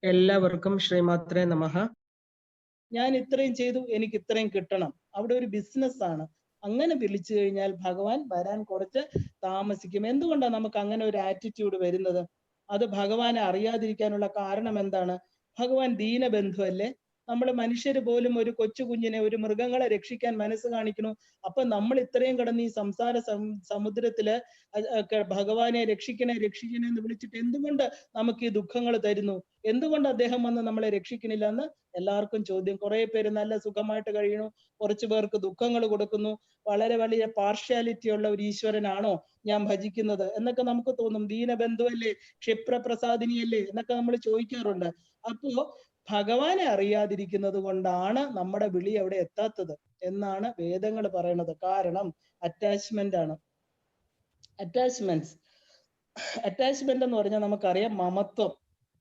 എല്ലാവർക്കും ശ്രീമാത്രേ നമഃ. ഞാൻ ഇത്രയും ചെയ്തു, എനിക്ക് ഇത്രയും കിട്ടണം. അവിടെ ഒരു ബിസിനസ് ആണ്. അങ്ങനെ വിളിച്ചു കഴിഞ്ഞാൽ ഭഗവാൻ വരാൻ കുറച്ച് താമസിക്കും. എന്തുകൊണ്ടാണ് നമുക്ക് അങ്ങനെ ഒരു ആറ്റിറ്റ്യൂഡ് വരുന്നത്? അത് ഭഗവാനെ അറിയാതിരിക്കാനുള്ള കാരണം എന്താണ്? ഭഗവാൻ ദീനബന്ധു അല്ലേ? നമ്മൾ മനുഷ്യര് പോലും ഒരു കൊച്ചു കുഞ്ഞിനെ, ഒരു മൃഗങ്ങളെ രക്ഷിക്കാൻ മനസ്സ് കാണിക്കണു. അപ്പൊ നമ്മൾ ഇത്രയും കിടന്ന് ഈ സംസാര സമുദ്രത്തില് ഭഗവാനെ രക്ഷിക്കണേ രക്ഷിക്കണേ എന്ന് വിളിച്ചിട്ട് എന്തുകൊണ്ട് നമുക്ക് ഈ ദുഃഖങ്ങൾ തരുന്നു? എന്തുകൊണ്ട് അദ്ദേഹം വന്ന് നമ്മളെ രക്ഷിക്കണില്ല എന്ന് എല്ലാവർക്കും ചോദ്യം. കുറെ പേര് നല്ല സുഖമായിട്ട് കഴിയണു, കുറച്ചു പേർക്ക് ദുഃഖങ്ങൾ കൊടുക്കുന്നു. വളരെ വലിയ പാർഷ്യാലിറ്റി ഉള്ള ഒരു ഈശ്വരനാണോ ഞാൻ ഭജിക്കുന്നത് എന്നൊക്കെ നമുക്ക് തോന്നും. ദീനബന്ധുവല്ലേ, ക്ഷിപ്രപ്രസാദിനിയല്ലേ എന്നൊക്കെ നമ്മൾ ചോദിക്കാറുണ്ട്. അപ്പോ ഭഗവാനെ അറിയാതിരിക്കുന്നത് കൊണ്ടാണ് നമ്മുടെ വിളി അവിടെ എത്താത്തത് എന്നാണ് വേദങ്ങൾ പറയുന്നത്. കാരണം അറ്റാച്ച്മെന്റ് ആണ്. അറ്റാച്ച്മെന്റ് എന്ന് പറഞ്ഞാൽ നമുക്കറിയാം മമത്വം.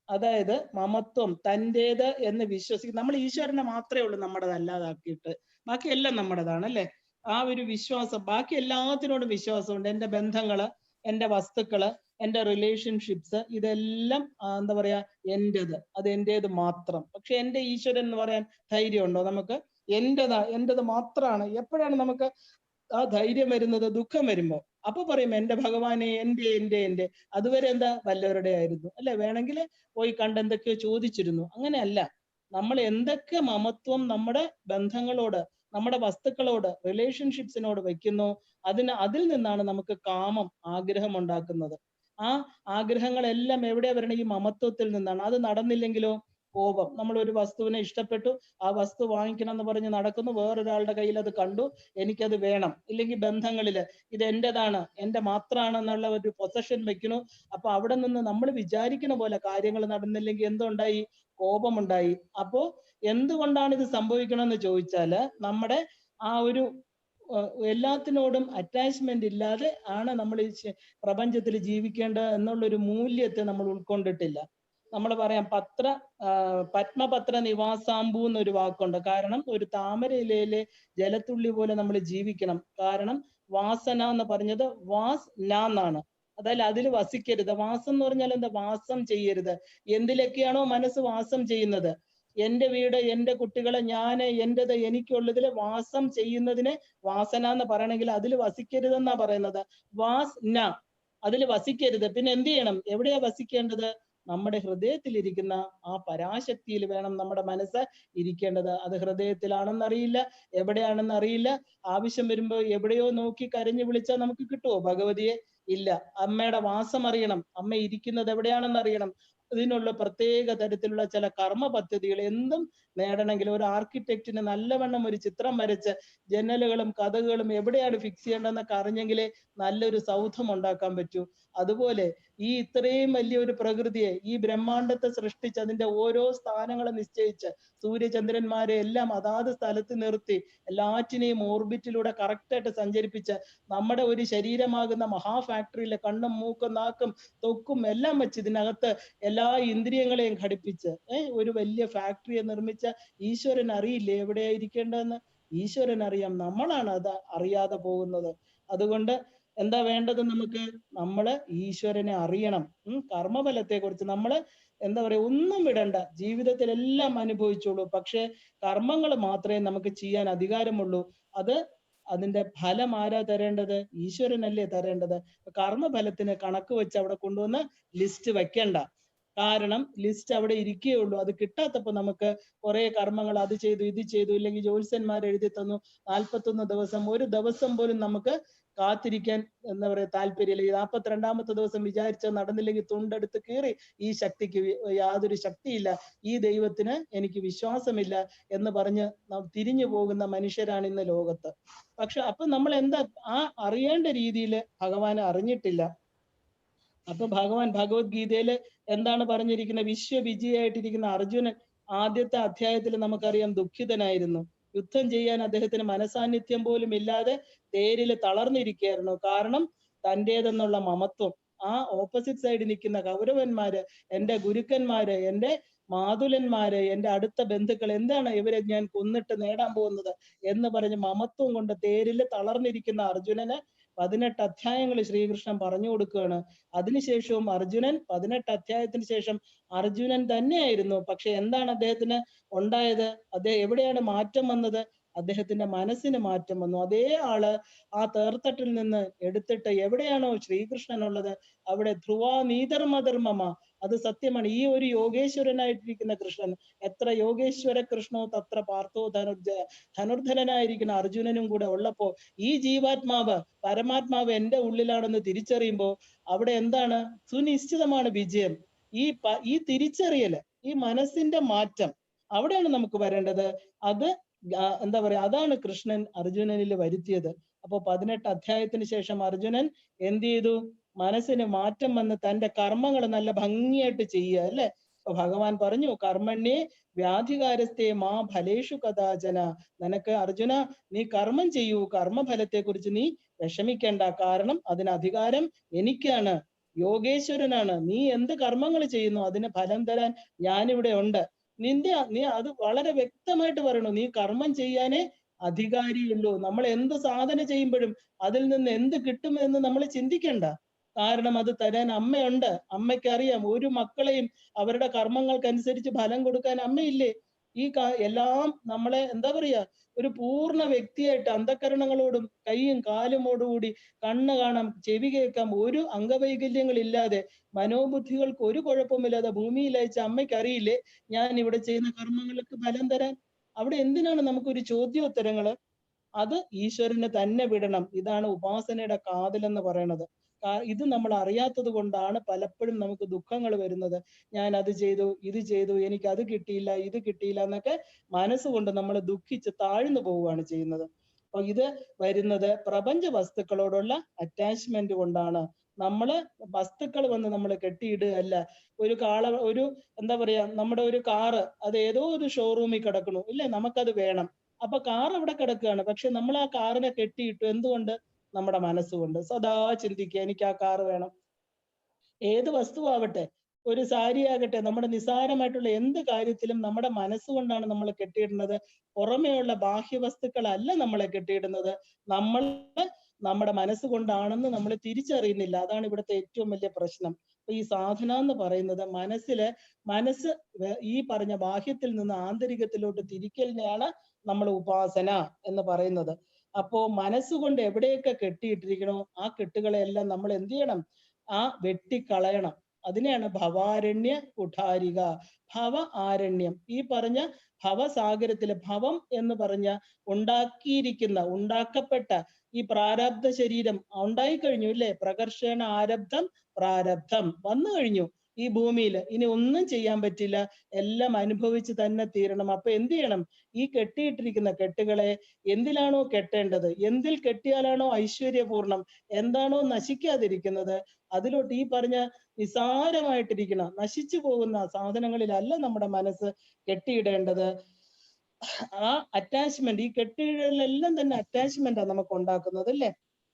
അതായത് മമത്വം, തൻ്റേത് എന്ന് വിശ്വസിക്കും. നമ്മൾ ഈശ്വരനെ മാത്രമേ ഉള്ളൂ നമ്മുടേതല്ലാതാക്കിയിട്ട്, ബാക്കി എല്ലാം നമ്മുടേതാണ് അല്ലെ? ആ ഒരു വിശ്വാസം, ബാക്കി എല്ലാത്തിനോടും വിശ്വാസമുണ്ട്. എൻ്റെ ബന്ധങ്ങള്, എൻ്റെ വസ്തുക്കള്, എൻ്റെ റിലേഷൻഷിപ്സ്, ഇതെല്ലാം എന്താ പറയാ എൻ്റെത്, അത് എൻ്റേത് മാത്രം. പക്ഷെ എൻ്റെ ഈശ്വരൻ എന്ന് പറയാൻ ധൈര്യമുണ്ടോ നമുക്ക്? എൻ്റെത് മാത്രമാണ്. എപ്പോഴാണ് നമുക്ക് ആ ധൈര്യം വരുന്നത്? ദുഃഖം വരുമ്പോ. അപ്പൊ പറയും എൻ്റെ ഭഗവാനെ എൻ്റെ. അതുവരെ എന്താ വല്ലവരുടെ ആയിരുന്നു അല്ലെ? വേണമെങ്കിൽ പോയി കണ്ട് എന്തൊക്കെയോ ചോദിച്ചിരുന്നു. അങ്ങനെയല്ല. നമ്മൾ എന്തൊക്കെ മമത്വം നമ്മുടെ ബന്ധങ്ങളോട്, നമ്മുടെ വസ്തുക്കളോട്, റിലേഷൻഷിപ്സിനോട് വയ്ക്കുന്നു, അതിൽ നിന്നാണ് നമുക്ക് കാമം, ആഗ്രഹം ഉണ്ടാക്കുന്നത്. ആ ആഗ്രഹങ്ങളെല്ലാം എവിടെയാ വരണം? ഈ മമത്വത്തിൽ നിന്നാണ്. അത് നടന്നില്ലെങ്കിലോ കോപം. നമ്മൾ ഒരു വസ്തുവിനെ ഇഷ്ടപ്പെട്ടു, ആ വസ്തു വാങ്ങിക്കണം എന്ന് പറഞ്ഞ് നടക്കുന്നു, വേറൊരാളുടെ കയ്യിൽ അത് കണ്ടു, എനിക്കത് വേണം. ഇല്ലെങ്കിൽ ബന്ധങ്ങളില് ഇത് എന്റേതാണ്, എൻ്റെ മാത്രമാണ് എന്നുള്ള ഒരു പൊസഷൻ വെക്കുന്നു. അപ്പൊ അവിടെ നിന്ന് നമ്മൾ വിചാരിക്കുന്ന പോലെ കാര്യങ്ങൾ നടന്നില്ലെങ്കിൽ എന്തുണ്ടായി? കോപമുണ്ടായി. അപ്പോ എന്തുകൊണ്ടാണ് ഇത് സംഭവിക്കണമെന്ന് ചോദിച്ചാല് നമ്മുടെ ആ ഒരു എല്ലാത്തിനോടും അറ്റാച്ച്മെന്റ് ഇല്ലാതെ ആണ് നമ്മൾ ഈ പ്രപഞ്ചത്തിൽ ജീവിക്കേണ്ടത് എന്നുള്ളൊരു മൂല്യത്തെ നമ്മൾ ഉൾക്കൊണ്ടിട്ടില്ല. നമ്മൾ പറയാം പത്മപത്ര നിവാസാംബു എന്നൊരു വാക്കുണ്ട്. കാരണം ഒരു താമരയിലെ ജലത്തുള്ളി പോലെ നമ്മൾ ജീവിക്കണം. കാരണം വാസന എന്ന് പറഞ്ഞത് വാസ് എന്നാണ്. അതായത് അതിൽ വസിക്കരുത്. വാസം എന്ന് പറഞ്ഞാൽ എന്താ? വാസം ചെയ്യരുത്. എന്തിലൊക്കെയാണോ മനസ്സ് വാസം ചെയ്യുന്നത്, എൻ്റെ വീട്, എൻ്റെ കുട്ടികളെ, ഞാന്, എൻ്റെത്, എനിക്കുള്ളതിൽ വാസം ചെയ്യുന്നതിന് വാസന എന്ന് പറയണമെങ്കിൽ അതിൽ വസിക്കരുതെന്നാ പറയുന്നത്. അതിൽ വസിക്കരുത്. പിന്നെ എന്ത് ചെയ്യണം? എവിടെയാ വസിക്കേണ്ടത്? നമ്മുടെ ഹൃദയത്തിലിരിക്കുന്ന ആ പരാശക്തിയിൽ വേണം നമ്മുടെ മനസ്സ് ഇരിക്കേണ്ടത്. അത് ഹൃദയത്തിലാണെന്നറിയില്ല, എവിടെയാണെന്ന് അറിയില്ല. ആവശ്യം വരുമ്പോൾ എവിടെയോ നോക്കി കരഞ്ഞു വിളിച്ചാൽ നമുക്ക് കിട്ടുമോ ഭഗവതിയെ? ഇല്ല. അമ്മയുടെ വാസം അറിയണം, അമ്മ ഇരിക്കുന്നത് എവിടെയാണെന്ന് അറിയണം. ഇതിനുള്ള പ്രത്യേക തരത്തിലുള്ള ചില കർമ്മ പദ്ധതികൾ എന്തും നേടണമെങ്കിൽ ഒരു ആർക്കിടെക്റ്റിന് നല്ലവണ്ണം ഒരു ചിത്രം വരച്ച് ജനലുകളും കഥകളും എവിടെയാണ് ഫിക്സ് ചെയ്യേണ്ടതെന്നൊക്കെ അറിഞ്ഞെങ്കിലേ നല്ലൊരു സൗധം ഉണ്ടാക്കാൻ പറ്റൂ. അതുപോലെ ഈ ഇത്രയും വലിയൊരു പ്രകൃതിയെ, ഈ ബ്രഹ്മാണ്ടത്തെ സൃഷ്ടിച്ച് അതിന്റെ ഓരോ സ്ഥാനങ്ങളെ നിശ്ചയിച്ച് സൂര്യചന്ദ്രന്മാരെ എല്ലാം അതാത് സ്ഥലത്ത് നിർത്തി എല്ലാറ്റിനെയും ഓർബിറ്റിലൂടെ കറക്റ്റായിട്ട് സഞ്ചരിപ്പിച്ച് നമ്മുടെ ഒരു ശരീരമാകുന്ന മഹാ ഫാക്ടറിയിലെ കണ്ണും മൂക്കും നാക്കും തൊക്കും എല്ലാം വെച്ച് ഇതിനകത്ത് എല്ലാ ഇന്ദ്രിയങ്ങളെയും ഘടിപ്പിച്ച് ഒരു വലിയ ഫാക്ടറിയെ നിർമ്മിച്ച ഈശ്വരൻ അറിയില്ലേ എവിടെയായിരിക്കേണ്ടതെന്ന്? ഈശ്വരൻ അറിയാം. നമ്മളാണ് അത് അറിയാതെ പോകുന്നത്. അതുകൊണ്ട് എന്താ വേണ്ടത്? നമ്മള് ഈശ്വരനെ അറിയണം. കർമ്മഫലത്തെ കുറിച്ച് നമ്മള് എന്താ പറയാ, ഒന്നും വിടണ്ട. ജീവിതത്തിൽ എല്ലാം അനുഭവിച്ചോളൂ. പക്ഷെ കർമ്മങ്ങൾ മാത്രമേ നമുക്ക് ചെയ്യാൻ അധികാരമുള്ളൂ. അതിന്റെ ഫലം ആരാ തരേണ്ടത്? ഈശ്വരനല്ലേ തരേണ്ടത്. കർമ്മഫലത്തിന് കണക്ക് വെച്ച് അവിടെ കൊണ്ടുവന്ന് ലിസ്റ്റ് വെക്കണ്ട. കാരണം ലിസ്റ്റ് അവിടെ ഇരിക്കുകയുള്ളൂ. അത് കിട്ടാത്തപ്പോ നമുക്ക് കുറെ കർമ്മങ്ങൾ അത് ചെയ്തു ഇത് ചെയ്തു, ഇല്ലെങ്കിൽ ജ്യോത്സ്യന്മാർ എഴുതി തന്നു 41 ദിവസം, ഒരു ദിവസം പോലും നമുക്ക് കാത്തിരിക്കാൻ എന്താ പറയാ താല്പര്യമില്ല. 42ാമത്തെ ദിവസം വിചാരിച്ച നടന്നില്ലെങ്കിൽ തുണ്ടെടുത്ത് കീറി, ഈ ശക്തിക്ക് യാതൊരു ശക്തിയില്ല, ഈ ദൈവത്തിന് എനിക്ക് വിശ്വാസമില്ല എന്ന് പറഞ്ഞ് തിരിഞ്ഞു പോകുന്ന മനുഷ്യരാണ് ഇന്ന് ലോകത്ത്. പക്ഷെ അപ്പൊ നമ്മൾ എന്താ അറിയേണ്ട രീതിയിൽ ഭഗവാനെ അറിഞ്ഞിട്ടില്ല. അപ്പൊ ഭഗവത്ഗീതയില് എന്താണ് പറഞ്ഞിരിക്കുന്നത്? വിശ്വവിജയായിട്ടിരിക്കുന്ന അർജുനൻ ആദ്യത്തെ അധ്യായത്തിൽ നമുക്കറിയാം ദുഃഖിതനായിരുന്നു. യുദ്ധം ചെയ്യാൻ അദ്ദേഹത്തിന് മനസാന്നിധ്യം പോലും ഇല്ലാതെ തേരില് തളർന്നിരിക്കുകയായിരുന്നു. കാരണം തൻ്റേതെന്നുള്ള മമത്വം. ആ ഓപ്പോസിറ്റ് സൈഡിൽ നിൽക്കുന്ന കൗരവന്മാര്, എൻ്റെ ഗുരുക്കന്മാര്, എൻ്റെ മാതുലന്മാര്, എന്റെ അടുത്ത ബന്ധുക്കൾ, എന്താണ് ഇവരെ ഞാൻ കൊന്നിട്ട് നേടാൻ പോകുന്നത് എന്ന് പറഞ്ഞ് മമത്വം കൊണ്ട് തേരില് തളർന്നിരിക്കുന്ന അർജുനന് 18 അധ്യായങ്ങൾ ശ്രീകൃഷ്ണൻ പറഞ്ഞു കൊടുക്കുകയാണ്. അതിനുശേഷവും അർജുനൻ 18 അധ്യായത്തിന് ശേഷം അർജുനൻ തന്നെയായിരുന്നു. പക്ഷെ എന്താണ് അദ്ദേഹത്തിന് ഉണ്ടായത്? അദ്ദേഹം എവിടെയാണ് മാറ്റം വന്നത്? അദ്ദേഹത്തിന്റെ മനസ്സിന് മാറ്റം വന്നു. അതേ ആള് ആ തേർത്തട്ടിൽ നിന്ന് എടുത്തിട്ട് എവിടെയാണോ ശ്രീകൃഷ്ണൻ ഉള്ളത് അവിടെ ധ്രുവാ നീധർമ്മധർമ്മമ, അത് സത്യമാണ്. ഈ ഒരു യോഗേശ്വരനായിട്ടിരിക്കുന്ന കൃഷ്ണൻ, എത്ര യോഗേശ്വര കൃഷ്ണോ തത്ര പാർത്ഥോ ധനുർധരനായിരിക്കുന്ന അർജുനനും കൂടെ ഉള്ളപ്പോ ഈ ജീവാത്മാവ് പരമാത്മാവ് എന്റെ ഉള്ളിലാണെന്ന് തിരിച്ചറിയുമ്പോ അവിടെ എന്താണ്? സുനിശ്ചിതമാണ് വിജയം. ഈ തിരിച്ചറിയല്, ഈ മനസ്സിന്റെ മാറ്റം അവിടെയാണ് നമുക്ക് വരേണ്ടത്. അത് എന്താ പറയാ, അതാണ് കൃഷ്ണൻ അർജുനനിൽ വരുത്തിയത്. അപ്പൊ 18 അധ്യായത്തിന് ശേഷം അർജുനൻ എന്ത് ചെയ്തു? മനസ്സിന് മാറ്റം വന്ന് തന്റെ കർമ്മങ്ങൾ നല്ല ഭംഗിയായിട്ട് ചെയ്യുക, അല്ലെ? അപ്പൊ ഭഗവാൻ പറഞ്ഞു, കർമ്മണ്യേ വ്യാധികാരസ്ഥേ മാ ഫലേഷു കഥാചന. നിനക്ക് അർജുന, നീ കർമ്മം ചെയ്യൂ, കർമ്മഫലത്തെ കുറിച്ച് നീ വിഷമിക്കേണ്ട. കാരണം അതിന് അധികാരം എനിക്കാണ്, യോഗേശ്വരനാണ്. നീ എന്ത് കർമ്മങ്ങൾ ചെയ്യുന്നു അതിന് ഫലം തരാൻ ഞാനിവിടെ ഉണ്ട്. നീ അത് വളരെ വ്യക്തമായിട്ട് പറയണു, നീ കർമ്മം ചെയ്യാനേ അധികാരിയുള്ളൂ. നമ്മൾ എന്ത് സാധന ചെയ്യുമ്പോഴും അതിൽ നിന്ന് എന്ത് കിട്ടും എന്ന് നമ്മൾ ചിന്തിക്കണ്ട. കാരണം അത് തരാൻ അമ്മയുണ്ട്. അമ്മയ്ക്ക് അറിയാം, ഒരു മക്കളെയും അവരുടെ കർമ്മങ്ങൾക്കനുസരിച്ച് ഫലം കൊടുക്കാൻ അമ്മയില്ലേ? എല്ലാം നമ്മളെ എന്താ പറയാ, ഒരു പൂർണ്ണ വ്യക്തിയായിട്ട് അന്ധകരണങ്ങളോടും കൈയും കാലുമോടുകൂടി കണ്ണ് കാണാം, ചെവി കേൾക്കാം, ഒരു അംഗവൈകല്യങ്ങളില്ലാതെ മനോബുദ്ധികൾക്ക് ഒരു കുഴപ്പമില്ലാതെ ഭൂമിയിൽ അയച്ച അമ്മയ്ക്ക് അറിയില്ലേ ഞാൻ ഇവിടെ ചെയ്യുന്ന കർമ്മങ്ങൾക്ക് ഫലം തരാൻ? അവിടെ എന്തിനാണ് നമുക്കൊരു ചോദ്യോത്തരങ്ങള്? അത് ഈശ്വരന് തന്നെ വിടണം. ഇതാണ് ഉപാസനയുടെ കാതലെന്ന് പറയണത്. ഇത് നമ്മൾ അറിയാത്തത് കൊണ്ടാണ് പലപ്പോഴും നമുക്ക് ദുഃഖങ്ങൾ വരുന്നത്. ഞാൻ അത് ചെയ്തു, ഇത് ചെയ്തു, എനിക്ക് അത് കിട്ടിയില്ല, ഇത് കിട്ടിയില്ല എന്നൊക്കെ മനസ്സുകൊണ്ട് നമ്മൾ ദുഃഖിച്ച് താഴ്ന്നു പോവുകയാണ് ചെയ്യുന്നത്. അപ്പൊ ഇത് വരുന്നത് പ്രപഞ്ച വസ്തുക്കളോടുള്ള അറ്റാച്ച്മെന്റ് കൊണ്ടാണ്. നമ്മള് വസ്തുക്കൾ വന്ന് നമ്മൾ കെട്ടിയിടുകയല്ല. ഒരു എന്താ പറയാ, നമ്മുടെ ഒരു കാറ് അത് ഏതോ ഒരു ഷോറൂമിൽ കിടക്കണു, ഇല്ലേ? നമുക്കത് വേണം. അപ്പൊ കാർ അവിടെ കിടക്കുകയാണ്. പക്ഷെ നമ്മൾ ആ കാറിനെ കെട്ടിയിട്ടു. എന്തുകൊണ്ട്? നമ്മുടെ മനസ്സുകൊണ്ട്. സദാ ചിന്തിക്കുക, എനിക്ക് ആ കാറ് വേണം. ഏത് വസ്തുവാവട്ടെ, ഒരു സാരി ആകട്ടെ, നമ്മുടെ നിസ്സാരമായിട്ടുള്ള എന്ത് കാര്യത്തിലും നമ്മുടെ മനസ്സുകൊണ്ടാണ് നമ്മൾ കെട്ടിയിടുന്നത്. പുറമേയുള്ള ബാഹ്യവസ്തുക്കളല്ല നമ്മളെ കെട്ടിയിടുന്നത്. നമ്മൾ നമ്മുടെ മനസ്സുകൊണ്ടാണെന്ന് നമ്മൾ തിരിച്ചറിയുന്നില്ല. അതാണ് ഇവിടുത്തെ ഏറ്റവും വലിയ പ്രശ്നം. അപ്പൊ ഈ സാധന എന്ന് പറയുന്നത് മനസ്സ് ഈ പറഞ്ഞ ബാഹ്യത്തിൽ നിന്ന് ആന്തരികത്തിലോട്ട് തിരിക്കലിനെയാണ് നമ്മൾ ഉപാസന എന്ന് പറയുന്നത്. അപ്പോ മനസ്സുകൊണ്ട് എവിടെയൊക്കെ കെട്ടിയിട്ടിരിക്കണോ ആ കെട്ടുകളെല്ലാം നമ്മൾ എന്ത് ചെയ്യണം? വെട്ടിക്കളയണം. അതിനെയാണ് ഭവാരണ്യ കുഠാരിക. ഭവ ആരണ്യം, ഈ പറഞ്ഞ ഭവസാഗരത്തില് ഭവം എന്ന് പറഞ്ഞ ഉണ്ടാക്കപ്പെട്ട ഈ പ്രാരബ്ധ ശരീരം ഉണ്ടായിക്കഴിഞ്ഞു, ഇല്ലേ? പ്രകർഷണ ആരബ്ധം പ്രാരബ്ധം വന്നു കഴിഞ്ഞു ഈ ഭൂമിയിൽ. ഇനി ഒന്നും ചെയ്യാൻ പറ്റില്ല, എല്ലാം അനുഭവിച്ച് തന്നെ തീരണം. അപ്പൊ എന്ത് ചെയ്യണം? ഈ കെട്ടിയിട്ടിരിക്കുന്ന കെട്ടുകളെ എന്തിലാണോ കെട്ടേണ്ടത്, എന്തിൽ കെട്ടിയാലാണോ ഐശ്വര്യപൂർണം, എന്താണോ നശിക്കാതിരിക്കുന്നത്, അതിലോട്ട് ഈ പറഞ്ഞ നിസാരമായിട്ടിരിക്കുന്ന നശിച്ചു പോകുന്ന സാധനങ്ങളിലല്ല നമ്മുടെ മനസ്സ് കെട്ടിയിടേണ്ടത്. ആ അറ്റാച്ച്മെന്റ്, ഈ കെട്ടിയിടലെല്ലാം തന്നെ അറ്റാച്ച്മെന്റാണ് നമുക്ക് ഉണ്ടാക്കുന്നത്, അല്ലേ?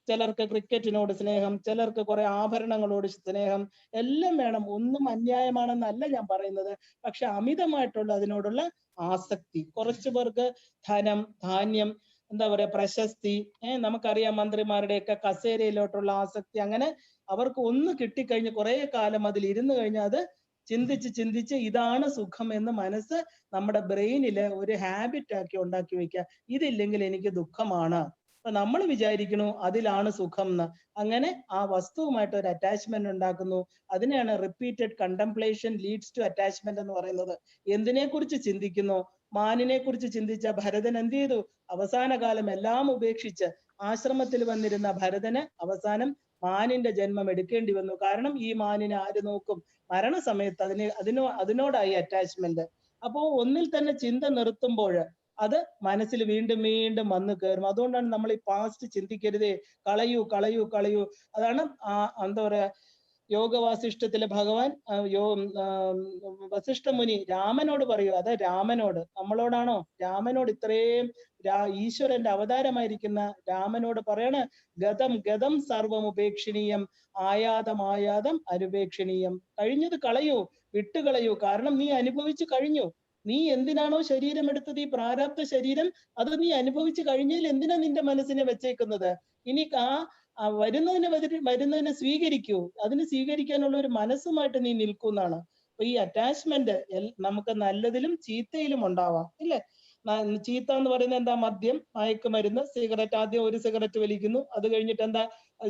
ചിലർക്ക് ക്രിക്കറ്റിനോട് സ്നേഹം, ചിലർക്ക് കുറെ ആഭരണങ്ങളോട് സ്നേഹം, എല്ലാം വേണം. ഒന്നും അന്യായമാണെന്നല്ല ഞാൻ പറയുന്നത്. പക്ഷെ അമിതമായിട്ടുള്ള അതിനോടുള്ള ആസക്തി. കുറച്ചു പേർക്ക് ധനം, ധാന്യം, എന്താ പറയാ, പ്രശസ്തി, നമുക്കറിയാം മന്ത്രിമാരുടെയൊക്കെ കസേരയിലോട്ടുള്ള ആസക്തി. അങ്ങനെ അവർക്ക് ഒന്ന് കിട്ടിക്കഴിഞ്ഞ് കുറെ കാലം അതിൽ ഇരുന്ന് കഴിഞ്ഞാൽ അത് ചിന്തിച്ച് ഇതാണ് സുഖം എന്ന് മനസ്സ് നമ്മുടെ ബ്രെയിനില് ഒരു ഹാബിറ്റ് ആക്കി ഉണ്ടാക്കി വെക്കുക. ഇതില്ലെങ്കിൽ എനിക്ക് ദുഃഖമാണ്. അപ്പൊ നമ്മൾ വിചാരിക്കണു അതിലാണ് സുഖം എന്ന്. അങ്ങനെ ആ വസ്തുവുമായിട്ട് ഒരു അറ്റാച്ച്മെന്റ് ഉണ്ടാക്കുന്നു. അതിനെയാണ് repeated contemplation leads to attachment എന്ന് പറയുന്നത്. എന്തിനെ കുറിച്ച് ചിന്തിക്കുന്നു? മാനിനെ കുറിച്ച് ചിന്തിച്ച ഭരതൻ എന്ത് ചെയ്തു? അവസാന കാലം എല്ലാം ഉപേക്ഷിച്ച് ആശ്രമത്തിൽ വന്നിരുന്ന ഭരതന് അവസാനം മാനിന്റെ ജന്മം എടുക്കേണ്ടി വന്നു. കാരണം ഈ മാനിനെ ആര് നോക്കും? മരണസമയത്ത് അതിനോടായി അറ്റാച്ച്മെന്റ്. അപ്പോ ഒന്നിൽ തന്നെ ചിന്ത നിർത്തുമ്പോൾ അത് മനസ്സിൽ വീണ്ടും വീണ്ടും വന്നു കയറും. അതുകൊണ്ടാണ് നമ്മൾ ഈ പാസ്റ്റ് ചിന്തിക്കരുതേ, കളയൂ. അതാണ് എന്താ പറയാ, യോഗവാസിഷ്ഠത്തിലെ ഭഗവാൻ വസിഷ്ഠ മുനി രാമനോട് പറയൂ, അത് രാമനോട്, നമ്മളോടാണോ? രാമനോട് ഇത്രയും ഈശ്വരന്റെ അവതാരമായിരിക്കുന്ന രാമനോട് പറയണ, ഗതം ഗതം സർവം ഉപേക്ഷണീയം ആയാതം അനുപേക്ഷണീയം. കഴിഞ്ഞത് കളയൂ, വിട്ടുകളയൂ. കാരണം നീ അനുഭവിച്ചു കഴിഞ്ഞു. നീ എന്തിനാണോ ശരീരം എടുത്തത്, ഈ പ്രാരാബ്ധ ശരീരം, അത് നീ അനുഭവിച്ചു കഴിഞ്ഞതിൽ എന്തിനാ നിന്റെ മനസ്സിനെ വെച്ചേക്കുന്നത്? ഇനി വരുന്നതിനെ സ്വീകരിക്കൂ. അതിന് സ്വീകരിക്കാനുള്ള ഒരു മനസ്സുമായിട്ട് നീ നിൽക്കുന്നാണ്. അപ്പൊ ഈ അറ്റാച്ച്മെന്റ് നമുക്ക് നല്ലതിലും ചീത്തയിലും ഉണ്ടാവാം, ഇല്ലേ? ചീത്ത എന്ന് പറയുന്നത് എന്താ? മദ്യം, മയക്കുമരുന്ന്, സിഗരറ്റ്. ആദ്യം ഒരു സിഗരറ്റ് വലിക്കുന്നു, അത് കഴിഞ്ഞിട്ട് എന്താ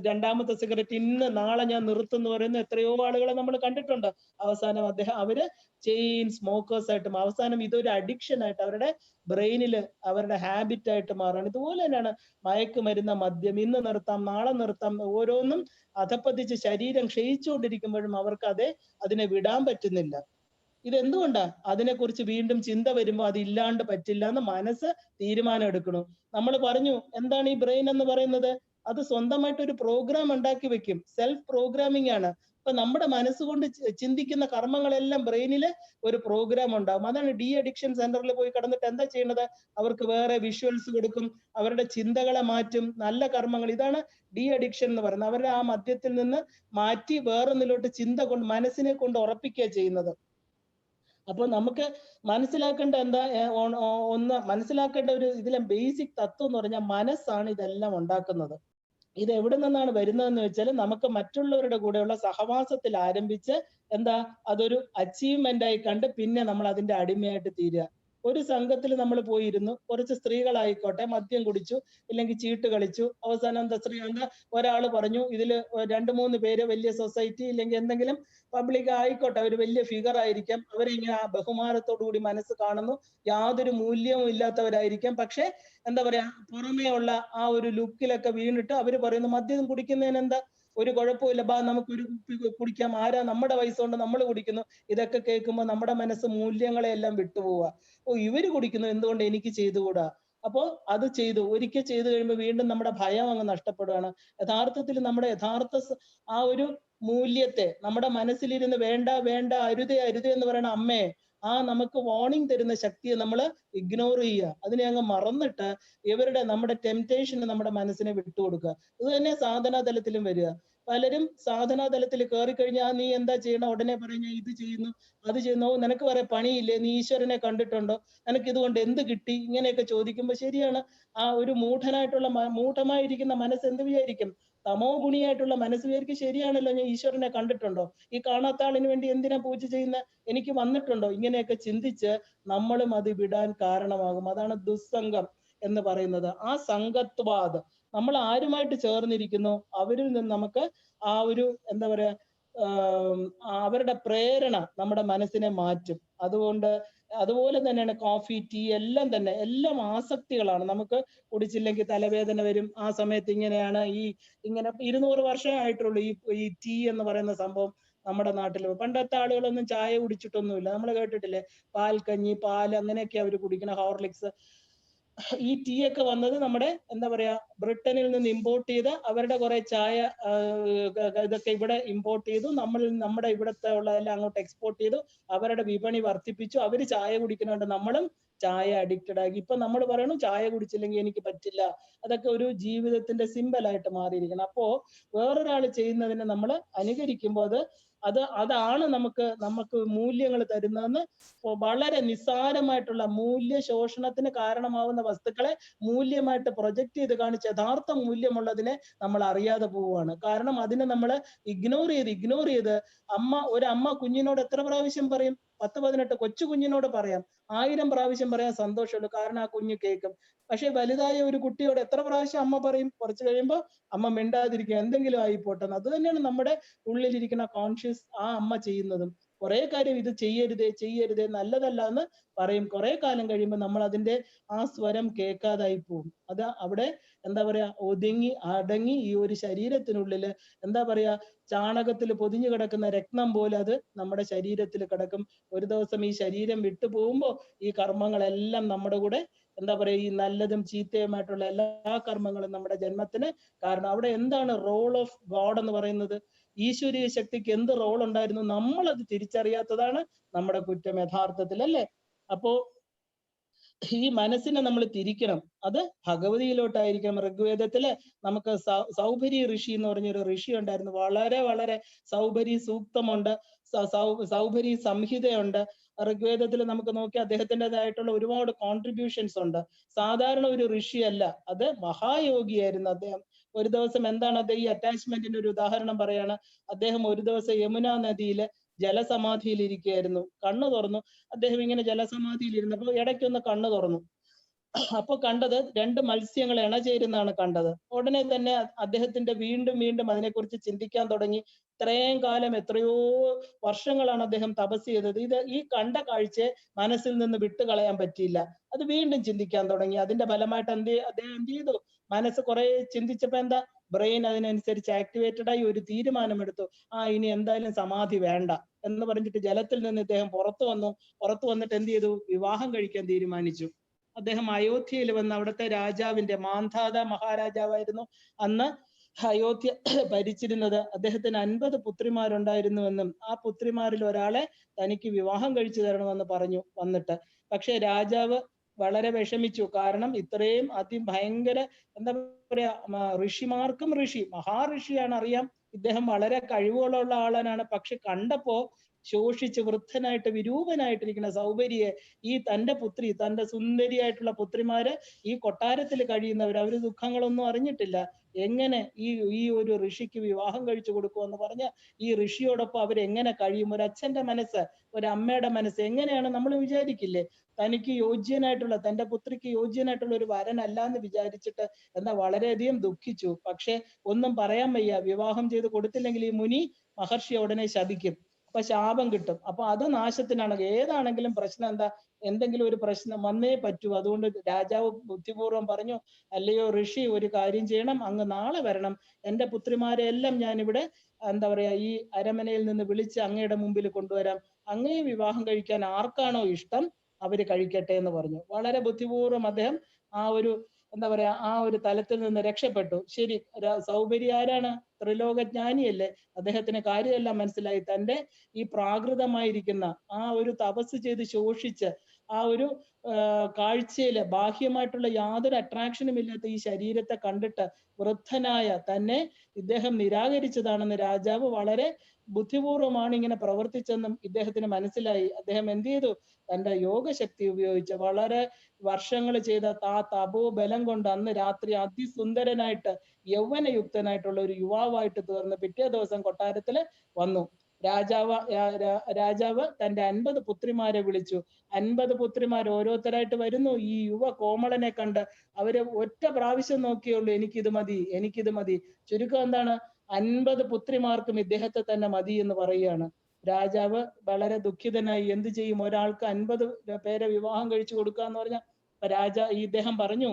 രണ്ടാമത്തെ സിഗരറ്റ്, ഇന്ന് നാളെ ഞാൻ നിർത്തുന്നു പറയുന്ന എത്രയോ ആളുകളെ നമ്മൾ കണ്ടിട്ടുണ്ട്. അവസാനം അവര് ചെയിൻ സ്മോക്കേഴ്സ് ആയിട്ടും അവസാനം ഇതൊരു അഡിക്ഷൻ ആയിട്ട് അവരുടെ ബ്രെയിനില് അവരുടെ ഹാബിറ്റ് ആയിട്ട് മാറാണ്. ഇതുപോലെ തന്നെയാണ് മയക്കുമരുന്ന്, മദ്യം. ഇന്ന് നിർത്താം, നാളെ നിർത്താം, ഓരോന്നും അധപ്പതിച്ച് ശരീരം ക്ഷയിച്ചുകൊണ്ടിരിക്കുമ്പോഴും അവർക്ക് അതിനെ വിടാൻ പറ്റുന്നില്ല. ഇതെന്തുകൊണ്ടാ? അതിനെക്കുറിച്ച് വീണ്ടും ചിന്ത വരുമ്പോൾ അത് ഇല്ലാണ്ട് പറ്റില്ല എന്ന് മനസ്സ് തീരുമാനം എടുക്കണം. നമ്മൾ പറഞ്ഞു, എന്താണ് ഈ ബ്രെയിൻ എന്ന് പറയുന്നത്? അത് സ്വന്തമായിട്ട് ഒരു പ്രോഗ്രാം ഉണ്ടാക്കി വെക്കും. സെൽഫ് പ്രോഗ്രാമിംഗ് ആണ്. അപ്പൊ നമ്മുടെ മനസ്സുകൊണ്ട് ചിന്തിക്കുന്ന കർമ്മങ്ങളെല്ലാം ബ്രെയിനിൽ ഒരു പ്രോഗ്രാം ഉണ്ടാവും. അതാണ് ഡി അഡിക്ഷൻ സെന്ററിൽ പോയി കിടന്നിട്ട് എന്താ ചെയ്യുന്നത്? അവർക്ക് വേറെ വിഷ്വൽസ് കൊടുക്കും, അവരുടെ ചിന്തകളെ മാറ്റും, നല്ല കർമ്മങ്ങൾ. ഇതാണ് ഡി അഡിക്ഷൻ എന്ന് പറയുന്നത്. അവരുടെ ആ മദ്യത്തിൽ നിന്ന് മാറ്റി വേറൊന്നിലോട്ട് ചിന്ത കൊണ്ട് മനസ്സിനെ കൊണ്ട് ഉറപ്പിക്കുക ചെയ്യുന്നത്. അപ്പൊ നമുക്ക് മനസ്സിലാക്കേണ്ട എന്താ? മനസ്സിലാക്കേണ്ട ഒരു ഇതിലെ ബേസിക് തത്വം എന്ന് പറഞ്ഞാൽ മനസ്സാണ് ഇതെല്ലാം ഉണ്ടാക്കുന്നത്. ഇത് എവിടെ നിന്നാണ് വരുന്നതെന്ന് വെച്ചാൽ നമുക്ക് മറ്റുള്ളവരുടെ കൂടെയുള്ള സഹവാസത്തിൽ ആരംഭിച്ച് എന്താ അതൊരു അച്ചീവ്മെന്റ് ആയി കണ്ട് പിന്നെ നമ്മൾ അതിന്റെ അടിമയായിട്ട് തീരുക. ഒരു സംഘത്തിൽ നമ്മൾ പോയിരുന്നു, കുറച്ച് സ്ത്രീകളായിക്കോട്ടെ, മദ്യം കുടിച്ചു, ഇല്ലെങ്കിൽ ചീട്ട് കളിച്ചു. അവസാനം എന്താ ഒരാൾ പറഞ്ഞു, ഇതിൽ 2-3 പേര് വലിയ സൊസൈറ്റി ഇല്ലെങ്കിൽ എന്തെങ്കിലും പബ്ലിക് ആയിക്കോട്ടെ, ഒരു വലിയ ഫിഗർ ആയിരിക്കാം, അവരെ ഇങ്ങനെ ആ ബഹുമാനത്തോടു കൂടി മനസ്സ് കാണുന്നു. യാതൊരു മൂല്യവും ഇല്ലാത്തവരായിരിക്കാം, പക്ഷെ എന്താ പറയാ, പുറമേ ഉള്ള ആ ഒരു ലുക്കിലൊക്കെ വീണിട്ട് അവര് പറയുന്നു, മദ്യം കുടിക്കുന്നതിന് എന്താ, ഒരു കുഴപ്പമില്ല, ബാ നമുക്കൊരു കുടിക്കാം, ആരാ, നമ്മുടെ പൈസ കൊണ്ട് നമ്മൾ കുടിക്കുന്നു. ഇതൊക്കെ കേൾക്കുമ്പോൾ നമ്മുടെ മനസ്സ് മൂല്യങ്ങളെ എല്ലാം വിട്ടുപോവുക. ഓ, ഇവര് കുടിക്കുന്നു, എന്തുകൊണ്ട് എനിക്ക് ചെയ്തുകൂടാ? അപ്പോ അത് ഒരിക്കൽ ചെയ്തു കഴിയുമ്പോൾ വീണ്ടും നമ്മുടെ ഭയം അങ്ങ് നഷ്ടപ്പെടുകയാണ്. യഥാർത്ഥത്തിൽ നമ്മുടെ ആ ഒരു മൂല്യത്തെ നമ്മുടെ മനസ്സിലിരുന്ന് വേണ്ട വേണ്ട, അരുതേ അരുതേ എന്ന് പറയുന്ന അമ്മയെ, ആ നമുക്ക് വാർണിംഗ് തരുന്ന ശക്തിയെ നമ്മൾ ഇഗ്നോർ ചെയ്യുക, അതിനെ അങ്ങ് മറന്നിട്ട് നമ്മുടെ ടെംപ്റ്റേഷന് നമ്മുടെ മനസ്സിനെ വിട്ടുകൊടുക്കുക. ഇത് തന്നെ സാധനാതലത്തിലും വരിക. പലരും സാധനാതലത്തിൽ കയറി കഴിഞ്ഞാൽ നീ എന്താ ചെയ്യണം, ഉടനെ പറഞ്ഞ ഇത് ചെയ്യുന്നു, അത് ചെയ്യുന്നു, നിനക്ക് വേറെ പണിയില്ലേ, നീ ഈശ്വരനെ കണ്ടിട്ടുണ്ടോ, നിനക്ക് ഇതുകൊണ്ട് എന്ത് കിട്ടി, ഇങ്ങനെയൊക്കെ ചോദിക്കുമ്പോൾ ശരിയാണ്, ആ ഒരു മൂഢമായിരിക്കുന്ന മനസ്സ് എന്ത് വിചാരിക്കും? തമോ ഗുണിയായിട്ടുള്ള മനസ്സ് വിചാരിക്കും, ശരിയാണല്ലോ, ഞാൻ ഈശ്വരനെ കണ്ടിട്ടുണ്ടോ, ഈ കാണാത്ത ആളിന് വേണ്ടി എന്തിനാ പൂജ ചെയ്യുന്ന, എനിക്ക് വന്നിട്ടുണ്ടോ, ഇങ്ങനെയൊക്കെ ചിന്തിച്ച് നമ്മളും അത് വിടാൻ കാരണമാകും. അതാണ് ദുസ്സംഗം എന്ന് പറയുന്നത്. ആ സംഘത്വാദ്, നമ്മൾ ആരുമായിട്ട് ചേർന്നിരിക്കുന്നു അവരിൽ നിന്ന് നമുക്ക് ആ ഒരു എന്താ പറയാ, അവരുടെ പ്രേരണ നമ്മുടെ മനസ്സിനെ മാറ്റും. അതുപോലെ തന്നെയാണ് കോഫി, ടീ എല്ലാം തന്നെ, എല്ലാം ആസക്തികളാണ്. നമുക്ക് കുടിച്ചില്ലെങ്കിൽ തലവേദന വരും. ആ സമയത്ത് ഇങ്ങനെയാണ് ഇങ്ങനെ 200 വർഷമായിട്ടുള്ളൂ ഈ ടീ എന്ന് പറയുന്ന സംഭവം നമ്മുടെ നാട്ടിൽ. പണ്ടത്തെ ആളുകളൊന്നും ചായ കുടിച്ചിട്ടൊന്നുമില്ല. നമ്മൾ കേട്ടിട്ടില്ലേ, പാൽ കഞ്ഞി, പാൽ, അങ്ങനെയൊക്കെ അവർ കുടിക്കണ, ഹോർലിക്സ്. ഈ ടീ ഒക്കെ വന്നത് നമ്മുടെ എന്താ പറയാ, ബ്രിട്ടനിൽ നിന്ന് ഇമ്പോർട്ട് ചെയ്ത് അവരുടെ കുറെ ചായ ഇതൊക്കെ ഇവിടെ ഇമ്പോർട്ട് ചെയ്തു, നമ്മുടെ ഇവിടത്തെ ഉള്ളതെല്ലാം അങ്ങോട്ട് എക്സ്പോർട്ട് ചെയ്തു, അവരുടെ വിപണി വർദ്ധിപ്പിച്ചു. അവര് ചായ കുടിക്കുന്നുണ്ട്, നമ്മളും ചായ അഡിക്റ്റഡ് ആക്കി. ഇപ്പൊ നമ്മൾ പറയണു ചായ കുടിച്ചില്ലെങ്കിൽ എനിക്ക് പറ്റില്ല. അതൊക്കെ ഒരു ജീവിതത്തിന്റെ സിമ്പൽ ആയിട്ട് മാറിയിരിക്കണം. അപ്പോ വേറൊരാൾ ചെയ്യുന്നതിനെ നമ്മൾ അനുകരിക്കുമ്പോൾ അതാണ് നമുക്ക് മൂല്യങ്ങൾ തരുന്നതെന്ന്. വളരെ നിസ്സാരമായിട്ടുള്ള മൂല്യ ശോഷണത്തിന് കാരണമാവുന്ന വസ്തുക്കളെ മൂല്യമായിട്ട് പ്രൊജക്ട് ചെയ്ത് കാണിച്ച് യഥാർത്ഥ മൂല്യമുള്ളതിനെ നമ്മൾ അറിയാതെ പോവുകയാണ്. കാരണം അതിനെ നമ്മൾ ഇഗ്നോർ ചെയ്ത് ഒരു അമ്മ കുഞ്ഞിനോട് എത്ര പ്രാവശ്യം പറയും? 10-18 കൊച്ചു കുഞ്ഞിനോട് പറയാം, 1000 പ്രാവശ്യം പറയാൻ സന്തോഷമുള്ളൂ, കാരണം ആ കുഞ്ഞ് കേൾക്കും. പക്ഷെ വലുതായ ഒരു കുട്ടിയോട് എത്ര പ്രാവശ്യം അമ്മ പറയും? കുറച്ച് കഴിയുമ്പോൾ അമ്മ മിണ്ടാതിരിക്കുക, എന്തെങ്കിലും ആയിപ്പോട്ടെന്ന്. അത് തന്നെയാണ് നമ്മുടെ ഉള്ളിലിരിക്കുന്ന കോൺഷ്യസ് ആ അമ്മ ചെയ്യുന്നതും. കുറെ കാര്യം ഇത് ചെയ്യരുതേ നല്ലതല്ല എന്ന് പറയും. കുറെ കാലം കഴിയുമ്പോൾ നമ്മൾ അതിന്റെ ആ സ്വരം കേൾക്കാതായി പോകും. അത് അവിടെ എന്താ പറയാ, അടങ്ങി ഈ ഒരു ശരീരത്തിനുള്ളില് എന്താ പറയാ, ചാണകത്തിൽ പൊതിഞ്ഞു കിടക്കുന്ന രത്നം പോലെ അത് നമ്മുടെ ശരീരത്തിൽ കിടക്കും. ഒരു ദിവസം ഈ ശരീരം വിട്ടു പോകുമ്പോൾ ഈ കർമ്മങ്ങളെല്ലാം നമ്മുടെ കൂടെ എന്താ പറയാ, ഈ നല്ലതും ചീത്തയുമായിട്ടുള്ള എല്ലാ കർമ്മങ്ങളും നമ്മുടെ ജന്മത്തിന് കാരണം. അവിടെ എന്താണ് റോൾ ഓഫ് ഗോഡ് എന്ന് പറയുന്നത്? ഈശ്വരീയ ശക്തിക്ക് എന്ത് റോൾ ഉണ്ടായിരുന്നു, നമ്മളത് തിരിച്ചറിയാത്തതാണ് നമ്മുടെ കുറ്റം യഥാർത്ഥത്തിൽ, അല്ലേ? അപ്പോ ഈ മനസ്സിനെ നമ്മൾ തിരിക്കണം. അത് ഭഗവതിയിലോട്ടായിരിക്കണം. ഋഗ്വേദത്തില് നമുക്ക് സൗഭരി ഋഷി എന്ന് പറഞ്ഞൊരു ഋഷി ഉണ്ടായിരുന്നു. വളരെ വളരെ സൗഭരി സൂക്തമുണ്ട്, സൗഭരി സംഹിതയുണ്ട്. ഋഗ്വേദത്തിൽ നമുക്ക് നോക്കി അദ്ദേഹത്തിൻ്റെതായിട്ടുള്ള ഒരുപാട് കോൺട്രിബ്യൂഷൻസ് ഉണ്ട്. സാധാരണ ഒരു ഋഷിയല്ല, അത് മഹായോഗിയായിരുന്നു അദ്ദേഹം. ഒരു ദിവസം എന്താണ് അദ്ദേഹം, ഈ അറ്റാച്ച്മെന്റിന്റെ ഒരു ഉദാഹരണം പറയാണ്. അദ്ദേഹം ഒരു ദിവസം യമുന നദിയില് ജലസമാധിയിൽ ഇരിക്കുകയായിരുന്നു. കണ്ണു തുറന്നു. അദ്ദേഹം ഇങ്ങനെ ജലസമാധിയിൽ ഇരുന്നപ്പോൾ ഇടയ്ക്കൊന്ന് കണ്ണു തുറന്നു. അപ്പൊ കണ്ടത് 2 മത്സ്യങ്ങൾ ഇണചേരുന്നതാണ് കണ്ടത്. ഉടനെ തന്നെ അദ്ദേഹത്തിന്റെ വീണ്ടും വീണ്ടും അതിനെക്കുറിച്ച് ചിന്തിക്കാൻ തുടങ്ങി. ഇത്രയും കാലം എത്രയോ വർഷങ്ങളാണ് അദ്ദേഹം തപസ് ചെയ്തത്. ഈ കണ്ട കാഴ്ചയെ മനസ്സിൽ നിന്ന് വിട്ടുകളയാൻ പറ്റിയില്ല. അത് വീണ്ടും ചിന്തിക്കാൻ തുടങ്ങി. അതിന്റെ ഫലമായിട്ട് അദ്ദേഹം എന്ത് ചെയ്തു, മനസ്സ് കുറെ ചിന്തിച്ചപ്പോ എന്താ, ബ്രെയിൻ അതിനനുസരിച്ച് ആക്ടിവേറ്റഡ് ആയി ഒരു തീരുമാനമെടുത്തു. ഇനി എന്തായാലും സമാധി വേണ്ട എന്ന് പറഞ്ഞിട്ട് ജലത്തിൽ നിന്ന് ഇദ്ദേഹം പുറത്തു വന്നിട്ട് എന്ത് ചെയ്തു, വിവാഹം കഴിക്കാൻ തീരുമാനിച്ചു. അദ്ദേഹം അയോധ്യയിൽ വന്ന് അവിടുത്തെ രാജാവിന്റെ, മാന്ധാത മഹാരാജാവായിരുന്നു അന്ന് അയോധ്യ ഭരിച്ചിരുന്നത്. അദ്ദേഹത്തിന് 50 പുത്രിമാരുണ്ടായിരുന്നുവെന്നും ആ പുത്രിമാരിൽ ഒരാളെ തനിക്ക് വിവാഹം കഴിച്ചു തരണമെന്ന് പറഞ്ഞു വന്നിട്ട്. പക്ഷെ രാജാവ് വളരെ വിഷമിച്ചു. കാരണം ഇത്രയും അതിഭയങ്കര, എന്താ പറയാ, ഋഷിമാർക്കും ഋഷി, മഹാഋഷിയാണ്, അറിയാം. ഇദ്ദേഹം വളരെ കഴിവുകളുള്ള ആളാണ്. പക്ഷെ കണ്ടപ്പോ ശോഷിച്ച് വൃദ്ധനായിട്ട് വിരൂപനായിട്ടിരിക്കുന്ന സൗഭരിയെ, ഈ തന്റെ പുത്രി, തന്റെ സുന്ദരിയായിട്ടുള്ള പുത്രിമാര് ഈ കൊട്ടാരത്തിൽ കഴിയുന്നവർ, അവര് ദുഃഖങ്ങളൊന്നും അറിഞ്ഞിട്ടില്ല. എങ്ങനെ ഈ ഒരു ഋഷിക്ക് വിവാഹം കഴിച്ചു കൊടുക്കുമെന്ന് പറഞ്ഞ ഈ ഋഷിയോടൊപ്പം അവരെങ്ങനെ കഴിയും? ഒരു അച്ഛന്റെ മനസ്സ്, ഒരു അമ്മയുടെ മനസ്സ് എങ്ങനെയാണ് നമ്മൾ വിചാരിക്കില്ലേ? തനിക്ക് യോഗ്യനായിട്ടുള്ള, തന്റെ പുത്രിക്ക് യോഗ്യനായിട്ടുള്ള ഒരു വരനല്ല എന്ന് വിചാരിച്ചിട്ട് എന്താ വളരെയധികം ദുഃഖിച്ചു. പക്ഷെ ഒന്നും പറയാൻ വയ്യ. വിവാഹം ചെയ്ത് കൊടുത്തില്ലെങ്കിൽ ഈ മുനി മഹർഷി ഉടനെ ശപിക്കും. അപ്പൊ ശാപം കിട്ടും. അപ്പൊ അത് നാശത്തിനാണ്. ഏതാണെങ്കിലും പ്രശ്നം എന്താ, എന്തെങ്കിലും ഒരു പ്രശ്നം വന്നേ പറ്റൂ. അതുകൊണ്ട് രാജാവ് ബുദ്ധിപൂർവ്വം പറഞ്ഞു, അല്ലയോ ഋഷി, ഒരു കാര്യം ചെയ്യണം, അങ്ങ് നാളെ വരണം. എന്റെ പുത്രിമാരെ എല്ലാം ഞാനിവിടെ, എന്താ പറയാ, ഈ അരമനയിൽ നിന്ന് വിളിച്ച് അങ്ങയുടെ മുമ്പിൽ കൊണ്ടുവരാം. അങ്ങയെ വിവാഹം കഴിക്കാൻ ആർക്കാണോ ഇഷ്ടം അവര് കഴിക്കട്ടെ എന്ന് പറഞ്ഞു. വളരെ ബുദ്ധിപൂർവ്വം അദ്ദേഹം ആ ഒരു, എന്താ പറയാ, ആ ഒരു തലത്തിൽ നിന്ന് രക്ഷപ്പെട്ടു. ശരി, സൗഭരി ആരാണ്? ത്രിലോകജ്ഞാനിയല്ലേ? അദ്ദേഹത്തിന് കാര്യമെല്ലാം മനസ്സിലായി. തന്റെ ഈ പ്രാകൃതമായിരിക്കുന്ന ആ ഒരു തപസ് ചെയ്ത് ശോഷിച്ച് ആ ഒരു കാഴ്ചയില് ബാഹ്യമായിട്ടുള്ള യാതൊരു അട്രാക്ഷനും ഇല്ലാത്ത ഈ ശരീരത്തെ കണ്ടിട്ട് വൃദ്ധനായ തന്നെ ഇദ്ദേഹം നിരാകരിച്ചതാണെന്ന് രാജാവ് വളരെ ബുദ്ധിപൂർവമാണ് ഇങ്ങനെ പ്രവർത്തിച്ചെന്നും ഇദ്ദേഹത്തിന് മനസ്സിലായി. അദ്ദേഹം എന്ത് ചെയ്തു, തന്റെ യോഗശക്തി ഉപയോഗിച്ച് വളരെ വർഷങ്ങൾ ചെയ്ത ആ തപോബലം കൊണ്ട് അന്ന് രാത്രി അതിസുന്ദരനായിട്ട് യൗവനയുക്തനായിട്ടുള്ള ഒരു യുവാവായിട്ട് തീർന്ന് പിറ്റേ ദിവസം കൊട്ടാരത്തില് വന്നു. രാജാവ് തന്റെ 50 പുത്രിമാരെ വിളിച്ചു. 50 പുത്രിമാർ ഓരോരുത്തരായിട്ട് വരുന്നു. ഈ യുവ കോമളനെ കണ്ട് അവര് ഒറ്റ പ്രാവശ്യം നോക്കിയുള്ളൂ, എനിക്കിത് മതി. ചുരുക്കം എന്താണ്, 50 പുത്രിമാർക്കും ഇദ്ദേഹത്തെ തന്നെ മതി എന്ന് പറയുകയാണ്. രാജാവ് വളരെ ദുഃഖിതനായി. എന്ത് ചെയ്യും, ഒരാൾക്ക് 50 പേരെ വിവാഹം കഴിച്ചു കൊടുക്കുക എന്ന് പറഞ്ഞാൽ ഇദ്ദേഹം പറഞ്ഞു,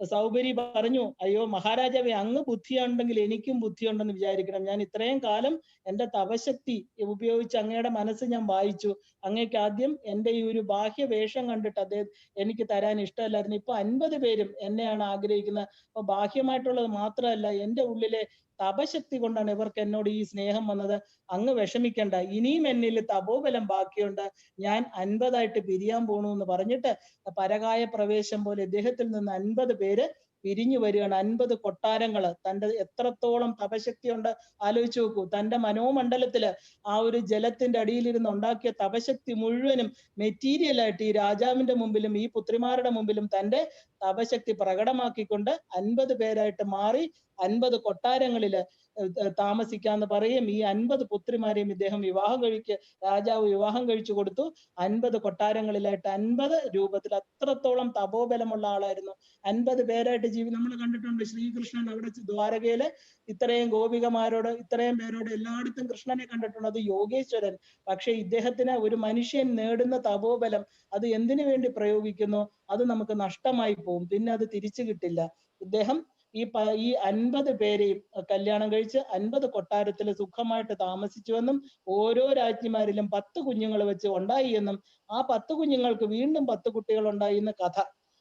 സൗഭരി പറഞ്ഞു, അയ്യോ മഹാരാജാവേ, അങ്ങ് ബുദ്ധിയുണ്ടെങ്കിൽ എനിക്കും ബുദ്ധിയുണ്ടെന്ന് വിചാരിക്കണം. ഞാൻ ഇത്രയും കാലം എന്റെ തപശക്തി ഉപയോഗിച്ച് അങ്ങയുടെ മനസ്സ് ഞാൻ വായിച്ചു. അങ്ങേക്ക് ആദ്യം എന്റെ ഈ ഒരു ബാഹ്യ വേഷം കണ്ടിട്ട് അദ്ദേഹം എനിക്ക് തരാൻ ഇഷ്ടമല്ലായിരുന്നു. ഇപ്പൊ 50 പേരും എന്നെയാണ് ആഗ്രഹിക്കുന്നത്. അപ്പൊ ബാഹ്യമായിട്ടുള്ളത് മാത്രമല്ല, എന്റെ ഉള്ളിലെ തപശക്തി കൊണ്ടാണ് ഇവർക്ക് എന്നോട് ഈ സ്നേഹം വന്നത്. അങ്ങ് വിഷമിക്കണ്ട, ഇനിയും എന്നിൽ തപോബലം ബാക്കിയുണ്ട്. ഞാൻ 50 പിരിയാൻ പോണു എന്ന് പറഞ്ഞിട്ട് പരകായ പ്രവേശം പോലെ ഇദ്ദേഹത്തിൽ നിന്ന് 50 പേര് പിരിഞ്ഞു വരികയാണ്. 50 കൊട്ടാരങ്ങള്. തന്റെ എത്രത്തോളം തപശക്തി ഉണ്ട് ആലോചിച്ച് നോക്കൂ. തന്റെ മനോമണ്ഡലത്തില് ആ ഒരു ജലത്തിന്റെ അടിയിലിരുന്ന് ഉണ്ടാക്കിയ തപശക്തി മുഴുവനും മെറ്റീരിയൽ ആയിട്ട് ഈ രാജാവിന്റെ മുമ്പിലും ഈ പുത്രിമാരുടെ മുമ്പിലും തന്റെ തപശക്തി പ്രകടമാക്കിക്കൊണ്ട് 50 പേരായിട്ട് മാറി 50 കൊട്ടാരങ്ങളില് താമസിക്കാന്ന് പറയും. ഈ 50 പുത്രിമാരെയും ഇദ്ദേഹം രാജാവ് വിവാഹം കഴിച്ചു കൊടുത്തു. 50 കൊട്ടാരങ്ങളിലായിട്ട് 50 രൂപത്തിൽ. അത്രത്തോളം തപോബലമുള്ള ആളായിരുന്നു. 50 പേരായിട്ട് നമ്മൾ കണ്ടിട്ടുണ്ട്. ശ്രീകൃഷ്ണൻ അവിടെ ദ്വാരകയില് ഇത്രയും ഗോപികമാരോട്, ഇത്രയും പേരോട് എല്ലായിടത്തും കൃഷ്ണനെ കണ്ടിട്ടുണ്ട്. അത് യോഗേശ്വരൻ. പക്ഷെ ഇദ്ദേഹത്തിന് ഒരു മനുഷ്യൻ നേടുന്ന തപോബലം അത് എന്തിനു വേണ്ടി പ്രയോഗിക്കുന്നു, അത് നമുക്ക് നഷ്ടമായി പോകും. പിന്നെ അത് തിരിച്ചു കിട്ടില്ല. ഇദ്ദേഹം ഈ 50 പേരെയും കല്യാണം കഴിച്ച് 50 കൊട്ടാരത്തിൽ സുഖമായിട്ട് താമസിച്ചുവെന്നും ഓരോ രാജ്ഞിമാരിലും 10 കുഞ്ഞുങ്ങൾ വെച്ച് ഉണ്ടായി എന്നും ആ 10 കുഞ്ഞുങ്ങൾക്ക് വീണ്ടും 10 കുട്ടികൾ ഉണ്ടായി എന്ന കഥ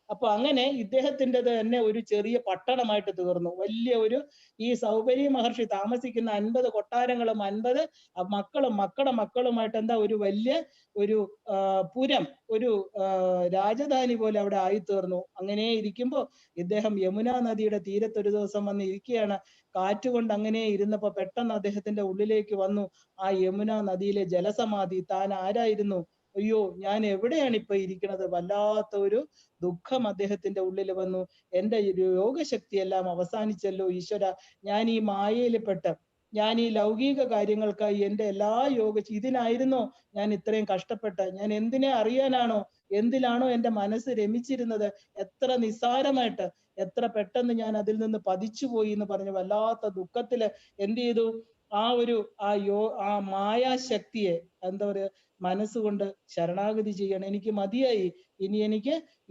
അപ്പൊ അങ്ങനെ ഇദ്ദേഹത്തിൻ്റെത് തന്നെ ഒരു ചെറിയ പട്ടണമായിട്ട് തീർന്നു. വലിയ ഒരു ഈ സൗപരി മഹർഷി താമസിക്കുന്ന 50 കൊട്ടാരങ്ങളും 50 മക്കളും മക്കളുടെ മക്കളുമായിട്ട് എന്താ ഒരു വലിയ ഒരു പുരം, ഒരു രാജധാനി പോലെ അവിടെ ആയിത്തീർന്നു. അങ്ങനെ ഇരിക്കുമ്പോ ഇദ്ദേഹം യമുനാ നദിയുടെ തീരത്ത് ഒരു ദിവസം വന്ന് ഇരിക്കുകയാണ്. കാറ്റുകൊണ്ട് അങ്ങനെ ഇരുന്നപ്പോ പെട്ടെന്ന് അദ്ദേഹത്തിന്റെ ഉള്ളിലേക്ക് വന്നു ആ യമുനാ നദിയിലെ ജലസമാധി. താൻ ആരായിരുന്നു? അയ്യോ, ഞാൻ എവിടെയാണ് ഇപ്പൊ ഇരിക്കുന്നത്? വല്ലാത്ത ഒരു ദുഃഖം അദ്ദേഹത്തിന്റെ ഉള്ളിൽ വന്നു. എന്റെ യോഗശക്തിയെല്ലാം അവസാനിച്ചല്ലോ ഈശ്വര. ഞാൻ ഈ മായയിൽ പെട്ട്, ഞാൻ ഈ ലൗകിക കാര്യങ്ങൾക്കായി എന്റെ എല്ലാ ഇതിനായിരുന്നോ ഞാൻ ഇത്രയും കഷ്ടപ്പെട്ട്? ഞാൻ എന്തിനെ അറിയാനാണോ, എന്തിലാണോ എന്റെ മനസ്സ് രമിച്ചിരുന്നത്? എത്ര നിസ്സാരമായിട്ട്, എത്ര പെട്ടെന്ന് ഞാൻ അതിൽ നിന്ന് പതിച്ചുപോയി എന്ന് പറഞ്ഞ് വല്ലാത്ത ദുഃഖത്തില് എന്ത് ചെയ്തു? ആ മായാശക്തിയെ എന്താ പറയാ, മനസ്സുകൊണ്ട് ശരണാഗതി ചെയ്യണം. എനിക്ക് മതിയായി,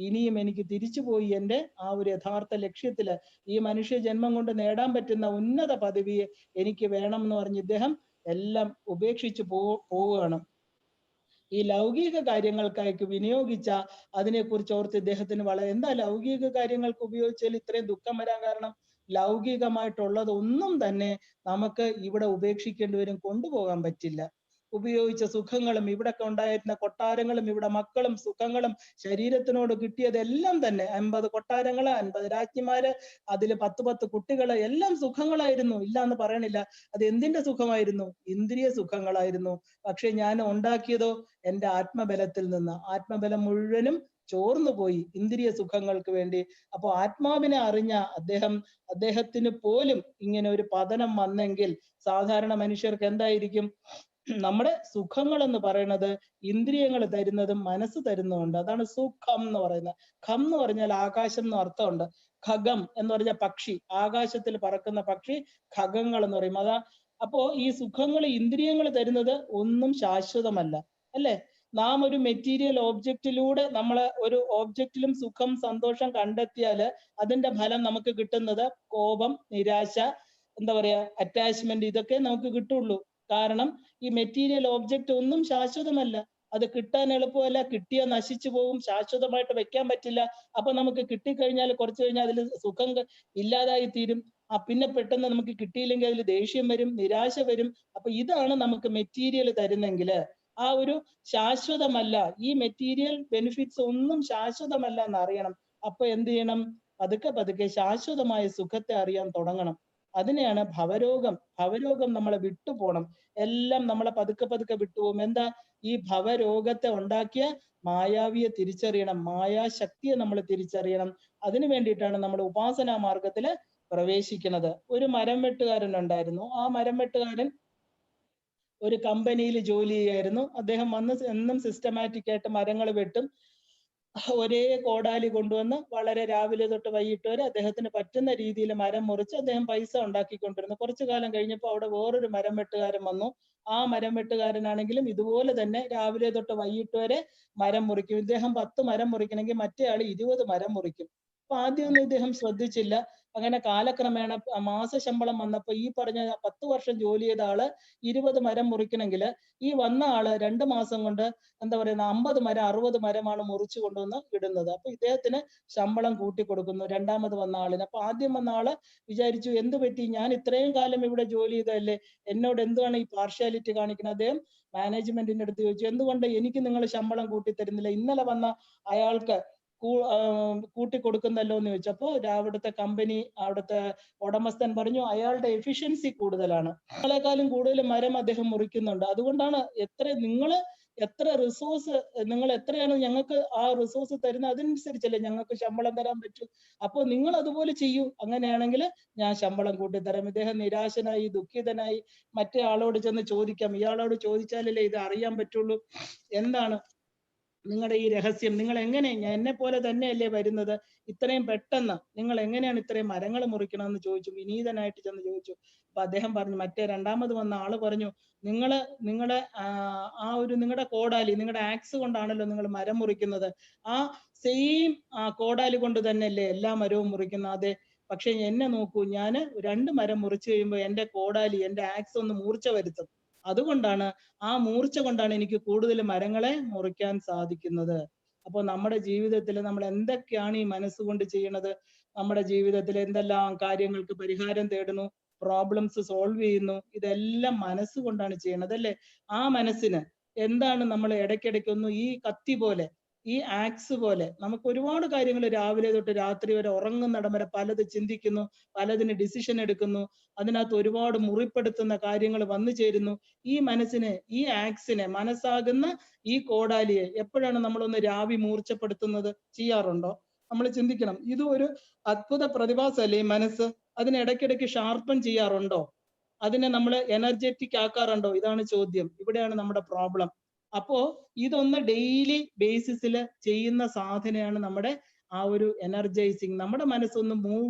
ഇനിയും എനിക്ക് തിരിച്ചുപോയി എൻ്റെ ആ ഒരു യഥാർത്ഥ ലക്ഷ്യത്തില്, ഈ മനുഷ്യ ജന്മം കൊണ്ട് നേടാൻ പറ്റുന്ന ഉന്നത പദവിയെ എനിക്ക് വേണം എന്ന് പറഞ്ഞ് ഇദ്ദേഹം എല്ലാം ഉപേക്ഷിച്ച് പോവുകയാണ്. ഈ ലൗകിക കാര്യങ്ങൾക്കായി വിനിയോഗിച്ച അതിനെക്കുറിച്ച് ഓർത്ത് ഇദ്ദേഹത്തിന് എന്താ ലൗകിക കാര്യങ്ങൾക്ക് ഉപയോഗിച്ചാൽ ഇത്രയും ദുഃഖം വരാൻ കാരണം? ലൗകികമായിട്ടുള്ളത് ഒന്നും തന്നെ നമുക്ക് ഇവിടെ ഉപേക്ഷിക്കേണ്ടി വരും, കൊണ്ടുപോകാൻ പറ്റില്ല. ഉപയോഗിച്ച സുഖങ്ങളും, ഇവിടെ ഉണ്ടായിരുന്ന കൊട്ടാരങ്ങളും, ഇവിടെ മക്കളും സുഖങ്ങളും, ശരീരത്തിനോട് കിട്ടിയതെല്ലാം തന്നെ 50 കൊട്ടാരങ്ങള്, 50 രാജ്ഞിമാര്, അതില് 10 കുട്ടികള്, എല്ലാം സുഖങ്ങളായിരുന്നു, ഇല്ല എന്ന് പറയണില്ല. അത് എന്തിന്റെ സുഖമായിരുന്നു? ഇന്ദ്രിയ സുഖങ്ങളായിരുന്നു. പക്ഷെ ഞാൻ ഉണ്ടാക്കിയതോ എൻ്റെ ആത്മബലത്തിൽ നിന്ന്. ആത്മബലം മുഴുവനും ചോർന്നുപോയി ഇന്ദ്രിയ സുഖങ്ങൾക്ക് വേണ്ടി. അപ്പൊ ആത്മാവിനെ അറിഞ്ഞ അദ്ദേഹത്തിന് പോലും ഇങ്ങനെ ഒരു പതനം വന്നെങ്കിൽ സാധാരണ മനുഷ്യർക്ക് എന്തായിരിക്കും? നമ്മുടെ സുഖങ്ങൾ എന്ന് പറയുന്നത് ഇന്ദ്രിയങ്ങൾ തരുന്നതും മനസ്സ് തരുന്നതുണ്ട്. അതാണ് സുഖം എന്ന് പറയുന്നത്. ഖം എന്ന് പറഞ്ഞാൽ ആകാശം എന്ന് അർത്ഥമുണ്ട്. ഖഗം എന്ന് പറഞ്ഞാൽ പക്ഷി, ആകാശത്തിൽ പറക്കുന്ന പക്ഷി ഖഗങ്ങൾ എന്ന് പറയും. അപ്പോ ഈ സുഖങ്ങൾ, ഇന്ദ്രിയങ്ങൾ തരുന്നത് ഒന്നും ശാശ്വതമല്ല, അല്ലെ? നാം ഒരു മെറ്റീരിയൽ ഓബ്ജക്റ്റിലൂടെ ഒരു ഓബ്ജക്റ്റിലും സുഖം, സന്തോഷം കണ്ടെത്തിയാല് അതിന്റെ ഫലം നമുക്ക് കിട്ടുന്നത് കോപം, നിരാശ, എന്താ പറയാ, അറ്റാച്ച്മെന്റ്, ഇതൊക്കെ നമുക്ക് കിട്ടുള്ളൂ. കാരണം ഈ മെറ്റീരിയൽ ഓബ്ജക്റ്റ് ഒന്നും ശാശ്വതമല്ല. അത് കിട്ടാൻ എളുപ്പമല്ല, കിട്ടിയാൽ നശിച്ചു പോകും, ശാശ്വതമായിട്ട് വെക്കാൻ പറ്റില്ല. അപ്പൊ നമുക്ക് കിട്ടിക്കഴിഞ്ഞാൽ കുറച്ചു കഴിഞ്ഞാൽ അതിൽ സുഖം ഇല്ലാതായി തീരും. പിന്നെ പെട്ടെന്ന് നമുക്ക് കിട്ടിയില്ലെങ്കിൽ അതിൽ ദേഷ്യം വരും, നിരാശ വരും. അപ്പൊ ഇതാണ് നമുക്ക് മെറ്റീരിയൽ തരുന്നെങ്കിൽ ആ ഒരു ശാശ്വതമല്ല, ഈ മെറ്റീരിയൽ ബെനിഫിറ്റ്സ് ഒന്നും ശാശ്വതമല്ല എന്ന് അറിയണം. അപ്പൊ എന്ത് ചെയ്യണം? പതുക്കെ പതുക്കെ ശാശ്വതമായ സുഖത്തെ അറിയാൻ തുടങ്ങണം. അതിനെയാണ് ഭവരോഗം. ഭവരോഗം നമ്മളെ വിട്ടുപോകണം. എല്ലാം നമ്മളെ പതുക്കെ പതുക്കെ വിട്ടുപോകും. എന്താ? ഈ ഭവരോഗത്തെ ഉണ്ടാക്കിയ മായാവിയെ തിരിച്ചറിയണം, മായാശക്തിയെ നമ്മൾ തിരിച്ചറിയണം. അതിനു വേണ്ടിയിട്ടാണ് നമ്മൾ ഉപാസനാ മാർഗത്തില് പ്രവേശിക്കുന്നത്. ഒരു മരം വെട്ടുകാരൻ ഉണ്ടായിരുന്നു. ആ മരം വെട്ടുകാരൻ ഒരു കമ്പനിയിൽ ജോലി ചെയ്യായിരുന്നു. അദ്ദേഹം വന്ന് എന്നും സിസ്റ്റമാറ്റിക് ആയിട്ട് മരങ്ങൾ വെട്ടും. ഒരേ കോടാലി കൊണ്ടുവന്ന് വളരെ രാവിലെ തൊട്ട് വൈകിട്ട് വരെ അദ്ദേഹത്തിന് പറ്റുന്ന രീതിയിൽ മരം മുറിച്ച് അദ്ദേഹം പൈസ ഉണ്ടാക്കിക്കൊണ്ടിരുന്നു. കുറച്ചു കാലം കഴിഞ്ഞപ്പോൾ അവിടെ വേറൊരു മരം വെട്ടുകാരൻ വന്നു. ആ മരം വെട്ടുകാരനാണെങ്കിലും ഇതുപോലെ തന്നെ രാവിലെ തൊട്ട് വൈകിട്ട് വരെ മരം മുറിക്കും. ഇദ്ദേഹം 10 മരം മുറിക്കണമെങ്കിൽ മറ്റേ ആള് 20 മരം മുറിക്കും. അപ്പൊ ആദ്യമൊന്നും ഇദ്ദേഹം ശ്രദ്ധിച്ചില്ല. അങ്ങനെ കാലക്രമേണ മാസ ശമ്പളം വന്നപ്പോ ഈ പറഞ്ഞ 10 വർഷം ജോലി ചെയ്ത ആള് 20 മരം മുറിക്കണമെങ്കിൽ ഈ വന്ന ആള് 2 മാസം കൊണ്ട് എന്താ പറയുന്ന 50 മരം 60 മരമാണ് മുറിച്ചു കൊണ്ടുവന്ന് ഇടുന്നത്. അപ്പൊ ഇദ്ദേഹത്തിന് ശമ്പളം കൂട്ടി കൊടുക്കുന്നു രണ്ടാമത് വന്ന ആളിന്. അപ്പൊ ആദ്യം വന്ന ആള് വിചാരിച്ചു, എന്ത് പറ്റി, ഞാൻ ഇത്രയും കാലം ഇവിടെ ജോലി ചെയ്തതല്ലേ, എന്നോട് എന്താണ് ഈ പാർഷ്യാലിറ്റി കാണിക്കുന്നത്? അദ്ദേഹം മാനേജ്മെന്റിന്റെ അടുത്ത് ചോദിച്ചു, എന്തുകൊണ്ട് എനിക്ക് നിങ്ങൾ ശമ്പളം കൂട്ടി തരുന്നില്ല? ഇന്നലെ വന്ന അയാൾക്ക് കൂട്ടി കൊടുക്കുന്നല്ലോ എന്ന് ചോദിച്ചപ്പോ അവിടുത്തെ കമ്പനി, അവിടുത്തെ ഉടമസ്ഥൻ പറഞ്ഞു, അയാളുടെ എഫിഷ്യൻസി കൂടുതലാണ്, നിങ്ങളെക്കാളും കൂടുതൽ മരം അദ്ദേഹം മുറിക്കുന്നുണ്ട്. അതുകൊണ്ടാണ് എത്ര റിസോഴ്സ് നിങ്ങൾ എത്രയാണ് ഞങ്ങൾക്ക് ആ റിസോഴ്സ് തരുന്നത്, അതിനനുസരിച്ചല്ലേ ഞങ്ങൾക്ക് ശമ്പളം തരാൻ പറ്റൂ. അപ്പോൾ നിങ്ങൾ അതുപോലെ ചെയ്യൂ, അങ്ങനെയാണെങ്കിൽ ഞാൻ ശമ്പളം കൂട്ടിത്തരാം. ഇദ്ദേഹം നിരാശനായി, ദുഃഖിതനായി മറ്റേ ആളോട് ചെന്ന് ചോദിക്കാം, ഇയാളോട് ചോദിച്ചാലല്ലേ ഇത് അറിയാൻ പറ്റുള്ളൂ, എന്താണ് നിങ്ങളുടെ ഈ രഹസ്യം, നിങ്ങൾ എങ്ങനെ, എന്നെ പോലെ തന്നെയല്ലേ വരുന്നത്, ഇത്രയും പെട്ടെന്ന് നിങ്ങൾ എങ്ങനെയാണ് ഇത്രയും മരങ്ങൾ മുറിക്കണമെന്ന് ചോദിച്ചു, വിനീതനായിട്ട് ചെന്ന് ചോദിച്ചു. അപ്പൊ അദ്ദേഹം പറഞ്ഞു, മറ്റേ രണ്ടാമത് വന്ന ആള് പറഞ്ഞു, നിങ്ങളുടെ നിങ്ങളുടെ കോടാലി, നിങ്ങളുടെ ആക്സ് കൊണ്ടാണല്ലോ നിങ്ങൾ മരം മുറിക്കുന്നത്, ആ സെയിം കോടാലി കൊണ്ട് തന്നെയല്ലേ എല്ലാ മരവും മുറിക്കുന്നത്? അതെ, പക്ഷെ എന്നെ നോക്കൂ, ഞാൻ 2 മരം മുറിച്ചു കഴിയുമ്പോൾ എന്റെ കോടാലി, എന്റെ ആക്സ് ഒന്ന് മൂർച്ച വരുത്തും. അതുകൊണ്ടാണ്, ആ മൂർച്ച കൊണ്ടാണ് എനിക്ക് കൂടുതൽ മരങ്ങളെ മുറിക്കാൻ സാധിക്കുന്നത്. അപ്പൊ നമ്മുടെ ജീവിതത്തിൽ നമ്മൾ എന്തൊക്കെയാണ് ഈ മനസ്സുകൊണ്ട് ചെയ്യണത്? നമ്മുടെ ജീവിതത്തിൽ എന്തെല്ലാം കാര്യങ്ങൾക്ക് പരിഹാരം തേടുന്നു, പ്രോബ്ലംസ് സോൾവ് ചെയ്യുന്നു, ഇതെല്ലാം മനസ്സുകൊണ്ടാണ് ചെയ്യണത് അല്ലേ? ആ മനസ്സിന് എന്താണ് നമ്മൾ ഇടയ്ക്കിടയ്ക്കൊന്നും ഈ കത്തി പോലെ, ഈ ആക്സ് പോലെ നമുക്ക് ഒരുപാട് കാര്യങ്ങൾ രാവിലെ തൊട്ട് രാത്രി വരെ ഉറങ്ങുന്നിടം വരെ പലത് ചിന്തിക്കുന്നു, പലതിന് ഡിസിഷൻ എടുക്കുന്നു, അതിനകത്ത് ഒരുപാട് മുറിപ്പെടുത്തുന്ന കാര്യങ്ങൾ വന്നു ചേരുന്നു. ഈ മനസ്സിനെ, ഈ ആക്സിനെ, മനസ്സാകുന്ന ഈ കോടാലിയെ എപ്പോഴാണ് നമ്മളൊന്ന് രാവി മൂർച്ചപ്പെടുത്തുന്നത്? ചെയ്യാറുണ്ടോ? നമ്മൾ ചിന്തിക്കണം. ഇത് ഒരു അത്ഭുത പ്രതിഭാസമല്ലേ ഈ മനസ്സ്? അതിനെ ഇടയ്ക്കിടയ്ക്ക് ഷാർപ്പൺ ചെയ്യാറുണ്ടോ? അതിനെ നമ്മൾ എനർജറ്റിക് ആക്കാറുണ്ടോ? ഇതാണ് ചോദ്യം. ഇവിടെയാണ് നമ്മുടെ പ്രോബ്ലം. അപ്പോ ഇതൊന്ന് ഡെയിലി ബേസിസിൽ ചെയ്യുന്ന സാധനയാണ് നമ്മുടെ ആ ഒരു എനർജൈസിങ്. നമ്മുടെ മനസ്സൊന്ന്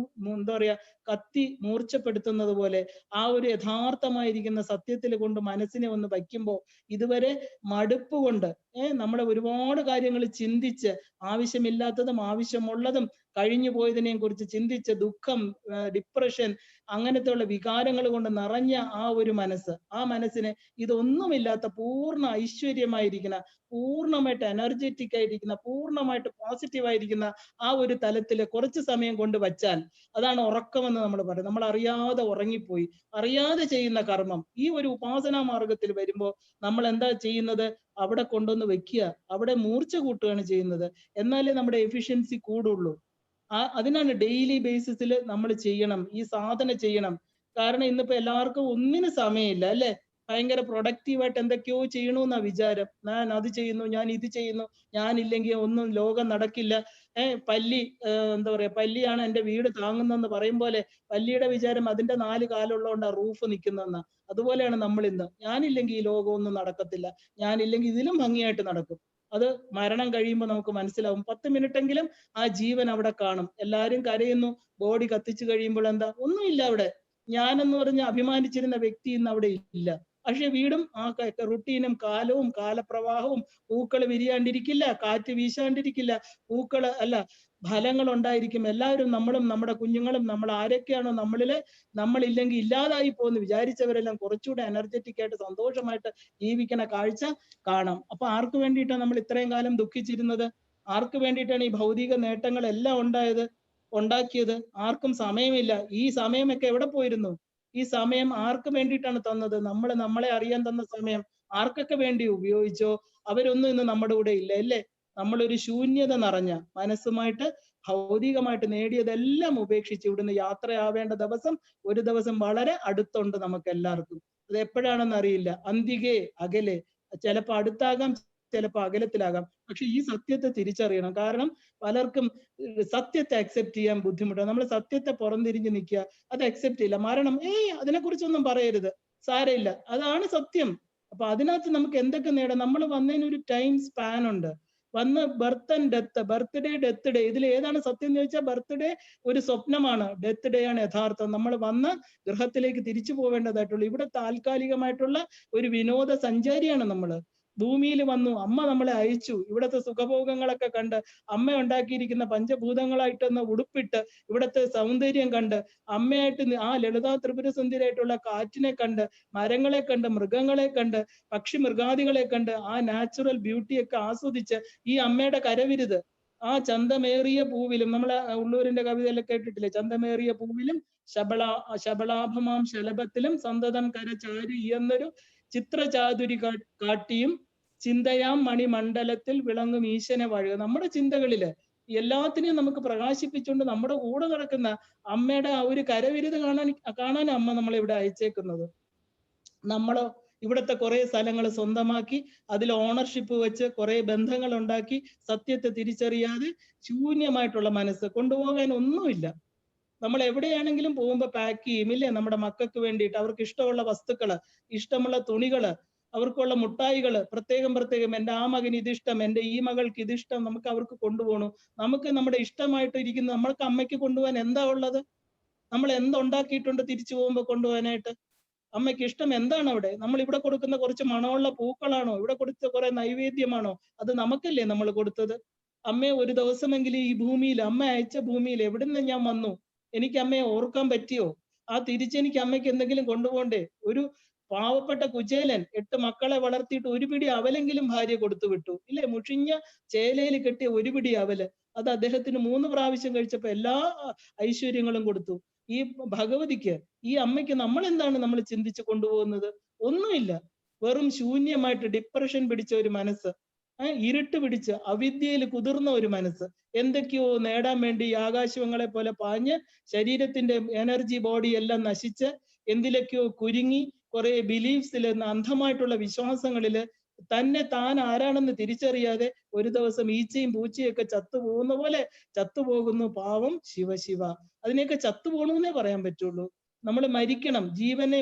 എന്താ പറയാ, കത്തി മൂർച്ചപ്പെടുത്തുന്നത് പോലെ ആ ഒരു യഥാർത്ഥമായിരിക്കുന്ന സത്യത്തിൽ കൊണ്ട് മനസ്സിനെ ഒന്ന് വയ്ക്കുമ്പോൾ, ഇതുവരെ മടുപ്പ് കൊണ്ട് നമ്മളെ ഒരുപാട് കാര്യങ്ങൾ ചിന്തിച്ച്, ആവശ്യമില്ലാത്തതും ആവശ്യമുള്ളതും കഴിഞ്ഞു പോയതിനെയും കുറിച്ച് ചിന്തിച്ച് ദുഃഖം, ഡിപ്രഷൻ, അങ്ങനത്തെ ഉള്ള വികാരങ്ങൾ കൊണ്ട് നിറഞ്ഞ ആ ഒരു മനസ്സ്, ആ മനസ്സിനെ ഇതൊന്നുമില്ലാത്ത പൂർണ്ണ ഐശ്വര്യമായിരിക്കുന്ന, പൂർണ്ണമായിട്ട് എനർജറ്റിക് ആയിരിക്കുന്ന, പൂർണ്ണമായിട്ട് പോസിറ്റീവ് ആയിരിക്കുന്ന ആ ഒരു തലത്തിൽ കുറച്ച് സമയം കൊണ്ട് വച്ചാൽ, അതാണ് ഉറക്കമെന്ന് നമ്മൾ പറയും. നമ്മൾ അറിയാതെ ഉറങ്ങിപ്പോയി, അറിയാതെ ചെയ്യുന്ന കർമ്മം ഈ ഒരു ഉപാസനാ മാർഗത്തിൽ വരുമ്പോൾ നമ്മൾ എന്താ ചെയ്യുന്നത്? അവിടെ കൊണ്ടുവന്ന് വെക്കുക, അവിടെ മൂർച്ച കൂട്ടുകയാണ് ചെയ്യുന്നത്. എന്നാലേ നമ്മുടെ എഫിഷ്യൻസി കൂടുള്ളൂ. അതിനാണ് ഡെയിലി ബേസിസിൽ നമ്മൾ ചെയ്യണം, ഈ സാധന ചെയ്യണം. കാരണം ഇന്നിപ്പോ എല്ലാവർക്കും ഒന്നിനും സമയമില്ല അല്ലെ? ഭയങ്കര പ്രൊഡക്റ്റീവായിട്ട് എന്തൊക്കെയോ ചെയ്യണമെന്നാ വിചാരം. ഞാൻ അത് ചെയ്യുന്നു, ഞാൻ ഇത് ചെയ്യുന്നു, ഞാനില്ലെങ്കിൽ ഒന്നും ലോകം നടക്കില്ല. പല്ലി എന്താ പറയാ, പല്ലിയാണ് എന്റെ വീട് താങ്ങുന്നെന്ന് പറയും പോലെ പല്ലിയുടെ വിചാരം അതിന്റെ 4 കാലുള്ളതുകൊണ്ട് ആ റൂഫ് നിൽക്കുന്നെന്നാ. അതുപോലെയാണ് നമ്മൾ ഇന്ന്. ഞാനില്ലെങ്കിൽ ഈ ലോകം ഒന്നും നടക്കത്തില്ല, ഞാനില്ലെങ്കിൽ ഇതിലും ഭംഗിയായിട്ട് നടക്കും. അത് മരണം കഴിയുമ്പോൾ നമുക്ക് മനസ്സിലാവും. 10 മിനിറ്റെങ്കിലും ആ ജീവൻ അവിടെ കാണും. എല്ലാരും കരയുന്നു, ബോഡി കത്തിച്ചു കഴിയുമ്പോൾ എന്താ? ഒന്നുമില്ല അവിടെ. ഞാനെന്ന് പറഞ്ഞ് അഭിമാനിച്ചിരുന്ന വ്യക്തി ഇന്ന് അവിടെ ഇല്ല. പക്ഷെ വീടും ആ റുട്ടീനും കാലവും കാലപ്രവാഹവും, പൂക്കൾ വിരിയാണ്ടിരിക്കില്ല, കാറ്റ് വീശാണ്ടിരിക്കില്ല, പൂക്കള് അല്ല ഫലങ്ങൾ ഉണ്ടായിരിക്കും. എല്ലാവരും, നമ്മളും നമ്മുടെ കുഞ്ഞുങ്ങളും, നമ്മൾ ആരൊക്കെയാണോ നമ്മളില് നമ്മളില്ലെങ്കിൽ ഇല്ലാതായി പോകുന്നു വിചാരിച്ചവരെല്ലാം കുറച്ചുകൂടെ എനർജറ്റിക് ആയിട്ട് സന്തോഷമായിട്ട് ജീവിക്കണ കാഴ്ച കാണാം. അപ്പൊ ആർക്ക് വേണ്ടിയിട്ടാണ് നമ്മൾ ഇത്രയും കാലം ദുഃഖിച്ചിരുന്നത്? ആർക്ക് വേണ്ടിയിട്ടാണ് ഈ ഭൗതിക നേട്ടങ്ങളെല്ലാം ഉണ്ടാക്കിയത്? ആർക്കും സമയമില്ല. ഈ സമയമൊക്കെ എവിടെ പോയിരുന്നു? ഈ സമയം ആർക്ക് വേണ്ടിയിട്ടാണ് തന്നത്? നമ്മളെ അറിയാൻ തന്ന സമയം ആർക്കൊക്കെ വേണ്ടി ഉപയോഗിച്ചോ? അവരൊന്നും ഇന്ന് നമ്മുടെ കൂടെ ഇല്ല അല്ലേ? നമ്മളൊരു ശൂന്യത നിറഞ്ഞ മനസ്സുമായിട്ട് ഭൗതികമായിട്ട് നേടിയതെല്ലാം ഉപേക്ഷിച്ച് ഇവിടുന്ന് യാത്രയാവേണ്ട ദിവസം ഒരു ദിവസം വളരെ അടുത്തുണ്ട് നമുക്ക് എല്ലാവർക്കും. അത് എപ്പോഴാണെന്ന് അറിയില്ല. അന്തികേ അകലെ, ചിലപ്പോൾ അടുത്താകാം, ചിലപ്പോൾ അകലത്തിലാകാം. പക്ഷെ ഈ സത്യത്തെ തിരിച്ചറിയണം. കാരണം പലർക്കും സത്യത്തെ അക്സെപ്റ്റ് ചെയ്യാൻ ബുദ്ധിമുട്ടാണ്. നമ്മൾ സത്യത്തെ പുറംതിരിഞ്ഞ് നിൽക്കുക, അത് അക്സെപ്റ്റ് ചെയ്യില്ല. മരണം, അതിനെക്കുറിച്ചൊന്നും പറയരുത്, സാരമില്ല, അതാണ് സത്യം. അപ്പൊ അതിനകത്ത് നമുക്ക് എന്തൊക്കെ നേടാം? നമ്മൾ വന്നതിന് ഒരു ടൈം സ്പാൻ ഉണ്ട്. വന്ന് birth and death, birthday death day, ഇതിൽ ഏതാണ് സത്യം എന്ന് ചോദിച്ചാൽ ബർത്ത്ഡേ ഒരു സ്വപ്നമാണ്, ഡെത്ത് ഡേ ആണ് യഥാർത്ഥം. നമ്മൾ വന്ന ഗൃഹത്തിലേക്ക് തിരിച്ചു പോവേണ്ടതായിട്ടുള്ളൂ. ഇവിടെ താൽക്കാലികമായിട്ടുള്ള ഒരു വിനോദ സഞ്ചാരിയാണ് നമ്മൾ. ഭൂമിയിൽ വന്നു, അമ്മ നമ്മളെ അയച്ചു, ഇവിടുത്തെ സുഖഭോഗങ്ങളൊക്കെ കണ്ട്, അമ്മ ഉണ്ടാക്കിയിരിക്കുന്ന പഞ്ചഭൂതങ്ങളായിട്ടൊന്ന് ഉടുപ്പിട്ട് ഇവിടുത്തെ സൗന്ദര്യം കണ്ട്, അമ്മയായിട്ട് ആ ലളിതാ ത്രിപുര സുന്ദരിയായിട്ടുള്ള കാറ്റിനെ കണ്ട്, മരങ്ങളെ കണ്ട്, മൃഗങ്ങളെ കണ്ട്, പക്ഷി മൃഗാദികളെ കണ്ട്, ആ നാച്ചുറൽ ബ്യൂട്ടിയൊക്കെ ആസ്വദിച്ച് ഈ അമ്മയുടെ കരവിരുത്, ആ ചന്തമേറിയ പൂവിലും, നമ്മളെ ഉള്ളൂരിന്റെ കവിതയെല്ലാം കേട്ടിട്ടില്ലേ? ചന്തമേറിയ പൂവിലും ശബളാഭമാം ശലഭത്തിലും സന്തതം കരചാരി എന്നൊരു ചിത്രചാതുരി കാട്ടിയും ചിന്തയാം മണിമണ്ഡലത്തിൽ വിളങ്ങും ഈശനെ വാഴുക. നമ്മുടെ ചിന്തകളില് എല്ലാത്തിനെയും നമുക്ക് പ്രകാശിപ്പിച്ചുകൊണ്ട് നമ്മുടെ കൂടെ നടക്കുന്ന അമ്മയുടെ ആ ഒരു കരവിരുത് കാണാൻ അമ്മ നമ്മളെ ഇവിടെ അയച്ചേക്കുന്നത്. നമ്മളോ ഇവിടുത്തെ കുറെ സ്ഥലങ്ങൾ സ്വന്തമാക്കി അതിൽ ഓണർഷിപ്പ് വെച്ച് കുറെ ബന്ധങ്ങൾ ഉണ്ടാക്കി സത്യത്തെ തിരിച്ചറിയാതെ ശൂന്യമായിട്ടുള്ള മനസ്സ് കൊണ്ടുപോകാൻ ഒന്നുമില്ല. നമ്മൾ എവിടെയാണെങ്കിലും പോകുമ്പോൾ പാക്ക് ചെയ്യും ഇല്ലേ? നമ്മുടെ മക്കൾക്ക് വേണ്ടിയിട്ട് അവർക്ക് ഇഷ്ടമുള്ള വസ്തുക്കള്, ഇഷ്ടമുള്ള തുണികള്, അവർക്കുള്ള മുട്ടായികള്, പ്രത്യേകം എൻ്റെ ആ മകന് ഇതിഷ്ടം, എൻ്റെ ഈ മകൾക്ക് ഇതിഷ്ടം, നമുക്ക് അവർക്ക് കൊണ്ടുപോകണു. നമുക്ക് നമ്മുടെ ഇഷ്ടമായിട്ട് ഇരിക്കുന്ന നമ്മൾക്ക് അമ്മയ്ക്ക് കൊണ്ടുപോകാൻ എന്താ ഉള്ളത്? നമ്മൾ എന്തുണ്ടാക്കിയിട്ടുണ്ട് തിരിച്ചു പോകുമ്പോൾ കൊണ്ടുപോകാനായിട്ട്? അമ്മയ്ക്ക് ഇഷ്ടം എന്താണ് അവിടെ? നമ്മൾ ഇവിടെ കൊടുക്കുന്ന കുറച്ച് മണമുള്ള പൂക്കളാണോ? ഇവിടെ കൊടുത്ത കുറെ നൈവേദ്യമാണോ? അത് നമുക്കല്ലേ നമ്മൾ കൊടുത്തത്? അമ്മയെ ഒരു ദിവസമെങ്കിലും ഈ ഭൂമിയിൽ, അമ്മ അയച്ച ഭൂമിയിൽ എവിടുന്ന് ഞാൻ വന്നു, എനിക്ക് അമ്മയെ ഓർക്കാൻ പറ്റിയോ? ആ തിരിച്ചെനിക്ക് അമ്മയ്ക്ക് എന്തെങ്കിലും കൊണ്ടുപോകണ്ടേ? ഒരു പാവപ്പെട്ട കുചേലൻ 8 മക്കളെ വളർത്തിയിട്ട് ഒരു പിടി അവലെങ്കിലും ഭാര്യ കൊടുത്തു വിട്ടു ഇല്ലേ? മുഷിഞ്ഞ ചേലയിൽ കെട്ടിയ ഒരു പിടി അവല് അത് അദ്ദേഹത്തിന് 3 പ്രാവശ്യം കഴിച്ചപ്പോ എല്ലാ ഐശ്വര്യങ്ങളും കൊടുത്തു. ഈ ഭഗവതിക്ക്, ഈ അമ്മയ്ക്ക് നമ്മൾ എന്താണ് നമ്മൾ ചിന്തിച്ചു കൊണ്ടുപോകുന്നത്? ഒന്നുമില്ല. വെറും ശൂന്യമായിട്ട് ഡിപ്രഷൻ പിടിച്ച ഒരു മനസ്സ്, ഇരുട്ട് പിടിച്ച് അവിദ്യയിൽ കുതിർന്ന ഒരു മനസ്സ്, എന്തൊക്കെയോ നേടാൻ വേണ്ടി ആകാശങ്ങളെ പോലെ പാഞ്ഞ് ശരീരത്തിന്റെ എനർജി ബോഡി എല്ലാം നശിച്ച് എന്തിലൊക്കെയോ കുരുങ്ങി കുറെ ബിലീഫ്സിൽ, അന്ധമായിട്ടുള്ള വിശ്വാസങ്ങളില് തന്നെ താൻ ആരാണെന്ന് തിരിച്ചറിയാതെ ഒരു ദിവസം ഈച്ചയും പൂച്ചയൊക്കെ ചത്തുപോകുന്ന പോലെ ചത്തുപോകുന്നു. പാവം ശിവശിവ. അതിനെയൊക്കെ ചത്തുപോകണമെന്നേ പറയാൻ പറ്റുള്ളൂ. നമ്മൾ മരിക്കണം, ജീവനെ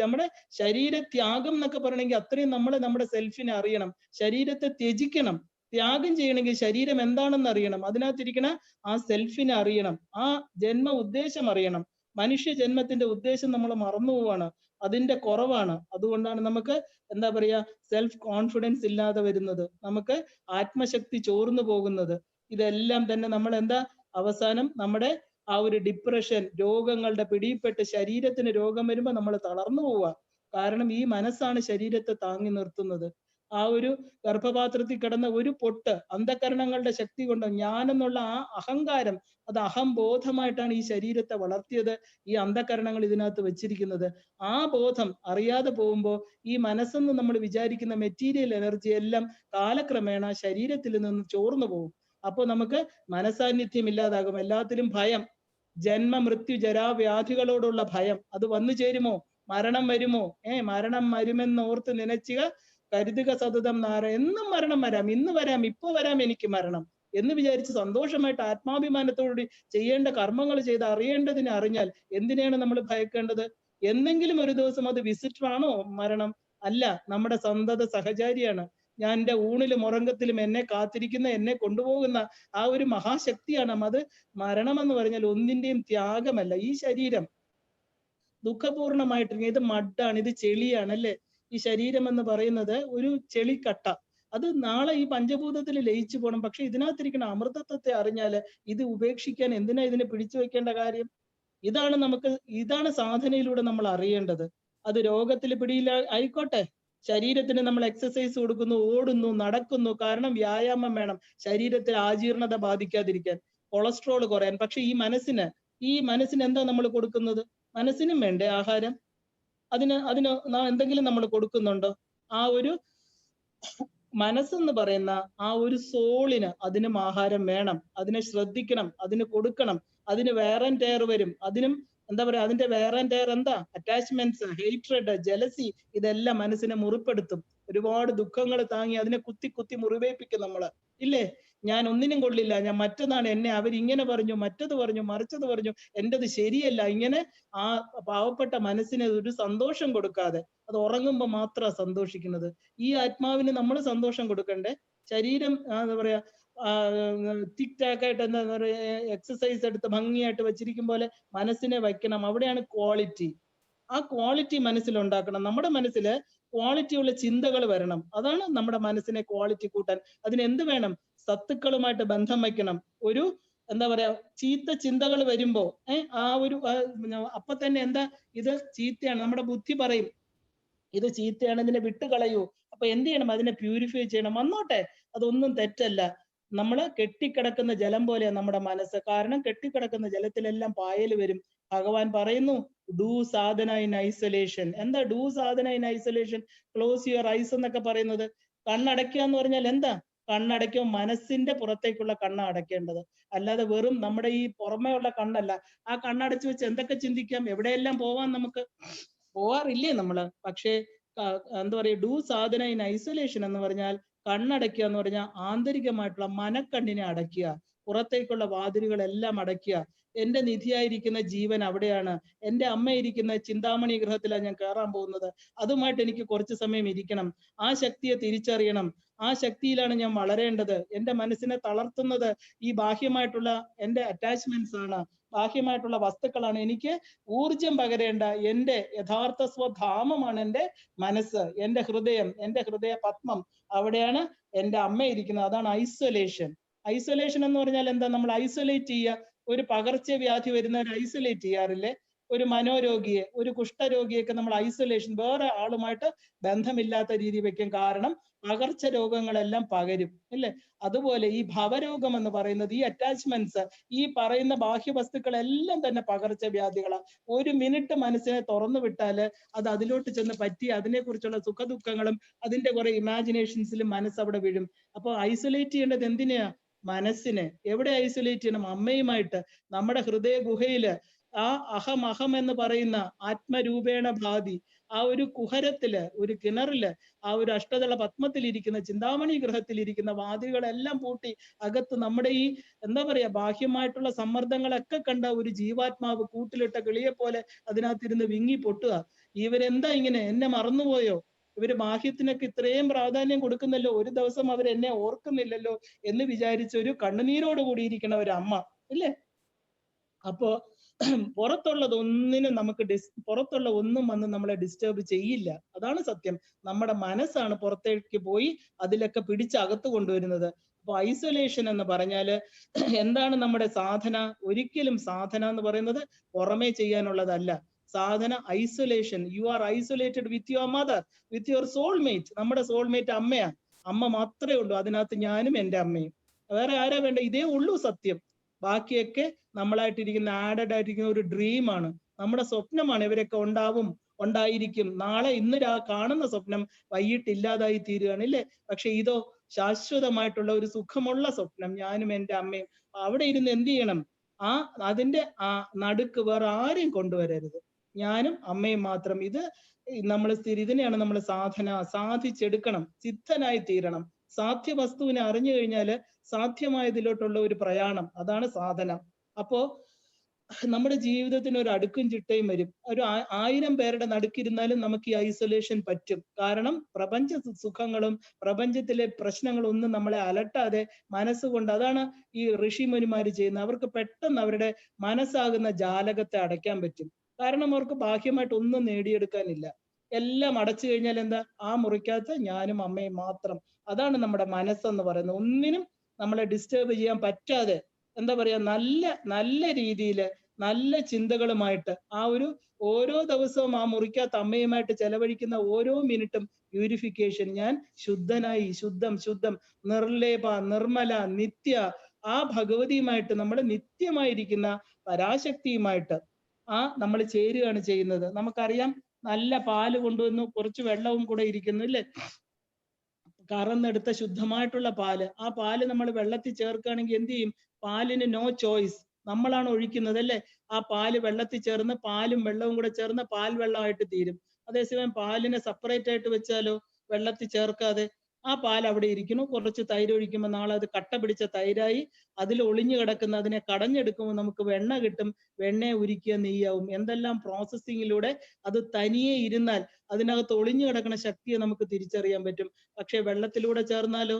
നമ്മുടെ ശരീരത്യാഗം എന്നൊക്കെ പറയണമെങ്കിൽ അത്രയും നമ്മൾ നമ്മുടെ സെൽഫിനെ അറിയണം. ശരീരത്തെ ത്യജിക്കണം, ത്യാഗം ചെയ്യണമെങ്കിൽ ശരീരം എന്താണെന്ന് അറിയണം. അതിനകത്തിരിക്കണ ആ സെൽഫിനെ അറിയണം, ആ ജന്മ ഉദ്ദേശം അറിയണം. മനുഷ്യ ജന്മത്തിന്റെ ഉദ്ദേശം നമ്മൾ മറന്നു പോവാണ്, അതിന്റെ കുറവാണ്. അതുകൊണ്ടാണ് നമുക്ക് എന്താ പറയാ സെൽഫ് കോൺഫിഡൻസ് ഇല്ലാതെ വരുന്നത്, നമുക്ക് ആത്മശക്തി ചോർന്നു പോകുന്നത്. ഇതെല്ലാം തന്നെ നമ്മൾ എന്താ അവസാനം നമ്മുടെ ആ ഒരു ഡിപ്രഷൻ രോഗങ്ങളുടെ പിടിപ്പെട്ട് ശരീരത്തിന് രോഗം വരുമ്പോൾ നമ്മൾ തളർന്നു പോവുക. കാരണം ഈ മനസ്സാണ് ശരീരത്തെ താങ്ങി നിർത്തുന്നത്. ആ ഒരു ഗർഭപാത്രത്തിൽ കിടന്ന ഒരു പൊട്ട് അന്ധകരണങ്ങളുടെ ശക്തി കൊണ്ട് ഞാനെന്നുള്ള ആ അഹങ്കാരം, അത് അഹംബോധമായിട്ടാണ് ഈ ശരീരത്തെ വളർത്തിയത്, ഈ അന്ധകരണങ്ങൾ ഇതിനകത്ത് വെച്ചിരിക്കുന്നത്. ആ ബോധം അറിയാതെ പോകുമ്പോൾ ഈ മനസ്സെന്ന് നമ്മൾ വിചാരിക്കുന്ന മെറ്റീരിയൽ എനർജി എല്ലാം കാലക്രമേണ ശരീരത്തിൽ നിന്ന് ചോർന്നു പോകും. അപ്പൊ നമുക്ക് മനസാന്നിധ്യം ഇല്ലാതാകും. എല്ലാത്തിലും ഭയം, ജന്മ മൃത്യു ജരാവ്യാധികളോടുള്ള ഭയം, അത് വന്നു ചേരുമോ? മരണം വരുമോ? മരണം വരുമെന്ന് ഓർത്ത് നനച്ചുക കരുതുക സതതം നാര. എന്നും മരണം വരാം, ഇന്ന് വരാം, ഇപ്പൊ വരാം എനിക്ക് മരണം എന്ന് വിചാരിച്ച് സന്തോഷമായിട്ട് ആത്മാഭിമാനത്തോടുകൂടി ചെയ്യേണ്ട കർമ്മങ്ങൾ ചെയ്ത് അറിയേണ്ടതിനെ അറിഞ്ഞാൽ എന്തിനാണ് നമ്മൾ ഭയക്കേണ്ടത്? എന്നെങ്കിലും ഒരു ദിവസം അത് വിസിറ്റർ ആണോ മരണം? അല്ല, നമ്മുടെ സന്തത സഹചാരിയാണ്. ഞാൻ എൻ്റെ ഊണിലും ഉറങ്ങത്തിലും എന്നെ കാത്തിരിക്കുന്ന, എന്നെ കൊണ്ടുപോകുന്ന ആ ഒരു മഹാശക്തിയാണ്. അത് മരണമെന്ന് പറഞ്ഞാൽ ഒന്നിന്റെയും ത്യാഗമല്ല. ഈ ശരീരം ദുഃഖപൂർണമായിട്ട്, ഇത് മഡാണ്, ഇത് ചെളിയാണ് അല്ലേ? ഈ ശരീരം എന്ന് പറയുന്നത് ഒരു ചെളിക്കട്ട. അത് നാളെ ഈ പഞ്ചഭൂതത്തിൽ ലയിച്ചു പോകണം. പക്ഷെ ഇതിനകത്തിരിക്കുന്ന അമൃതത്വത്തെ അറിഞ്ഞാല് ഇത് ഉപേക്ഷിക്കാൻ എന്തിനാ ഇതിനെ പിടിച്ചു വെക്കേണ്ട കാര്യം? ഇതാണ് സാധനയിലൂടെ നമ്മൾ അറിയേണ്ടത്. അത് രോഗത്തിൽ പിടിയില്ല ആയിക്കോട്ടെ, ശരീരത്തിന് നമ്മൾ എക്സസൈസ് കൊടുക്കുന്നു, ഓടുന്നു, നടക്കുന്നു, കാരണം വ്യായാമം വേണം ശരീരത്തിൽ ആജീർണത ബാധിക്കാതിരിക്കാൻ, കൊളസ്ട്രോൾ കുറയാൻ. പക്ഷെ ഈ മനസ്സിന് എന്താ നമ്മൾ കൊടുക്കുന്നത്? മനസ്സിനും വേണ്ടേ ആഹാരം? അതിന് എന്തെങ്കിലും നമ്മൾ കൊടുക്കുന്നുണ്ടോ? ആ ഒരു മനസ്സെന്ന് പറയുന്ന ആ ഒരു സോളിന് അതിനും ആഹാരം വേണം, അതിനെ ശ്രദ്ധിക്കണം, അതിന് കൊടുക്കണം. അതിന് വേർ ആൻഡ് ടയർ വരും, അതിനും എന്താ പറയാ, അതിന്റെ വേർ ആൻഡ് ടയർ എന്താ? അറ്റാച്ച്മെന്റ്സ്, ഹേറ്റ്രഡ്, ജലസി, ഇതെല്ലാം മനസ്സിനെ മുറിപ്പെടുത്തും. ഒരുപാട് ദുഃഖങ്ങൾ താങ്ങി അതിനെ കുത്തി കുത്തി മുറിവേൽപ്പിക്കും നമ്മള്, ഇല്ലേ? ഞാൻ ഒന്നിനും കൊള്ളില്ല, ഞാൻ മറ്റതാണ്, എന്നെ അവരിങ്ങനെ പറഞ്ഞു, മറ്റത് പറഞ്ഞു, മറിച്ചത് പറഞ്ഞു, എന്റേത് ശരിയല്ല. ഇങ്ങനെ ആ പാവപ്പെട്ട മനസ്സിന് ഒരു സന്തോഷം കൊടുക്കാതെ അത് ഉറങ്ങുമ്പോൾ മാത്രമാണ് സന്തോഷിക്കുന്നത്. ഈ ആത്മാവിന് നമ്മൾ സന്തോഷം കൊടുക്കണ്ടേ? ശരീരം എന്താ പറയാ ടിക് ടാക്ക് ആയിട്ട് എന്താ പറയാ എക്സസൈസ് എടുത്ത് ഭംഗിയായിട്ട് വെച്ചിരിക്കും പോലെ മനസ്സിനെ വയ്ക്കണം. അവിടെയാണ് ക്വാളിറ്റി. ആ ക്വാളിറ്റി മനസ്സിലുണ്ടാക്കണം. നമ്മുടെ മനസ്സിൽ ക്വാളിറ്റിയുള്ള ചിന്തകൾ വരണം. അതാണ് നമ്മുടെ മനസ്സിനെ ക്വാളിറ്റി കൂട്ടാൻ. അതിനെന്ത് വേണം? സത്തുക്കളുമായിട്ട് ബന്ധം വയ്ക്കണം. ഒരു എന്താ പറയാ ചീത്ത ചിന്തകൾ വരുമ്പോ ആ ഒരു അപ്പൊ തന്നെ എന്താ ഇത് ചീത്തയാണ്, നമ്മുടെ ബുദ്ധി പറയും ഇത് ചീത്തയാണ്, ഇതിനെ വിട്ടുകളയൂ. അപ്പൊ എന്ത് ചെയ്യണം? അതിനെ പ്യൂരിഫൈ ചെയ്യണം. വന്നോട്ടെ, അതൊന്നും തെറ്റല്ല. നമ്മള് കെട്ടിക്കിടക്കുന്ന ജലം പോലെയാണ് നമ്മുടെ മനസ്സ്. കാരണം കെട്ടിക്കിടക്കുന്ന ജലത്തിലെല്ലാം പായൽ വരും. ഭഗവാൻ പറയുന്നു ഡു സാധന ഇൻ ഐസൊലേഷൻ. എന്താ do Sadhana in isolation? Close your eyes എന്നൊക്കെ പറയുന്നത്. കണ്ണടയ്ക്കുക എന്ന് പറഞ്ഞാൽ എന്താ? കണ്ണടയ്ക്കുക മനസ്സിന്റെ പുറത്തേക്കുള്ള കണ്ണ അടയ്ക്കേണ്ടത്, അല്ലാതെ വെറും നമ്മുടെ ഈ പുറമേ ഉള്ള കണ്ണല്ല. ആ കണ്ണടച്ചു വെച്ച് എന്തൊക്കെ ചിന്തിക്കാം, എവിടെയെല്ലാം പോവാൻ നമുക്ക് പോവാറില്ലേ നമ്മള്? പക്ഷേ എന്താ പറയുക, ഡു സാധന ഇൻ ഐസൊലേഷൻ എന്ന് പറഞ്ഞാൽ കണ്ണടയ്ക്കുക എന്ന് പറഞ്ഞാൽ ആന്തരികമായിട്ടുള്ള മനക്കണ്ണിനെ അടയ്ക്കുക, പുറത്തേക്കുള്ള വാതിലുകളെല്ലാം അടയ്ക്കുക. എന്റെ നിധിയായിരിക്കുന്ന ജീവൻ അവിടെയാണ്. എൻ്റെ അമ്മ ഇരിക്കുന്ന ചിന്താമണി ഗൃഹത്തിലാണ് ഞാൻ കയറാൻ പോകുന്നത്. അതുമായിട്ട് എനിക്ക് കുറച്ച് സമയം ഇരിക്കണം. ആ ശക്തിയെ തിരിച്ചറിയണം. ആ ശക്തിയിലാണ് ഞാൻ വളരേണ്ടത്. എൻ്റെ മനസ്സിനെ തളർത്തുന്നത് ഈ ബാഹ്യമായിട്ടുള്ള എൻ്റെ അറ്റാച്ച്മെന്റ്സ് ആണ്, ബാഹ്യമായിട്ടുള്ള വസ്തുക്കളാണ്. എനിക്ക് ഊർജം പകരേണ്ട എൻ്റെ യഥാർത്ഥ സ്വധാമമാണ് എൻ്റെ മനസ്സ്, എൻ്റെ ഹൃദയം, എൻ്റെ ഹൃദയ പത്മം. അവിടെയാണ് എൻ്റെ അമ്മ ഇരിക്കുന്നത്. അതാണ് ഐസൊലേഷൻ. ഐസൊലേഷൻ എന്ന് പറഞ്ഞാൽ എന്താ? നമ്മൾ ഐസൊലേറ്റ് ചെയ്യുക. ഒരു പകർച്ചവ്യാധി വരുന്നവർ ഐസൊലേറ്റ് ചെയ്യാറില്ലേ? ഒരു മനോരോഗിയെ, ഒരു കുഷ്ഠരോഗിയൊക്കെ നമ്മൾ ഐസൊലേഷൻ, വേറെ ആളുമായിട്ട് ബന്ധമില്ലാത്ത രീതി വെക്കും. കാരണം പകർച്ച രോഗങ്ങളെല്ലാം പകരും, അല്ലേ? അതുപോലെ ഈ ഭവരോഗം എന്ന് പറയുന്നത്, ഈ അറ്റാച്ച്മെന്റ്സ്, ഈ പറയുന്ന ബാഹ്യവസ്തുക്കളെല്ലാം തന്നെ പകർച്ചവ്യാധികളാണ്. ഒരു മിനിറ്റ് മനസ്സിനെ തുറന്നു വിട്ടാല് അത് അതിലോട്ട് ചെന്ന് പറ്റി അതിനെക്കുറിച്ചുള്ള സുഖദുഃഖങ്ങളും അതിന്റെ കുറെ ഇമാജിനേഷൻസിലും മനസ്സ് അവിടെ വീഴും. അപ്പൊ ഐസൊലേറ്റ് ചെയ്യേണ്ടത് എന്തിനെയാ? മനസ്സിനെ. എവിടെ ഐസൊലേറ്റ് ചെയ്യണം? അമ്മയുമായിട്ട്. നമ്മുടെ ഹൃദയ ഗുഹയില് ആ അഹം എന്ന് പറയുന്ന ആത്മരൂപേണ ഭാതി, ആ ഒരു കുഹരത്തില്, ഒരു കിണറില്, ആ ഒരു അഷ്ടദള പത്മത്തിലിരിക്കുന്ന, ചിന്താമണി ഗൃഹത്തിലിരിക്കുന്ന വാതിലുകളെല്ലാം പൂട്ടി അകത്ത് നമ്മുടെ ഈ എന്താ പറയാ ബാഹ്യമായിട്ടുള്ള സമ്മർദ്ദങ്ങളൊക്കെ കണ്ട ഒരു ജീവാത്മാവ് കൂട്ടിലിട്ട കിളിയെ പോലെ അതിനകത്തിരുന്ന് വിങ്ങി പൊട്ടുക. ഇവരെന്താ ഇങ്ങനെ, എന്നെ മറന്നുപോയോ? ഇവര് ബാഹ്യത്തിനൊക്കെ ഇത്രയും പ്രാധാന്യം കൊടുക്കുന്നല്ലോ, ഒരു ദിവസം അവർ എന്നെ ഓർക്കുന്നില്ലല്ലോ എന്ന് വിചാരിച്ച ഒരു കണ്ണുനീരോട് കൂടിയിരിക്കണ ഒരു അമ്മ, ഇല്ലേ? അപ്പോ പുറത്തുള്ളതൊന്നിനും നമുക്ക് പുറത്തുള്ള ഒന്നും വന്ന് നമ്മളെ ഡിസ്റ്റർബ് ചെയ്യില്ല. അതാണ് സത്യം. നമ്മുടെ മനസ്സാണ് പുറത്തേക്ക് പോയി അതിലൊക്കെ പിടിച്ചകത്ത് കൊണ്ടുവരുന്നത്. അപ്പൊ ഐസൊലേഷൻ എന്ന് പറഞ്ഞാല് എന്താണ് നമ്മുടെ സാധന? ഒരിക്കലും സാധന എന്ന് പറയുന്നത് പുറമേ ചെയ്യാനുള്ളതല്ല. സാധന isolation. You are isolated with your mother, with your soulmate. നമ്മുടെ സോൾമേറ്റ് അമ്മയാണ്. അമ്മ മാത്രമേ ഉള്ളൂ അതിനകത്ത്, ഞാനും എൻ്റെ അമ്മയും. വേറെ ആരാ വേണ്ട? ഇതേ ഉള്ളൂ സത്യം. ബാക്കിയൊക്കെ നമ്മളായിട്ടിരിക്കുന്ന ആഡഡ് ആയിട്ടിരിക്കുന്ന ഒരു ഡ്രീമാണ്, നമ്മുടെ സ്വപ്നമാണ്. ഇവരൊക്കെ ഉണ്ടാവും, ഉണ്ടായിരിക്കും. നാളെ ഇന്ന് കാണുന്ന സ്വപ്നം വൈകിട്ട് ഇല്ലാതായി തീരുകയാണ്, ഇല്ലേ? പക്ഷെ ഇതോ ശാശ്വതമായിട്ടുള്ള ഒരു സുഖമുള്ള സ്വപ്നം, ഞാനും എൻ്റെ അമ്മയും. അവിടെ ഇരുന്ന് എന്ത് ചെയ്യണം? അതിന്റെ നടുക്ക് വേറെ ആരെയും കൊണ്ടുവരരുത്, ഞാനും അമ്മയും മാത്രം. ഇത് നമ്മൾ ഇതിനെയാണ് നമ്മൾ സാധന. സാധിച്ചെടുക്കണം, സിദ്ധനായി തീരണം. സാധ്യ വസ്തുവിനെ അറിഞ്ഞു കഴിഞ്ഞാല് സാധ്യമായതിലോട്ടുള്ള ഒരു പ്രയാണം, അതാണ് സാധന. അപ്പോ നമ്മുടെ ജീവിതത്തിന് ഒരു അടുക്കും ചിട്ടയും വരും. ഒരു 1000 പേരുടെ നടുക്കിരുന്നാലും നമുക്ക് ഈ ഐസൊലേഷൻ പറ്റും. കാരണം പ്രപഞ്ച സുഖങ്ങളും പ്രപഞ്ചത്തിലെ പ്രശ്നങ്ങളും ഒന്നും നമ്മളെ അലട്ടാതെ മനസ്സുകൊണ്ട്, അതാണ് ഈ ഋഷിമുനിമാര് ചെയ്യുന്നത്. അവർക്ക് പെട്ടെന്ന് അവരുടെ മനസ്സാകുന്ന ജാലകത്തെ അടയ്ക്കാൻ പറ്റും. കാരണം അവർക്ക് ബാഹ്യമായിട്ട് ഒന്നും നേടിയെടുക്കാനില്ല. എല്ലാം അടച്ചു കഴിഞ്ഞാൽ എന്താ? ആ മുറിക്കകത്ത് ഞാനും അമ്മയും മാത്രം. അതാണ് നമ്മുടെ മനസ്സെന്ന് പറയുന്നത്. ഒന്നിനും നമ്മളെ ഡിസ്റ്റർബ് ചെയ്യാൻ പറ്റാതെ, എന്താ പറയാ, നല്ല നല്ല രീതിയിൽ നല്ല ചിന്തകളുമായിട്ട് ആ ഒരു ഓരോ ദിവസവും ആ മുറിക്കകത്ത് അമ്മയുമായിട്ട് ചെലവഴിക്കുന്ന ഓരോ മിനിറ്റും പ്യൂരിഫിക്കേഷൻ. ഞാൻ ശുദ്ധനായി, ശുദ്ധം, നിർലേപ, നിർമ്മല, നിത്യ, ആ ഭഗവതിയുമായിട്ട് നമ്മൾ നിത്യമായിരിക്കുന്ന പരാശക്തിയുമായിട്ട് നമ്മൾ ചേരുകയാണ് ചെയ്യുന്നത്. നമുക്കറിയാം, നല്ല പാല് കൊണ്ടുവന്നു, കുറച്ച് വെള്ളവും കൂടെ ഇരിക്കുന്നു, ഇല്ലേ? കറന്നെടുത്ത ശുദ്ധമായിട്ടുള്ള പാല്. ആ പാല് നമ്മൾ വെള്ളത്തിൽ ചേർക്കുകയാണെങ്കിൽ എന്ത് ചെയ്യും? പാലിന് നോ ചോയ്സ്, നമ്മളാണ് ഒഴിക്കുന്നത്, അല്ലേ? ആ പാല് വെള്ളത്തിൽ ചേർന്ന് പാലും വെള്ളവും കൂടെ ചേർന്ന് പാൽ വെള്ളമായിട്ട് തീരും. അതേസമയം പാലിനെ സെപ്പറേറ്റ് ആയിട്ട് വെച്ചാലോ, വെള്ളത്തിൽ ചേർക്കാതെ, ആ പാൽ അവിടെ ഇരിക്കുന്നു. കുറച്ച് തൈര് ഒഴിക്കുമ്പോൾ നാളെ അത് കട്ട പിടിച്ച തൈരായി. അതിൽ ഒളിഞ്ഞു കിടക്കുന്ന അതിനെ കടഞ്ഞെടുക്കുമ്പോൾ നമുക്ക് വെണ്ണ കിട്ടും. വെണ്ണയെ ഉരുക്കിയ നെയ്യാവും. എന്തെല്ലാം പ്രോസസ്സിങ്ങിലൂടെ അത് തനിയെ ഇരുന്നാൽ അതിനകത്ത് ഒളിഞ്ഞു കിടക്കുന്ന ശക്തിയെ നമുക്ക് തിരിച്ചറിയാൻ പറ്റും. പക്ഷെ വെള്ളത്തിലൂടെ ചേർന്നാലോ,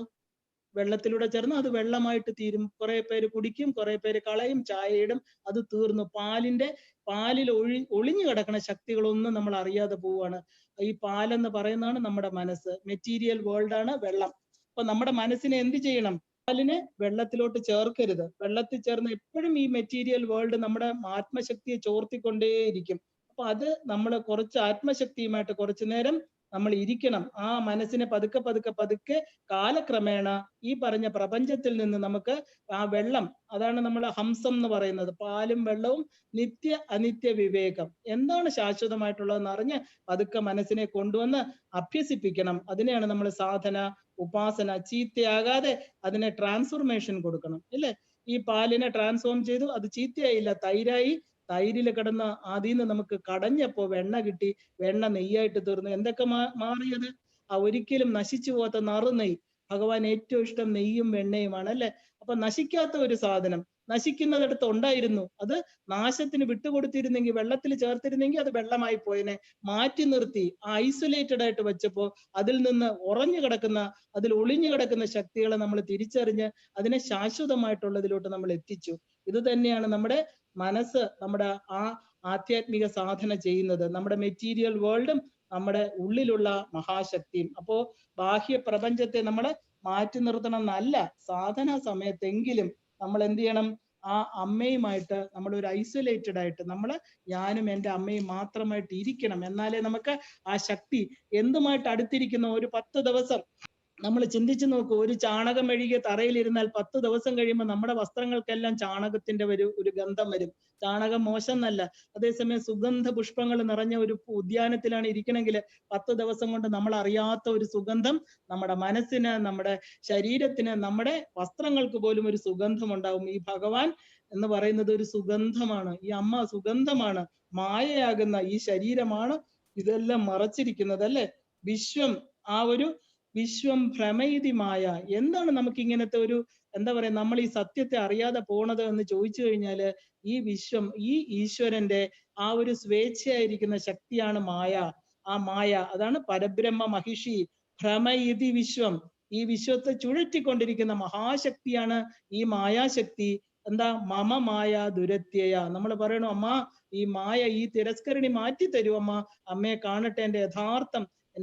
വെള്ളത്തിലൂടെ ചേർന്ന് അത് വെള്ളമായിട്ട് തീരും. കുറെ പേര് കുടിക്കും, കുറെ പേര് കളയും, ചായ ഇടും, അത് തീർന്നു. പാലിൽ ഒളിഞ്ഞു കിടക്കുന്ന ശക്തികളൊന്നും നമ്മൾ അറിയാതെ പോവുകയാണ്. ഈ പാലെന്ന് പറയുന്നതാണ് നമ്മുടെ മനസ്സ്. മെറ്റീരിയൽ വേൾഡ് ആണ് വെള്ളം. അപ്പൊ നമ്മുടെ മനസ്സിനെ എന്ത് ചെയ്യണം? പാലിനെ വെള്ളത്തിലോട്ട് ചേർക്കരുത്. വെള്ളത്തിൽ ചേർന്ന് എപ്പോഴും ഈ മെറ്റീരിയൽ വേൾഡ് നമ്മുടെ ആത്മശക്തിയെ ചോർത്തിക്കൊണ്ടേയിരിക്കും. അപ്പൊ അത് നമ്മൾ കുറച്ച് ആത്മശക്തിയുമായിട്ട് കുറച്ചു നേരം നമ്മൾ ഇരിക്കണം. ആ മനസ്സിനെ പതുക്കെ കാലക്രമേണ ഈ പറഞ്ഞ പ്രപഞ്ചത്തിൽ നിന്ന് നമുക്ക് ആ വെള്ളം, അതാണ് നമ്മൾ ഹംസം എന്ന് പറയുന്നത്, പാലും വെള്ളവും നിത്യ അനിത്യ വിവേകം, എന്താണ് ശാശ്വതമായിട്ടുള്ളതെന്ന് അറിഞ്ഞ് പതുക്കെ മനസ്സിനെ കൊണ്ടുവന്ന് അഭ്യസിപ്പിക്കണം. അതിനെയാണ് നമ്മൾ സാധന, ഉപാസന. ചീത്തയാകാതെ അതിനെ ട്രാൻസ്ഫോർമേഷൻ കൊടുക്കണം, ഇല്ലേ? ഈ പാലിനെ ട്രാൻസ്ഫോം ചെയ്തു, അത് ചീത്തയായില്ല, തൈരായി. തൈരിൽ കിടന്ന അതിന്ന് നമുക്ക് കടഞ്ഞപ്പോ വെണ്ണ കിട്ടി. വെണ്ണ നെയ്യായിട്ട് തീർന്നു. എന്തൊക്കെ മാറിയത്? ഒരിക്കലും നശിച്ചു പോകാത്ത നറുനെയ്യ്. ഭഗവാൻ ഏറ്റവും ഇഷ്ടം നെയ്യും വെണ്ണയുമാണ്, അല്ലെ? അപ്പൊ നശിക്കാത്ത ഒരു സാധനം നശിക്കുന്നിടത്ത് ഉണ്ടായിരുന്നു. അത് നാശത്തിന് വിട്ടുകൊടുത്തിരുന്നെങ്കിൽ, വെള്ളത്തിൽ ചേർത്തിരുന്നെങ്കിൽ അത് വെള്ളമായി പോയനെ. മാറ്റി നിർത്തി ഐസൊലേറ്റഡ് ആയിട്ട് വെച്ചപ്പോ അതിൽ നിന്ന് ഉറഞ്ഞു കിടക്കുന്ന, അതിൽ ഒളിഞ്ഞു കിടക്കുന്ന ശക്തികളെ നമ്മൾ തിരിച്ചറിഞ്ഞ് അതിനെ ശാശ്വതമായിട്ടുള്ളതിലോട്ട് നമ്മൾ എത്തിച്ചു. ഇത് തന്നെയാണ് നമ്മുടെ മനസ്സ്, നമ്മുടെ ആധ്യാത്മിക സാധന ചെയ്യുന്നത്. നമ്മുടെ മെറ്റീരിയൽ വേൾഡും നമ്മുടെ ഉള്ളിലുള്ള മഹാശക്തിയും. അപ്പോ ബാഹ്യ പ്രപഞ്ചത്തെ നമ്മൾ മാറ്റി നിർത്തണം എന്നല്ല, സാധന സമയത്തെങ്കിലും നമ്മൾ എന്ത് ചെയ്യണം? ആ അമ്മയുമായിട്ട് നമ്മൾ ഒരു ഐസൊലേറ്റഡ് ആയിട്ട് ഞാനും എൻ്റെ അമ്മയും മാത്രമായിട്ട് ഇരിക്കണം. എന്നാലേ നമുക്ക് ആ ശക്തി എന്തുമായിട്ട് അടുത്തിരിക്കുന്ന ഒരു 10 ദിവസം നമ്മൾ ചിന്തിച്ചു നോക്കൂ. ഒരു ചാണകം മെഴുകിയ തറയിലിരുന്നാൽ 10 ദിവസം കഴിയുമ്പോൾ നമ്മുടെ വസ്ത്രങ്ങൾക്കെല്ലാം ചാണകത്തിന്റെ ഒരു ഗന്ധം വരും. ചാണകം മോശം എന്നല്ല. അതേസമയം സുഗന്ധ പുഷ്പങ്ങൾ നിറഞ്ഞ ഒരു ഉദ്യാനത്തിലാണ് ഇരിക്കണമെങ്കിൽ 10 ദിവസം കൊണ്ട് നമ്മൾ അറിയാത്ത ഒരു സുഗന്ധം നമ്മുടെ മനസ്സിന്, നമ്മുടെ ശരീരത്തിന്, നമ്മുടെ വസ്ത്രങ്ങൾക്ക് പോലും ഒരു സുഗന്ധം ഉണ്ടാവും. ഈ ഭഗവാൻ എന്ന് പറയുന്നത് ഒരു സുഗന്ധമാണ്. ഈ അമ്മ സുഗന്ധമാണ്. മായയാകുന്ന ഈ ശരീരമാണ് ഇതെല്ലാം മറച്ചിരിക്കുന്നത്, അല്ലെ? വിശ്വം, ആ ഒരു വിശ്വം ഭ്രമയിതി മായ. എന്താണ് നമുക്ക് ഇങ്ങനത്തെ ഒരു എന്താ പറയാ, നമ്മൾ ഈ സത്യത്തെ അറിയാതെ പോണത് എന്ന് ചോദിച്ചു കഴിഞ്ഞാല്, ഈ വിശ്വം, ഈ ഈശ്വരന്റെ ആ ഒരു സ്വേച്ഛയായിരിക്കുന്ന ശക്തിയാണ് മായ. ആ മായ, അതാണ് പരബ്രഹ്മ മഹിഷി. ഭ്രമയിതി വിശ്വം. ഈ വിശ്വത്തെ ചുഴറ്റിക്കൊണ്ടിരിക്കുന്ന മഹാശക്തിയാണ് ഈ മായാശക്തി. എന്താ? മമ മായ ദുരത്യയ. നമ്മൾ പറയണു, അമ്മ ഈ മായ, ഈ തിരസ്കരണി മാറ്റി തരൂ അമ്മ. അമ്മയെ കാണട്ടെ, എൻ്റെ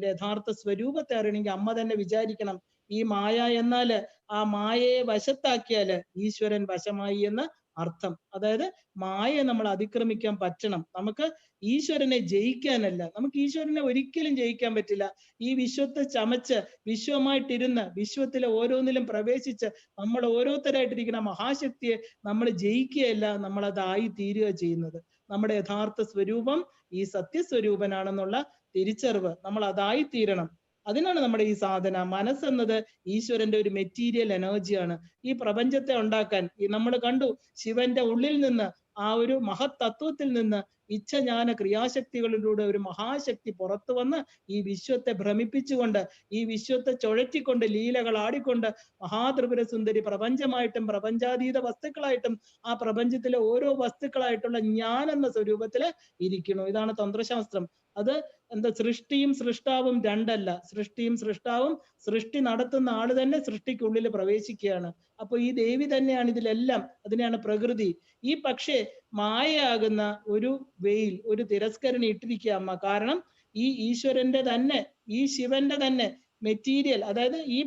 യഥാർത്ഥ സ്വരൂപത്തെ അറിയണമെങ്കിൽ അമ്മ തന്നെ വിചാരിക്കണം. ഈ മായ എന്നാല് ആ മായയെ വശത്താക്കിയാല് ഈശ്വരൻ വശമായി എന്ന് അർത്ഥം. അതായത് മായയെ നമ്മൾ അതിക്രമിക്കാൻ പറ്റണം. നമുക്ക് ഈശ്വരനെ ജയിക്കാനല്ല. നമുക്ക് ഈശ്വരനെ ഒരിക്കലും ജയിക്കാൻ പറ്റില്ല. ഈ വിശ്വത്തെ ചമച്ച് വിശ്വമായിട്ടിരുന്ന് വിശ്വത്തിലെ ഓരോന്നിലും പ്രവേശിച്ച് നമ്മൾ ഓരോരുത്തരായിട്ടിരിക്കുന്ന മഹാശക്തിയെ നമ്മൾ ജയിക്കുകയല്ല, നമ്മൾ അതായി തീരുക ചെയ്യുന്നത്. നമ്മുടെ യഥാർത്ഥ സ്വരൂപം ഈ സത്യസ്വരൂപനാണെന്നുള്ള തിരിച്ചറിവ്, നമ്മൾ അതായി തീരണം. അതിനാണ് നമ്മുടെ ഈ സാധന. മനസ്സെന്നത് ഈശ്വരന്റെ ഒരു മെറ്റീരിയൽ എനർജിയാണ്. ഈ പ്രപഞ്ചത്തെ ഉണ്ടാക്കാൻ നമ്മൾ കണ്ടു, ശിവന്റെ ഉള്ളിൽ നിന്ന്, ആ ഒരു മഹത് തത്വത്തിൽ നിന്ന് ഇച്ഛജ്ഞാന ക്രിയാശക്തികളിലൂടെ ഒരു മഹാശക്തി പുറത്തു വന്ന് ഈ വിശ്വത്തെ ഭ്രമിപ്പിച്ചുകൊണ്ട്, ഈ വിശ്വത്തെ ചുഴറ്റിക്കൊണ്ട്, ലീലകൾ ആടിക്കൊണ്ട് മഹാത്രിപുര സുന്ദരി പ്രപഞ്ചമായിട്ടും പ്രപഞ്ചാതീത വസ്തുക്കളായിട്ടും ആ പ്രപഞ്ചത്തിലെ ഓരോ വസ്തുക്കളായിട്ടുള്ള ഞാൻ എന്ന സ്വരൂപത്തില് ഇരിക്കുന്നു. ഇതാണ് തന്ത്രശാസ്ത്രം. അത് എന്താ? സൃഷ്ടിയും സൃഷ്ടാവും രണ്ടല്ല. സൃഷ്ടിയും സൃഷ്ടാവും, സൃഷ്ടി നടത്തുന്ന ആള് തന്നെ സൃഷ്ടിക്കുള്ളിൽ പ്രവേശിക്കുകയാണ്. അപ്പൊ ഈ ദേവി തന്നെയാണ് ഇതിലെല്ലാം. അതിനെയാണ് പ്രകൃതി. ഈ പക്ഷേ മായയാകുന്ന ഒരു വെയിൽ, ഒരു തിരസ്കരണി ഇട്ടിരിക്കുക അമ്മ. കാരണം ഈ ഈശ്വരന്റെ തന്നെ, ഈ ശിവന്റെ തന്നെ മെറ്റീരിയൽ, അതായത് ഈ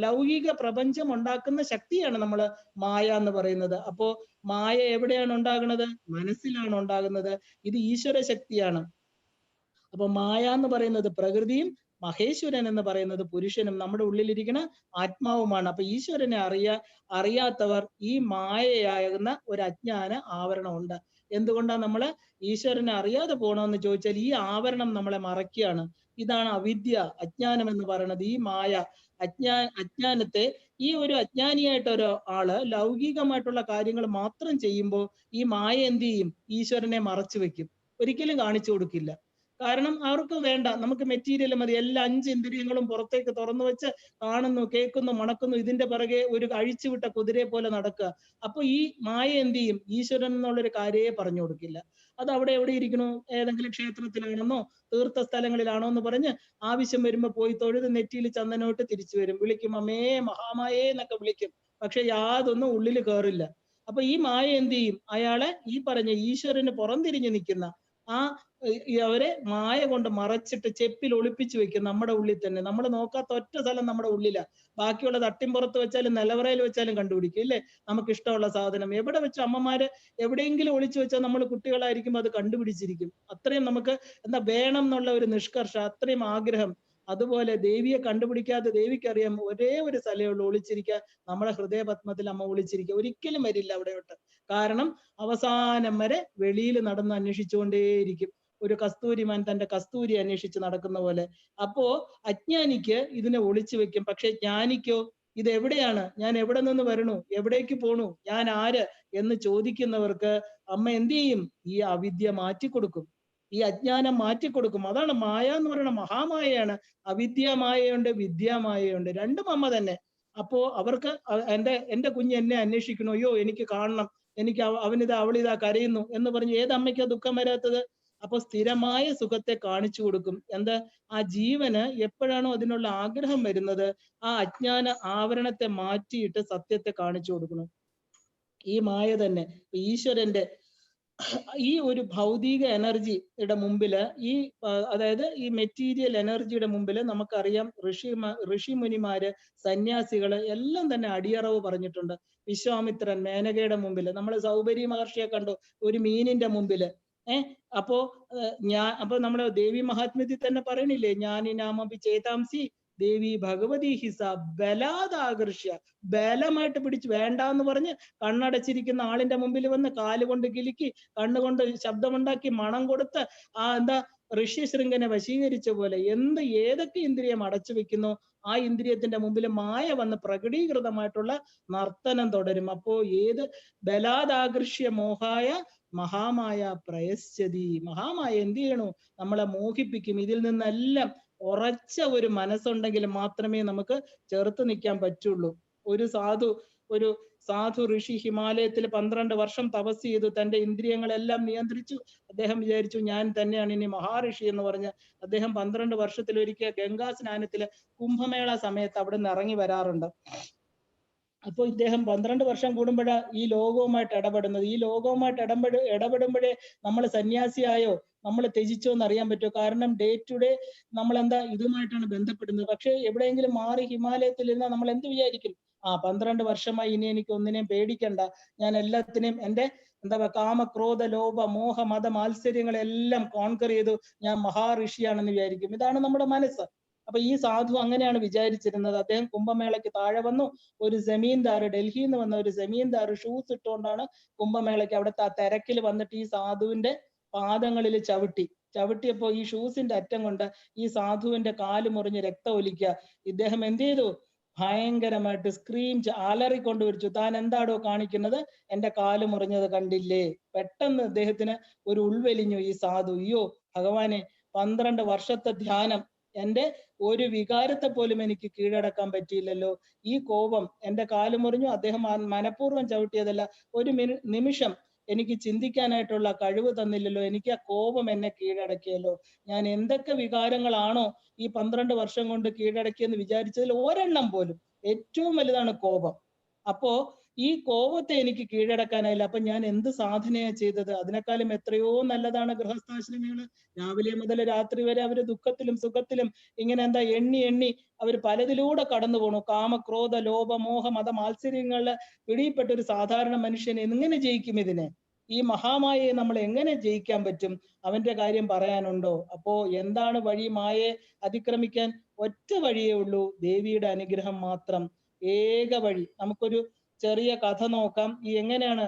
ലൗകിക പ്രപഞ്ചം ഉണ്ടാക്കുന്ന ശക്തിയാണ് നമ്മൾ മായ എന്ന് പറയുന്നത്. അപ്പോ മായ എവിടെയാണ് ഉണ്ടാകുന്നത്? മനസ്സിലാണ് ഉണ്ടാകുന്നത്. ഇത് ഈശ്വര ശക്തിയാണ്. അപ്പൊ മായ എന്ന് പറയുന്നത് പ്രകൃതിയും മഹേശ്വരൻ എന്ന് പറയുന്നത് പുരുഷനും നമ്മുടെ ഉള്ളിലിരിക്കുന്ന ആത്മാവുമാണ്. അപ്പൊ ഈശ്വരനെ അറിയാത്തവർ ഈ മായയാകുന്ന ഒരു അജ്ഞാന ആവരണം ഉണ്ട്. എന്തുകൊണ്ടാണ് നമ്മള് ഈശ്വരനെ അറിയാതെ പോകണമെന്ന് ചോദിച്ചാൽ, ഈ ആവരണം നമ്മളെ മറയ്ക്കുകയാണ്. ഇതാണ് അവിദ്യ, അജ്ഞാനം എന്ന് പറയുന്നത്. ഈ മായ, അജ്ഞാനത്തെ, ഈ ഒരു അജ്ഞാനിയായിട്ട് ഒരു ആള് ലൗകികമായിട്ടുള്ള കാര്യങ്ങൾ മാത്രം ചെയ്യുമ്പോൾ ഈ മായ എന്ത് ചെയ്യും? ഈശ്വരനെ മറച്ചു വെക്കും, ഒരിക്കലും കാണിച്ചു കൊടുക്കില്ല. കാരണം അവർക്ക് വേണ്ട, നമുക്ക് മെറ്റീരിയൽ മതി. എല്ലാ 5 ഇന്ദ്രിയങ്ങളും പുറത്തേക്ക് തുറന്നു വെച്ച് കാണുന്നു, കേൾക്കുന്നു, മണക്കുന്നു, ഇതിന്റെ പിറകെ ഒരു അഴിച്ചുവിട്ട കുതിരയെ പോലെ നടക്കുക. അപ്പൊ ഈ മായ എന്ത് ചെയ്യും? ഈശ്വരൻ എന്നുള്ളൊരു കാര്യയെ പറഞ്ഞു കൊടുക്കില്ല. അത് അവിടെ എവിടെ ഇരിക്കണു? ഏതെങ്കിലും ക്ഷേത്രത്തിലാണെന്നോ തീർത്ഥ സ്ഥലങ്ങളിലാണോ എന്ന് പറഞ്ഞ് ആവശ്യം വരുമ്പോ പോയി തൊഴുത് നെറ്റിയിൽ ചന്ദനോട്ട് തിരിച്ചു വരും. വിളിക്കും അമ്മേ മഹാമായേ എന്നൊക്കെ വിളിക്കും. പക്ഷെ യാതൊന്നും ഉള്ളിൽ കയറില്ല. അപ്പൊ ഈ മായ എന്ത് ചെയ്യും? അയാളെ ഈ പറഞ്ഞ ഈശ്വരന് പുറംതിരിഞ്ഞു നിൽക്കുന്ന ആ അവരെ മായ കൊണ്ട് മറച്ചിട്ട് ചെപ്പിൽ ഒളിപ്പിച്ചു വെക്കും നമ്മുടെ ഉള്ളിൽ തന്നെ. നമ്മൾ നോക്കാത്ത ഒറ്റ സ്ഥലം നമ്മുടെ ഉള്ളിലാ. ബാക്കിയുള്ള തട്ടിമ്പുറത്ത് വെച്ചാലും നിലവറയിൽ വെച്ചാലും കണ്ടുപിടിക്കും, ഇല്ലേ? നമുക്ക് ഇഷ്ടമുള്ള സാധനം എവിടെ വെച്ച് അമ്മമാര് എവിടെയെങ്കിലും ഒളിച്ചു വെച്ചാൽ നമ്മൾ കുട്ടികളായിരിക്കും അത് കണ്ടുപിടിച്ചിരിക്കും. അത്രയും നമുക്ക് എന്താ വേണം എന്നുള്ള ഒരു നിഷ്കർഷ, അത്രയും ആഗ്രഹം. അതുപോലെ ദേവിയെ കണ്ടുപിടിക്കാതെ ദേവിക്കറിയാം ഒരേ ഒരു സ്ഥലമേ ഉള്ളൂ ഒളിച്ചിരിക്കുക, നമ്മുടെ ഹൃദയപത്മത്തിൽ അമ്മ ഒളിച്ചിരിക്കുക. ഒരിക്കലും വരില്ല അവിടെയോട്ട്. കാരണം അവസാനം വരെ വെളിയിൽ നടന്ന് അന്വേഷിച്ചുകൊണ്ടേയിരിക്കും, ഒരു കസ്തൂരിമാൻ തന്റെ കസ്തൂരി അന്വേഷിച്ച് നടക്കുന്ന പോലെ. അപ്പോ അജ്ഞാനിക്ക് ഇതിനെ ഒളിച്ചു വെക്കും. പക്ഷെ ജ്ഞാനിക്കോ, ഇത് എവിടെയാണ്, ഞാൻ എവിടെ നിന്ന് വരണു, എവിടേക്ക് പോണു, ഞാൻ ആര് എന്ന് ചോദിക്കുന്നവർക്ക് അമ്മ എന്ത് ചെയ്യും? ഈ അവിദ്യ മാറ്റിക്കൊടുക്കും, ഈ അജ്ഞാനം മാറ്റിക്കൊടുക്കും. അതാണ് മായ എന്ന് പറയുന്നത്. മഹാമായയാണ്. അവിദ്യാമായയുണ്ട്, വിദ്യാമായയുണ്ട്, രണ്ടും അമ്മ തന്നെ. അപ്പോ അവർക്ക് എന്റെ കുഞ്ഞ് എന്നെ അന്വേഷിക്കണോ, അയ്യോ എനിക്ക് കാണണം, എനിക്ക് അവനിതാ അവളിതാ കരയുന്നു എന്ന് പറഞ്ഞ് ഏതമ്മയ്ക്കാ ദുഃഖം വരാത്തത്? അപ്പൊ സ്ഥിരമായ സുഖത്തെ കാണിച്ചു കൊടുക്കും. എന്താ? ആ ജീവന് എപ്പോഴാണോ അതിനുള്ള ആഗ്രഹം വരുന്നത്, ആ അജ്ഞാന ആവരണത്തെ മാറ്റിയിട്ട് സത്യത്തെ കാണിച്ചു കൊടുക്കണം. ഈ മായ തന്നെ ഈശ്വരന്റെ ഈ ഒരു ഭൗതിക എനർജിയുടെ മുമ്പില് ഈ അതായത് ഈ മെറ്റീരിയൽ എനർജിയുടെ മുമ്പില് നമുക്കറിയാം ഋഷിമുനിമാര്, സന്യാസികള് എല്ലാം തന്നെ അടിയറവ് പറഞ്ഞിട്ടുണ്ട്. വിശ്വാമിത്രൻ മേനകയുടെ മുമ്പില്, നമ്മൾ സൗഭരി മഹർഷിയെ കണ്ടു ഒരു മീനിന്റെ മുമ്പില്. അപ്പോ അപ്പൊ നമ്മുടെ ദേവി മഹാത്മ്യത്തിൽ തന്നെ പറയണില്ലേ, ജ്ഞാനിനാമപി ചേതാംസി ദേവി ഭഗവതി ഹിസ ബലാദാകർഷ്യ, ബലമായിട്ട് പിടിച്ച് വേണ്ടാന്ന് പറഞ്ഞ് കണ്ണടച്ചിരിക്കുന്ന ആളിന്റെ മുമ്പിൽ വന്ന് കാലുകൊണ്ട് കിലുക്കി കണ്ണുകൊണ്ട് ശബ്ദമുണ്ടാക്കി മണം കൊടുത്ത് എന്താ ഋഷ്യശൃംഖനെ വശീകരിച്ച പോലെ ഏതൊക്കെ ഇന്ദ്രിയം അടച്ചു വെക്കുന്നു ആ ഇന്ദ്രിയത്തിന്റെ മുമ്പിൽ മായ വന്ന് പ്രകടീകൃതമായിട്ടുള്ള നർത്തനം തുടരും. അപ്പോ ഏത് ബലാദാകർഷ്യ മോഹായ മഹാമായ പ്രയശ്ചതി, മഹാമായ എന്ത് ചെയ്യണു, നമ്മളെ മോഹിപ്പിക്കും. ഇതിൽ നിന്നെല്ലാം ഉറച്ച ഒരു മനസ്സുണ്ടെങ്കിൽ മാത്രമേ നമുക്ക് ചെറുത്ത് നിൽക്കാൻ പറ്റുള്ളൂ. ഒരു സാധു ഋഷി ഹിമാലയത്തിൽ 12 വർഷം തപസ് ചെയ്തു, തന്റെ ഇന്ദ്രിയങ്ങളെല്ലാം നിയന്ത്രിച്ചു. അദ്ദേഹം വിചാരിച്ചു ഞാൻ തന്നെയാണ് ഇനി മഹാഋഷി എന്ന് പറഞ്ഞ് അദ്ദേഹം 12 വർഷത്തിലൊരിക്കൽ ഗംഗാ സ്നാനത്തില് കുംഭമേള സമയത്ത് അവിടെ നിന്ന് ഇറങ്ങി വരാറുണ്ട്. അപ്പോൾ ഇദ്ദേഹം 12 വർഷം കൂടുമ്പോഴാ ഈ ലോകവുമായിട്ട് ഇടപെടുന്നത്. ഈ ലോകവുമായിട്ട് ഇടപെടുമ്പോഴേ നമ്മൾ സന്യാസിയായോ നമ്മൾ ത്യജിച്ചോ എന്ന് അറിയാൻ പറ്റുമോ? കാരണം ഡേ ടു ഡേ നമ്മൾ എന്താ ഇതുമായിട്ടാണ് ബന്ധപ്പെടുന്നത്. പക്ഷെ എവിടെയെങ്കിലും മാറി ഹിമാലയത്തിൽ ഇരുന്നാൽ നമ്മൾ എന്ത് വിചാരിക്കും? 12 വർഷമായി ഇനി എനിക്ക് ഒന്നിനെയും പേടിക്കണ്ട, ഞാൻ എല്ലാത്തിനെയും എൻ്റെ കാമ ക്രോധ ലോഭ മോഹ മത മാത്സര്യങ്ങളെല്ലാം കോൺകർ ചെയ്തു, ഞാൻ മഹാഋഷിയാണെന്ന് വിചാരിക്കും. ഇതാണ് നമ്മുടെ മനസ്സ്. അപ്പൊ ഈ സാധു അങ്ങനെയാണ് വിചാരിച്ചിരുന്നത്. അദ്ദേഹം കുംഭമേളയ്ക്ക് താഴെ വന്നു. ഒരു ജമീന്ദാർ, ഡൽഹിയിൽ നിന്ന് വന്ന ഒരു ജമീന്ദാർ ഷൂസ് ഇട്ടുകൊണ്ടാണ് കുംഭമേളയ്ക്ക് അവിടുത്തെ ആ തിരക്കിൽ വന്നിട്ട് ഈ സാധുവിന്റെ പാദങ്ങളിൽ ചവിട്ടിയപ്പോ ഈ ഷൂസിന്റെ അറ്റം കൊണ്ട് ഈ സാധുവിന്റെ കാല് മുറിഞ്ഞ് രക്തം ഒലിക്കുക. ഇദ്ദേഹം എന്ത് ചെയ്തു? ഭയങ്കരമായിട്ട് സ്ക്രീം അലറിക്കൊണ്ടുവരിച്ചു, താൻ എന്താടോ കാണിക്കുന്നത്, എന്റെ കാല് മുറിഞ്ഞത് കണ്ടില്ലേ? പെട്ടെന്ന് അദ്ദേഹത്തിന് ഒരു ഉൾവലിഞ്ഞു ഈ സാധു. അയ്യോ ഭഗവാനെ, 12 വർഷത്തെ ധ്യാനം, എന്റെ ഒരു വികാരത്തെ പോലും എനിക്ക് കീഴടക്കാൻ പറ്റിയില്ലല്ലോ. ഈ കോപം, എന്റെ കാല് മുറിഞ്ഞു, അദ്ദേഹം മനഃപൂർവ്വം ചവിട്ടിയതല്ല, ഒരു നിമിഷം എനിക്ക് ചിന്തിക്കാനായിട്ടുള്ള കഴിവ് തന്നില്ലല്ലോ, എനിക്ക് ആ കോപം എന്നെ കീഴടക്കിയല്ലോ. ഞാൻ എന്തൊക്കെ വികാരങ്ങളാണോ ഈ 12 വർഷം കൊണ്ട് കീഴടക്കിയെന്ന് വിചാരിച്ചതിൽ ഒരെണ്ണം പോലും, ഏറ്റവും വലുതാണ് കോപം. അപ്പോ ഈ കോപത്തെ എനിക്ക് കീഴടക്കാനായില്ല. അപ്പൊ ഞാൻ എന്ത് സാധനയാ ചെയ്തത്? അതിനേക്കാളും എത്രയോ നല്ലതാണ് ഗൃഹസ്ഥാശ്രമികള്. രാവിലെ മുതൽ രാത്രി വരെ അവര് ദുഃഖത്തിലും സുഖത്തിലും ഇങ്ങനെ എണ്ണി അവർ പലതിലൂടെ കടന്നു പോണു. കാമക്രോധ ലോഭ മോഹ മത മാത്സര്യങ്ങളില് പിടിപ്പെട്ട ഒരു സാധാരണ മനുഷ്യൻ എങ്ങനെ ജയിക്കും ഇതിനെ? ഈ മഹാമായയെ നമ്മൾ എങ്ങനെ ജയിക്കാൻ പറ്റും? അവന്റെ കാര്യം പറയാനുണ്ടോ? അപ്പോ എന്താണ് വഴി മായയെ അതിക്രമിക്കാൻ? ഒറ്റ വഴിയേ ഉള്ളൂ, ദേവിയുടെ അനുഗ്രഹം മാത്രം. ഏക വഴി. നമുക്കൊരു ചെറിയ കഥ നോക്കാം. ഈ എങ്ങനെയാണ്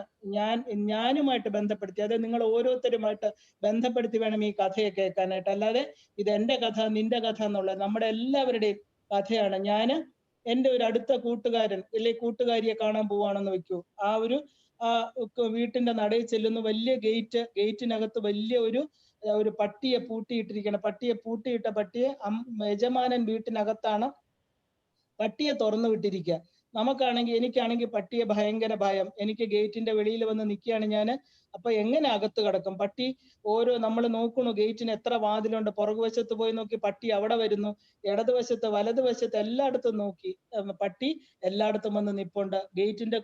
ഞാനുമായിട്ട് ബന്ധപ്പെടുത്തി, അതായത് നിങ്ങൾ ഓരോരുത്തരുമായിട്ട് ബന്ധപ്പെടുത്തി വേണം ഈ കഥയെ കേൾക്കാനായിട്ട്. അല്ലാതെ ഇത് എന്റെ കഥ നിന്റെ കഥ എന്നുള്ളത് നമ്മുടെ എല്ലാവരുടെയും കഥയാണ്. എൻ്റെ ഒരു അടുത്ത കൂട്ടുകാരൻ അല്ലെ കൂട്ടുകാരിയെ കാണാൻ പോവാണെന്ന് വെക്കൂ. വീട്ടിന്റെ നടയിൽ ചെല്ലുന്നു. വലിയ ഗേറ്റിനകത്ത് വലിയ ഒരു പട്ടിയെ പൂട്ടിയിട്ടിരിക്കണം. പട്ടിയെ യജമാനൻ വീട്ടിനകത്താണ്, പട്ടിയെ തുറന്നു വിട്ടിരിക്കുക. എനിക്കാണെങ്കിൽ പട്ടിയെ ഭയങ്കര ഭയം. എനിക്ക് ഗേറ്റിന്റെ വെളിയിൽ വന്ന് നിൽക്കുകയാണ് ഞാൻ. അപ്പൊ എങ്ങനെ അകത്ത് കിടക്കും? പട്ടി നമ്മൾ നോക്കണു, ഗേറ്റിന് എത്ര വാതിലുണ്ട്, പുറകുവശത്ത് പോയി നോക്കി, പട്ടി അവിടെ വരുന്നു. ഇടതുവശത്ത് വലതുവശത്ത് എല്ലായിടത്തും നോക്കി, പട്ടി എല്ലായിടത്തും വന്ന് നിപ്പുണ്ട്. ഗേറ്റിന്റെ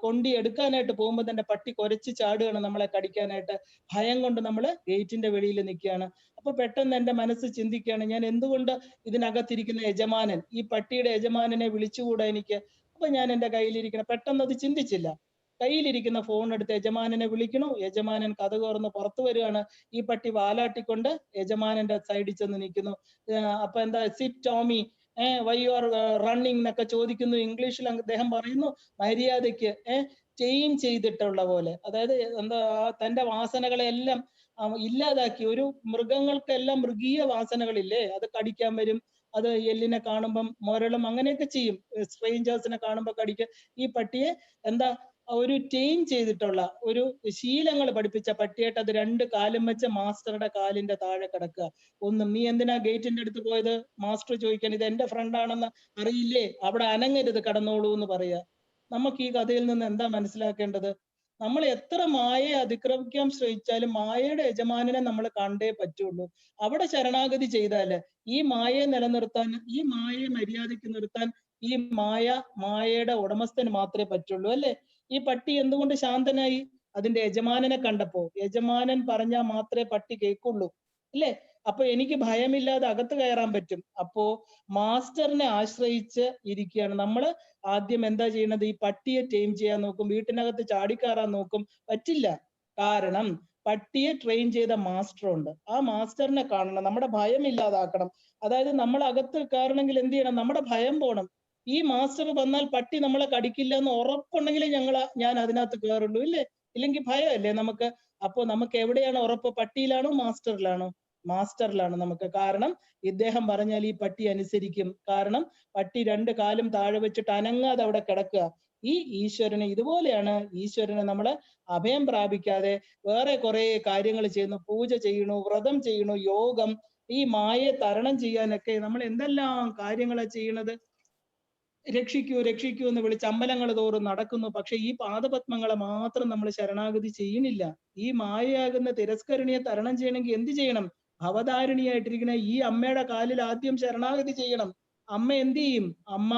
കൊണ്ടി എടുക്കാനായിട്ട് പോകുമ്പോൾ തന്നെ പട്ടി കുരച്ച് ചാടുകയാണ് നമ്മളെ കടിക്കാനായിട്ട്. ഭയം കൊണ്ട് നമ്മൾ ഗേറ്റിന്റെ വെളിയിൽ നിൽക്കുകയാണ്. അപ്പൊ പെട്ടെന്ന് എൻ്റെ മനസ്സ് ചിന്തിക്കുകയാണ്, ഞാൻ എന്തുകൊണ്ട് ഇതിനകത്തിരിക്കുന്ന യജമാനൻ, ഈ പട്ടിയുടെ യജമാനനെ വിളിച്ചുകൂടാ എനിക്ക്? അപ്പൊ ഞാൻ എൻ്റെ കയ്യിലിരിക്കണം, പെട്ടെന്ന് അത് ചിന്തിച്ചില്ല. കയ്യിലിരിക്കുന്ന ഫോൺ എടുത്ത് യജമാനനെ വിളിക്കണു. യജമാനൻ കഥ തുറന്ന് പുറത്തു വരികയാണ്. ഈ പട്ടി വാലാട്ടിക്കൊണ്ട് യജമാനന്റെ സൈഡിൽ ചെന്ന് നിൽക്കുന്നു. അപ്പൊ sit Tommy, why you are running എന്നൊക്കെ ചോദിക്കുന്നു. ഇംഗ്ലീഷിൽ അദ്ദേഹം പറയുന്നു, മര്യാദയ്ക്ക് ചെയിൻ ചെയ്തിട്ടുള്ള പോലെ, അതായത് തന്റെ വാസനകളെല്ലാം ഇല്ലാതാക്കി. ഒരു മൃഗങ്ങൾക്കെല്ലാം മൃഗീയ വാസനകളില്ലേ, അത് കടിക്കാൻ വരും, അത് എല്ലിനെ കാണുമ്പം മുരളും, അങ്ങനെയൊക്കെ ചെയ്യും. സ്ട്രേഞ്ചേഴ്സിനെ കാണുമ്പോൾ കടിക്കുക. ഈ പട്ടിയെ ഒരു ട്രെയിൻ ചെയ്തിട്ടുള്ള ഒരു ശീലങ്ങൾ പഠിപ്പിച്ച പട്ടിയായിട്ട് അത് 2 കാലും വെച്ച് മാസ്റ്ററുടെ കാലിന്റെ താഴെ കിടക്കുക. നീ എന്തിനാ ഗേറ്റിന്റെ അടുത്ത് പോയത്? മാസ്റ്റർ ചോദിക്കാൻ. ഇത് എന്റെ ഫ്രണ്ടാണെന്ന് അറിയില്ലേ? അവിടെ അനങ്ങരുത്, കടന്നോളൂ എന്ന് പറയുക. നമുക്ക് ഈ കഥയിൽ നിന്ന് എന്താ മനസ്സിലാക്കേണ്ടത്? നമ്മൾ എത്ര മായയെ അതിക്രമിക്കാൻ ശ്രമിച്ചാലും മായയുടെ യജമാനനെ നമ്മൾ കണ്ടേ പറ്റുള്ളൂ. അവിടെ ശരണാഗതി ചെയ്താല് ഈ മായയെ നിലനിർത്താൻ, ഈ മായയെ മര്യാദയ്ക്ക് നിർത്താൻ ഈ മായയുടെ ഉടമസ്ഥന് മാത്രമേ പറ്റുള്ളൂ, അല്ലെ? ഈ പട്ടി എന്തുകൊണ്ട് ശാന്തനായി? അതിന്റെ യജമാനനെ കണ്ടപ്പോ. യജമാനൻ പറഞ്ഞാൽ മാത്രമേ പട്ടി കേൾക്കുള്ളൂ, അല്ലേ? അപ്പൊ എനിക്ക് ഭയമില്ലാതെ അകത്ത് കയറാൻ പറ്റും. അപ്പോ മാസ്റ്ററിനെ ആശ്രയിച്ച് ഇരിക്കുകയാണ് നമ്മള്. ആദ്യം എന്താ ചെയ്യണത്? ഈ പട്ടിയെ ടൈം ചെയ്യാൻ നോക്കും, വീട്ടിനകത്ത് ചാടിക്കയറാൻ നോക്കും, പറ്റില്ല. കാരണം പട്ടിയെ ട്രെയിൻ ചെയ്ത മാസ്റ്റർ ഉണ്ട്. ആ മാസ്റ്ററിനെ കാണണം, നമ്മുടെ ഭയം ഇല്ലാതാക്കണം. അതായത് നമ്മൾ അകത്ത് കയറണമെങ്കിൽ എന്ത് ചെയ്യണം? നമ്മുടെ ഭയം പോണം. ഈ മാസ്റ്റർ വന്നാൽ പട്ടി നമ്മളെ കടിക്കില്ല എന്ന് ഉറപ്പുണ്ടെങ്കിൽ ഞാൻ അതിനകത്ത് കയറുള്ളൂ, ഇല്ലേ? ഇല്ലെങ്കിൽ ഭയമല്ലേ നമുക്ക്. അപ്പോ നമുക്ക് എവിടെയാണ് ഉറപ്പ്? പട്ടിയിലാണോ മാസ്റ്ററിലാണോ? മാസ്റ്ററിലാണ് നമുക്ക്. കാരണം ഇദ്ദേഹം പറഞ്ഞാൽ ഈ പട്ടി അനുസരിക്കും. കാരണം പട്ടി 2 കാലും താഴെ വെച്ചിട്ട് അനങ്ങാതെ അവിടെ കിടക്കുക. ഈ ഈശ്വരനെ ഇതുപോലെയാണ്. ഈശ്വരനെ നമ്മള് അഭയം പ്രാപിക്കാതെ വേറെ കുറെ കാര്യങ്ങൾ ചെയ്യുന്നു, പൂജ ചെയ്യണു, വ്രതം ചെയ്യണു, യോഗം, ഈ മായയെ തരണം ചെയ്യാനൊക്കെ നമ്മൾ എന്തെല്ലാം കാര്യങ്ങളാ ചെയ്യണത്. രക്ഷിക്കൂ രക്ഷിക്കൂ എന്ന് വിളിച്ച് അമ്പലങ്ങൾ തോറും നടക്കുന്നു. പക്ഷെ ഈ പാദപത്മങ്ങളെ മാത്രം നമ്മൾ ശരണാഗതി ചെയ്യണില്ല. ഈ മായയാകുന്ന തിരസ്കരണിയെ തരണം ചെയ്യണമെങ്കിൽ എന്ത് ചെയ്യണം? ഭവതാരിണിയായിട്ടിരിക്കുന്ന ഈ അമ്മയുടെ കാലിൽ ആദ്യം ശരണാഗതി ചെയ്യണം. അമ്മ എന്ത് ചെയ്യും? അമ്മ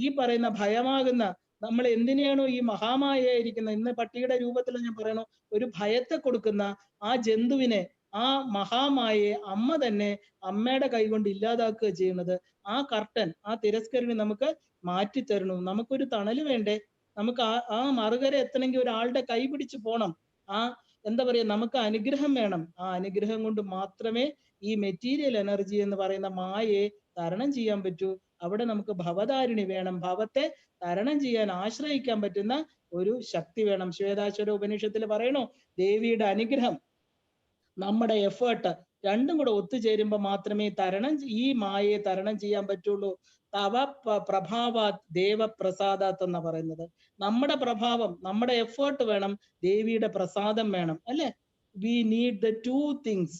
ഈ പറയുന്ന ഭയമാകുന്ന, നമ്മൾ എന്തിനെയാണോ ഈ മഹാമായായിരിക്കുന്ന, ഇന്ന് പട്ടിയുടെ രൂപത്തിൽ ഞാൻ പറയണു, ഒരു ഭയത്തെ കൊടുക്കുന്ന ആ ജന്തുവിനെ, ആ മഹാമായയെ അമ്മ തന്നെ അമ്മയുടെ കൈകൊണ്ട് ഇല്ലാതാക്കുക ചെയ്യുന്നത്. ആ കർട്ടൻ, ആ തിരസ്കരണി നമുക്ക് മാറ്റിത്തരണു. നമുക്കൊരു തണല് വേണ്ടേ? നമുക്ക് ആ മറുകര എത്തണമെങ്കിൽ ഒരാളുടെ കൈ പിടിച്ച് പോണം. ആ എന്താ പറയാ, നമുക്ക് അനുഗ്രഹം വേണം. ആ അനുഗ്രഹം കൊണ്ട് മാത്രമേ ഈ മെറ്റീരിയൽ എനർജി എന്ന് പറയുന്ന മായയെ തരണം ചെയ്യാൻ പറ്റൂ. അവിടെ നമുക്ക് ഭവതാരിണി വേണം. ഭവത്തെ തരണം ചെയ്യാൻ ആശ്രയിക്കാൻ പറ്റുന്ന ഒരു ശക്തി വേണം. ശ്വേതാശ്വര ഉപനിഷത്തിൽ പറയണു, ദേവിയുടെ അനുഗ്രഹം, നമ്മുടെ എഫേർട്ട് രണ്ടും കൂടെ ഒത്തുചേരുമ്പോൾ മാത്രമേ ഈ മായയെ തരണം ചെയ്യാൻ പറ്റുള്ളൂ. തവ പ്രഭാവാത് ദേവപ്രസാദാത്ത് എന്നാ പറയുന്നത്. നമ്മുടെ പ്രഭാവം, നമ്മുടെ എഫേർട്ട് വേണം, ദേവിയുടെ പ്രസാദം വേണം, അല്ലെ? We need the 2 things,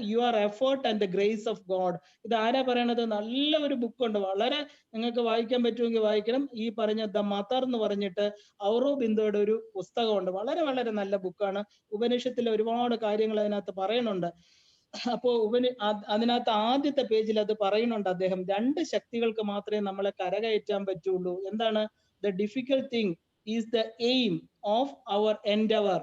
your effort and the grace of God. ഇത് ആരാ പറയണത്? നല്ല ഒരു ബുക്കുണ്ട്, വളരെ നിങ്ങൾക്ക് വായിക്കാൻ പറ്റുമെങ്കിൽ വായിക്കണം. ഈ പറഞ്ഞ ദ മദർ എന്ന് പറഞ്ഞിട്ട് ഔറോബിന്ദോയുടെ ഒരു പുസ്തകമുണ്ട്. വളരെ വളരെ നല്ല ബുക്കാണ്. ഉപനിഷത്തിലെ ഒരുപാട് കാര്യങ്ങൾ അതിനകത്ത് പറയുന്നുണ്ട്. അപ്പോ അതിനകത്ത് ആദ്യത്തെ പേജിൽ അത് പറയുന്നുണ്ട്. അദ്ദേഹം 2 ശക്തികൾക്ക് മാത്രമേ നമ്മളെ കരകയറ്റാൻ പറ്റുള്ളൂ. എന്താണ്? The difficult thing is the aim of our endeavour,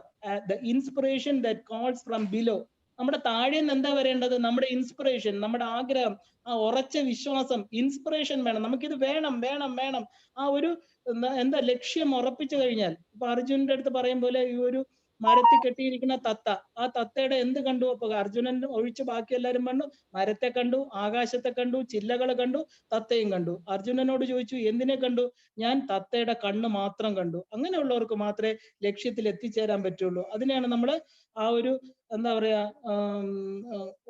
the inspiration that calls from below. നമ്മുടെ താഴെ നിന്ന് എന്താ വരേണ്ടത്? നമ്മുടെ ഇൻസ്പിറേഷൻ, നമ്മുടെ ആഗ്രഹം, ആ ഉറച്ച വിശ്വാസം, ഇൻസ്പിറേഷൻ വേണം. നമുക്കിത് വേണം വേണം വേണം. ആ ഒരു എന്താ ലക്ഷ്യം ഉറപ്പിച്ചു കഴിഞ്ഞാൽ, ഇപ്പൊ അർജുനന്റെ അടുത്ത് പറയും പോലെ, ഈ ഒരു മരത്തിൽ കെട്ടിയിരിക്കുന്ന തത്ത, ആ തത്തയുടെ എന്ത് കണ്ടു? അപ്പൊ അർജുനൻ ഒഴിച്ച് ബാക്കി എല്ലാവരും കണ്ടു. മരത്തെ കണ്ടു, ആകാശത്തെ കണ്ടു, ചില്ലകൾ കണ്ടു, തത്തയും കണ്ടു. അർജുനനോട് ചോദിച്ചു, എന്തിനെ കണ്ടു? ഞാൻ തത്തയുടെ കണ്ണ് മാത്രം കണ്ടു. അങ്ങനെയുള്ളവർക്ക് മാത്രമേ ലക്ഷ്യത്തിൽ എത്തിച്ചേരാൻ പറ്റുള്ളൂ. അതിനെയാണ് നമ്മൾ ആ ഒരു എന്താ പറയാ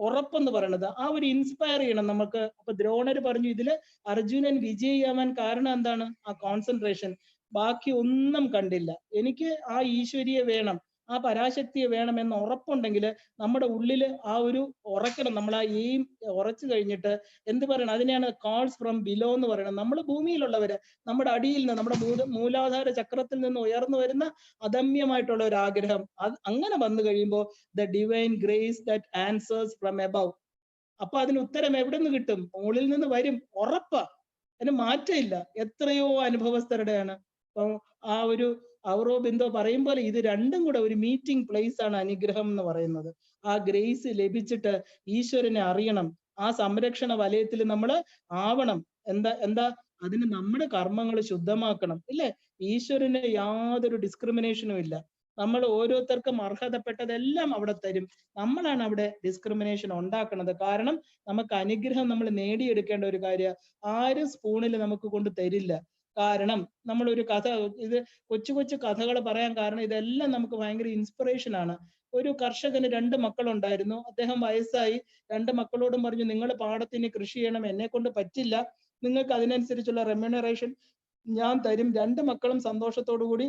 ഉറപ്പെന്ന് പറയണത്. ആ ഒരു ഇൻസ്പയർ ചെയ്യണം നമുക്ക്. അപ്പൊ ദ്രോണര് പറഞ്ഞു, ഇതില് അർജുനൻ വിജയിയാവാൻ കാരണം എന്താണ്? ആ കോൺസെൻട്രേഷൻ. ബാക്കി ഒന്നും കണ്ടില്ല. എനിക്ക് ആ ഈശ്വരിയെ വേണം, ആ പരാശക്തിയെ വേണം എന്ന ഉറപ്പുണ്ടെങ്കിൽ നമ്മുടെ ഉള്ളില് ആ ഒരു ഉറക്കണം. നമ്മൾ ആ എയിം ഉറച്ചു കഴിഞ്ഞിട്ട് എന്ത് പറയണം? അതിനെയാണ് കോൾസ് ഫ്രം ബിലോ എന്ന് പറയുന്നത്. നമ്മൾ ഭൂമിയിലുള്ളവര്, നമ്മുടെ അടിയിൽ നിന്ന്, നമ്മുടെ മൂലാധാര ചക്രത്തിൽ നിന്ന് ഉയർന്നു വരുന്ന അദമ്യമായിട്ടുള്ള ഒരു ആഗ്രഹം, അങ്ങനെ വന്നു കഴിയുമ്പോൾ the divine grace that answers from above. അപ്പൊ അതിന് ഉത്തരം എവിടെ നിന്ന് കിട്ടും? മുകളിൽ നിന്ന് വരും, ഉറപ്പാ. അതിന് മാറ്റമില്ല. എത്രയോ അനുഭവസ്ഥരുടെയാണ്. ആ ഒരു ഔറോബിന്ദോ പറയും പോലെ ഇത് രണ്ടും കൂടെ ഒരു മീറ്റിംഗ് പ്ലേസ് ആണ് അനുഗ്രഹം എന്ന് പറയുന്നത്. ആ ഗ്രേസ് ലഭിച്ചിട്ട് ഈശ്വരനെ അറിയണം. ആ സംരക്ഷണ വലയത്തിൽ നമ്മൾ ആവണം. എന്താ അതിന് നമ്മുടെ കർമ്മങ്ങൾ ശുദ്ധമാക്കണം, ഇല്ലേ? ഈശ്വരന് യാതൊരു ഡിസ്ക്രിമിനേഷനും ഇല്ല. നമ്മൾ ഓരോരുത്തർക്കും അർഹതപ്പെട്ടതെല്ലാം അവിടെ തരും. നമ്മളാണ് അവിടെ ഡിസ്ക്രിമിനേഷൻ ഉണ്ടാക്കുന്നത്. കാരണം നമുക്ക് അനുഗ്രഹം നമ്മൾ നേടിയെടുക്കേണ്ട ഒരു കാര്യം ആരും സ്പൂണിൽ നമുക്ക് കൊണ്ട് തരില്ല. കാരണം നമ്മളൊരു കഥ, ഇത് കൊച്ചു കൊച്ചു കഥകൾ പറയാൻ കാരണം ഇതെല്ലാം നമുക്ക് ഭയങ്കര ഇൻസ്പിറേഷൻ ആണ്. ഒരു കർഷകന് 2 മക്കളുണ്ടായിരുന്നു. അദ്ദേഹം വയസ്സായി. 2 മക്കളോടും പറഞ്ഞു, നിങ്ങൾ പാടത്തിന് കൃഷി ചെയ്യണം, എന്നെ കൊണ്ട് പറ്റില്ല, നിങ്ങൾക്ക് അതിനനുസരിച്ചുള്ള റെമ്യൂണറേഷൻ ഞാൻ തരും. 2 മക്കളും സന്തോഷത്തോടു കൂടി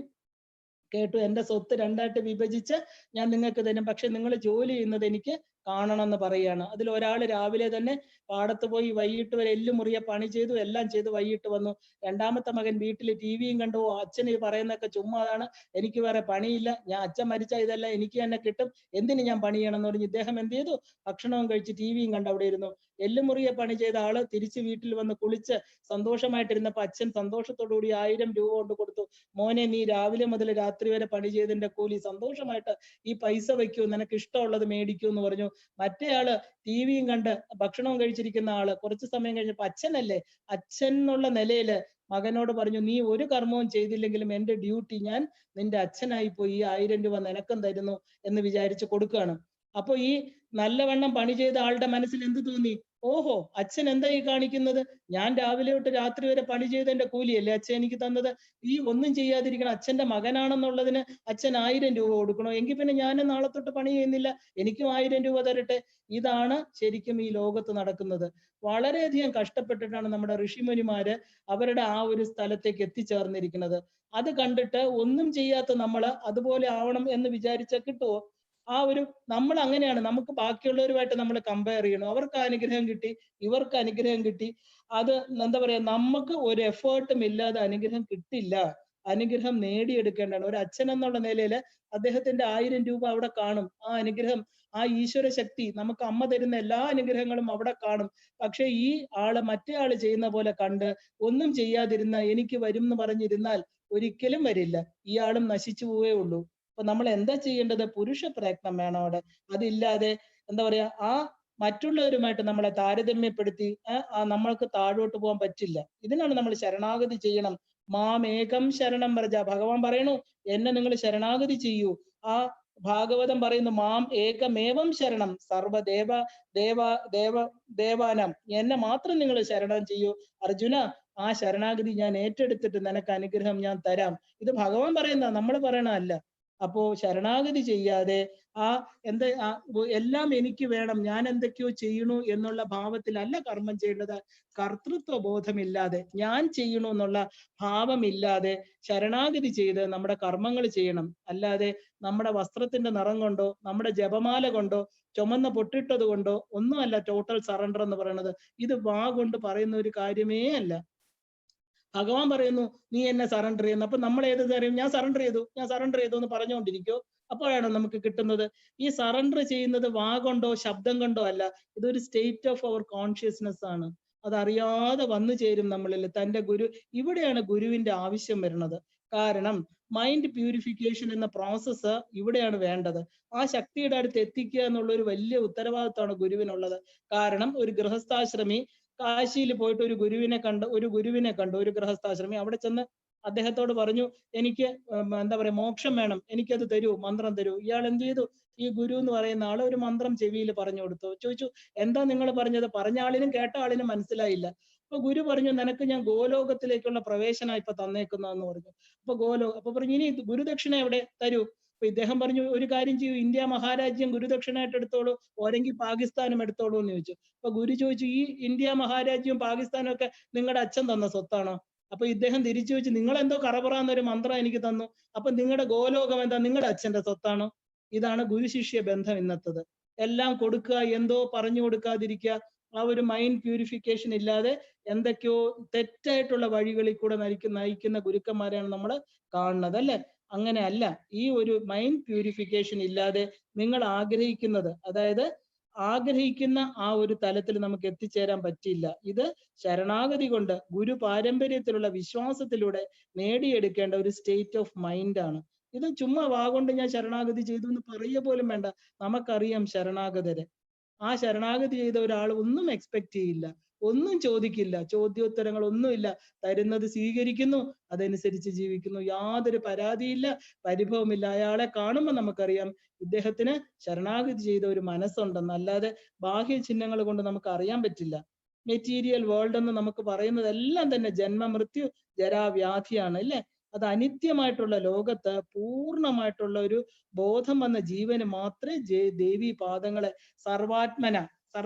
കേട്ടു. എന്റെ സ്വത്ത് 2ആയിട്ട് വിഭജിച്ച് ഞാൻ നിങ്ങൾക്ക് തരും, പക്ഷെ നിങ്ങൾ ജോലി ചെയ്യുന്നത് എനിക്ക് കാണണമെന്ന് പറയുകയാണ്. അതിൽ ഒരാൾ രാവിലെ തന്നെ പാടത്ത് പോയി വൈകിട്ട് വരെ എല്ലുമുറിയെ പണി ചെയ്തു, എല്ലാം ചെയ്ത് വൈകിട്ട് വന്നു. രണ്ടാമത്തെ മകൻ വീട്ടിൽ ടിവിയും കണ്ടു. അച്ഛൻ ഈ പറയുന്നതൊക്കെ ചുമ്മാതാണ്, എനിക്ക് വേറെ പണിയില്ല, അച്ഛൻ മരിച്ചാൽ ഇതെല്ലാം എനിക്ക് തന്നെ കിട്ടും, എന്തിന് ഞാൻ പണി ചെയ്യണം എന്ന് പറഞ്ഞ് ഇദ്ദേഹം എന്ത് ചെയ്തു, ഭക്ഷണവും കഴിച്ച് ടിവിയും കണ്ട് അവിടെ ഇരുന്നു. എല്ലുമുറിയെ പണി ചെയ്ത ആള് തിരിച്ച് വീട്ടിൽ വന്ന് കുളിച്ച് സന്തോഷമായിട്ടിരുന്നപ്പോ അച്ഛൻ സന്തോഷത്തോടുകൂടി 1000 രൂപ കൊണ്ട് കൊടുത്തു. മോനെ, നീ രാവിലെ മുതൽ രാത്രി വരെ പണി ചെയ്തതിന്റെ കൂലി, സന്തോഷമായിട്ട് ഈ പൈസ വെക്കൂ, നിനക്ക് ഇഷ്ടമുള്ളത് മേടിക്കൂ എന്ന് പറഞ്ഞു. മറ്റേ ആള് ടിവിയും കണ്ട് ഭക്ഷണവും കഴിച്ചിരിക്കുന്ന ആള് കുറച്ചു സമയം കഴിഞ്ഞപ്പോ അച്ഛനല്ലേ, അച്ഛൻ എന്നുള്ള നിലയില് മകനോട് പറഞ്ഞു, നീ ഒരു കർമ്മവും ചെയ്തില്ലെങ്കിലും എന്റെ ഡ്യൂട്ടി, ഞാൻ നിന്റെ അച്ഛനായി പോയി, ഈ 1000 രൂപ നിനക്കും തരുന്നു എന്ന് വിചാരിച്ച് കൊടുക്കുകയാണ്. അപ്പൊ ഈ നല്ലവണ്ണം പണി ചെയ്ത ആളുടെ മനസ്സിൽ എന്ത് തോന്നി, ഓഹോ, അച്ഛൻ എന്താ ഈ കാണിക്കുന്നത്, ഞാൻ രാവിലെ തൊട്ട് രാത്രി വരെ പണി ചെയ്തതിന്റെ കൂലിയല്ലേ അച്ഛൻ എനിക്ക് തന്നത്, ഈ ഒന്നും ചെയ്യാതിരിക്കണം അച്ഛന്റെ മകനാണെന്നുള്ളതിന് അച്ഛൻ 1000 രൂപ കൊടുക്കണോ, എങ്കിൽ പിന്നെ ഞാൻ നാളെ തൊട്ട് പണി ചെയ്യുന്നില്ല, എനിക്കും 1000 രൂപ തരട്ടെ. ഇതാണ് ശരിക്കും ഈ ലോകത്ത് നടക്കുന്നത്. വളരെയധികം കഷ്ടപ്പെട്ടിട്ടാണ് നമ്മുടെ ഋഷിമുനിമാര് അവരുടെ ആ ഒരു സ്ഥലത്തേക്ക് എത്തിച്ചേർന്നിരിക്കുന്നത്. അത് കണ്ടിട്ട് ഒന്നും ചെയ്യാത്ത നമ്മള് അതുപോലെ ആവണം എന്ന് വിചാരിച്ചാൽ കിട്ടുമോ? ആ ഒരു നമ്മൾ അങ്ങനെയാണ്, നമുക്ക് ബാക്കിയുള്ളവരുമായിട്ട് നമ്മൾ കമ്പയർ ചെയ്യണം. അവർക്ക് അനുഗ്രഹം കിട്ടി, ഇവർക്ക് അനുഗ്രഹം കിട്ടി, അത് എന്താ പറയാ, നമുക്ക് ഒരു എഫേർട്ടും ഇല്ലാതെ അനുഗ്രഹം കിട്ടില്ല. അനുഗ്രഹം നേടിയെടുക്കേണ്ടതാണ്. ഒരു അച്ഛൻ എന്നുള്ള നിലയിൽ അദ്ദേഹത്തിന്റെ 1000 രൂപ അവിടെ കാണും. ആ അനുഗ്രഹം, ആ ഈശ്വര ശക്തി, നമുക്ക് അമ്മ തരുന്ന എല്ലാ അനുഗ്രഹങ്ങളും അവിടെ കാണും. പക്ഷെ ഈ ആള് മറ്റേ ആള് ചെയ്യുന്ന പോലെ കണ്ട് ഒന്നും ചെയ്യാതിരുന്ന എനിക്ക് വരും എന്ന് പറഞ്ഞിരുന്നാൽ ഒരിക്കലും വരില്ല, ഇയാളും നശിച്ചു പോവേ ഉള്ളൂ. അപ്പൊ നമ്മൾ എന്താ ചെയ്യേണ്ടത്? പുരുഷ പ്രയത്നം വേണം അവിടെ. അതില്ലാതെ എന്താ പറയാ, ആ മറ്റുള്ളവരുമായിട്ട് നമ്മളെ താരതമ്യപ്പെടുത്തി നമ്മൾക്ക് താഴോട്ട് പോകാൻ പറ്റില്ല. ഇതിനാണ് നമ്മൾ ശരണാഗതി ചെയ്യണം. മാമേകം ശരണം വ്രജ. ഭഗവാൻ പറയണു, എന്നെ നിങ്ങൾ ശരണാഗതി ചെയ്യൂ. ആ ഭാഗവതം പറയുന്നു, മാം ഏകമേവം ശരണം സർവദേവ ദേവ ദേവ ദേവാനം. എന്നെ മാത്രം നിങ്ങൾ ശരണം ചെയ്യൂ അർജുന. ആ ശരണാഗതി ഞാൻ ഏറ്റെടുത്തിട്ട് നിനക്ക് അനുഗ്രഹം ഞാൻ തരാം. ഇത് ഭഗവാൻ പറയുന്ന, നമ്മൾ പറയണതല്ല. അപ്പോ ശരണാഗതി ചെയ്യാതെ എല്ലാം എനിക്ക് വേണം, ഞാൻ എന്തൊക്കെയോ ചെയ്യണു എന്നുള്ള ഭാവത്തിലല്ല കർമ്മം ചെയ്യേണ്ടത്. കർത്തൃത്വ ബോധമില്ലാതെ, ഞാൻ ചെയ്യണു എന്നുള്ള ഭാവമില്ലാതെ ശരണാഗതി ചെയ്ത് നമ്മുടെ കർമ്മങ്ങൾ ചെയ്യണം. അല്ലാതെ നമ്മുടെ വസ്ത്രത്തിന്റെ നിറം കൊണ്ടോ നമ്മുടെ ജപമാല കൊണ്ടോ ചുമന്ന പൊട്ടിട്ടത് കൊണ്ടോ ഒന്നുമല്ല ടോട്ടൽ സറണ്ടർ എന്ന് പറയുന്നത്. ഇത് വാ കൊണ്ട് പറയുന്ന ഒരു കാര്യമേ അല്ല. ഭഗവാൻ പറയുന്നു, നീ എന്നെ സറണ്ടർ ചെയ്യുന്നു. അപ്പൊ നമ്മൾ ഏത് കാര്യം, ഞാൻ സറണ്ടർ ചെയ്തു എന്ന് പറഞ്ഞുകൊണ്ടിരിക്കോ? അപ്പോഴാണ് നമുക്ക് കിട്ടുന്നത്. ഈ സറണ്ടർ ചെയ്യുന്നത് വാ കൊണ്ടോ ശബ്ദം കൊണ്ടോ അല്ല, ഇതൊരു സ്റ്റേറ്റ് ഓഫ് അവർ കോൺഷ്യസ്നെസ് ആണ്. അതറിയാതെ വന്നു ചേരും നമ്മളിൽ തന്റെ ഗുരു. ഇവിടെയാണ് ഗുരുവിന്റെ ആവശ്യം വരുന്നത്. കാരണം മൈൻഡ് പ്യൂരിഫിക്കേഷൻ എന്ന പ്രോസസ്സ് ഇവിടെയാണ് വേണ്ടത്. ആ ശക്തിയുടെ അടുത്ത് എത്തിക്കുക എന്നുള്ള ഒരു വലിയ ഉത്തരവാദിത്തമാണ് ഗുരുവിനുള്ളത്. കാരണം ഒരു ഗൃഹസ്ഥാശ്രമി കാശിയിൽ പോയിട്ട് ഒരു ഗുരുവിനെ കണ്ടു, ഒരു ഗൃഹസ്ഥാശ്രമി. അവിടെ ചെന്ന് അദ്ദേഹത്തോട് പറഞ്ഞു, എനിക്ക് എന്താ പറയാ മോക്ഷം വേണം, എനിക്കത് തരൂ, മന്ത്രം തരൂ. ഇയാൾ എന്ത് ചെയ്തു? ഈ ഗുരു എന്ന് പറയുന്ന ആള് ഒരു മന്ത്രം ചെവിയിൽ പറഞ്ഞു കൊടുത്തു. ചോദിച്ചു, എന്താ നിങ്ങൾ പറഞ്ഞത്? പറഞ്ഞ ആളിനും കേട്ട ആളിനും മനസ്സിലായില്ല. അപ്പൊ ഗുരു പറഞ്ഞു, നിനക്ക് ഞാൻ ഗോലോകത്തിലേക്കുള്ള പ്രവേശനം ഇപ്പൊ തന്നേക്കുന്നതെന്ന് പറഞ്ഞു. അപ്പൊ പറഞ്ഞു, ഇനി ഗുരുദക്ഷിണ എവിടെ തരൂ? അപ്പൊ ഇദ്ദേഹം പറഞ്ഞു, ഒരു കാര്യം ചെയ്യൂ, ഇന്ത്യ മഹാരാജ്യം ഗുരുദക്ഷിണയായിട്ട് എടുത്തോളൂ, ഓരെങ്കിൽ പാകിസ്ഥാനും എടുത്തോളൂ എന്ന് ചോദിച്ചു. അപ്പൊ ഗുരു ചോദിച്ചു, ഈ ഇന്ത്യ മഹാരാജ്യവും പാകിസ്ഥാനും ഒക്കെ നിങ്ങളുടെ അച്ഛൻ തന്ന സ്വത്താണോ? അപ്പൊ ഇദ്ദേഹം തിരിച്ചു ചോദിച്ചു, നിങ്ങൾ എന്തോ കറപറാന്നൊരു മന്ത്രം എനിക്ക് തന്നു, അപ്പൊ നിങ്ങളുടെ ഗോലോകം എന്താ നിങ്ങളുടെ അച്ഛന്റെ സ്വത്താണോ? ഇതാണ് ഗുരു ശിഷ്യ ബന്ധം ഇന്നത്തത്. എല്ലാം കൊടുക്കുക, എന്തോ പറഞ്ഞു കൊടുക്കാതിരിക്കുക, ആ ഒരു മൈൻഡ് പ്യൂരിഫിക്കേഷൻ ഇല്ലാതെ എന്തൊക്കെയോ തെറ്റായിട്ടുള്ള വഴികളിൽ കൂടെ നയിക്കുന്ന ഗുരുക്കന്മാരെയാണ് നമ്മൾ കാണുന്നത്, അല്ലെ? അങ്ങനെ അല്ല. ഈ ഒരു മൈൻഡ് പ്യൂരിഫിക്കേഷൻ ഇല്ലാതെ നിങ്ങൾ ആഗ്രഹിക്കുന്നത്, അതായത് ആഗ്രഹിക്കുന്ന ആ ഒരു തലത്തിൽ നമുക്ക് എത്തിച്ചേരാൻ പറ്റില്ല. ഇത് ശരണാഗതി കൊണ്ട് ഗുരു പാരമ്പര്യത്തിലുള്ള വിശ്വാസത്തിലൂടെ നേടിയെടുക്കേണ്ട ഒരു സ്റ്റേറ്റ് ഓഫ് മൈൻഡ് ആണ്. ഇത് ചുമ്മാ വാഗൊണ്ട് ഞാൻ ശരണാഗതി ചെയ്തു എന്ന് പറയുക പോലും വേണ്ട. നമുക്കറിയാം ശരണാഗതരെ. ആ ശരണാഗതി ചെയ്ത ഒരാൾ ഒന്നും എക്സ്പെക്ട് ചെയ്യില്ല, ഒന്നും ചോദിക്കില്ല, ചോദ്യോത്തരങ്ങൾ ഒന്നുമില്ല, തരുന്നത് സ്വീകരിക്കുന്നു, അതനുസരിച്ച് ജീവിക്കുന്നു. യാതൊരു പരാതിയില്ല, പരിഭവമില്ല. അയാളെ കാണുമ്പോൾ നമുക്കറിയാം ഇദ്ദേഹത്തിന് ശരണാഗതി ചെയ്ത ഒരു മനസ്സുണ്ടെന്ന്. അല്ലാതെ ബാഹ്യ ചിഹ്നങ്ങൾ കൊണ്ട് നമുക്ക് അറിയാൻ പറ്റില്ല. മെറ്റീരിയൽ വേൾഡ് എന്ന് നമുക്ക് പറയുന്നതെല്ലാം തന്നെ ജന്മ മൃത്യു ജരാവ്യാധിയാണ്, അല്ലേ? അത് അനിത്യമായിട്ടുള്ള ലോകത്ത് പൂർണ്ണമായിട്ടുള്ള ഒരു ബോധം വന്ന ജീവന് മാത്രമേ ദേവി പാദങ്ങളെ സർവാത്മന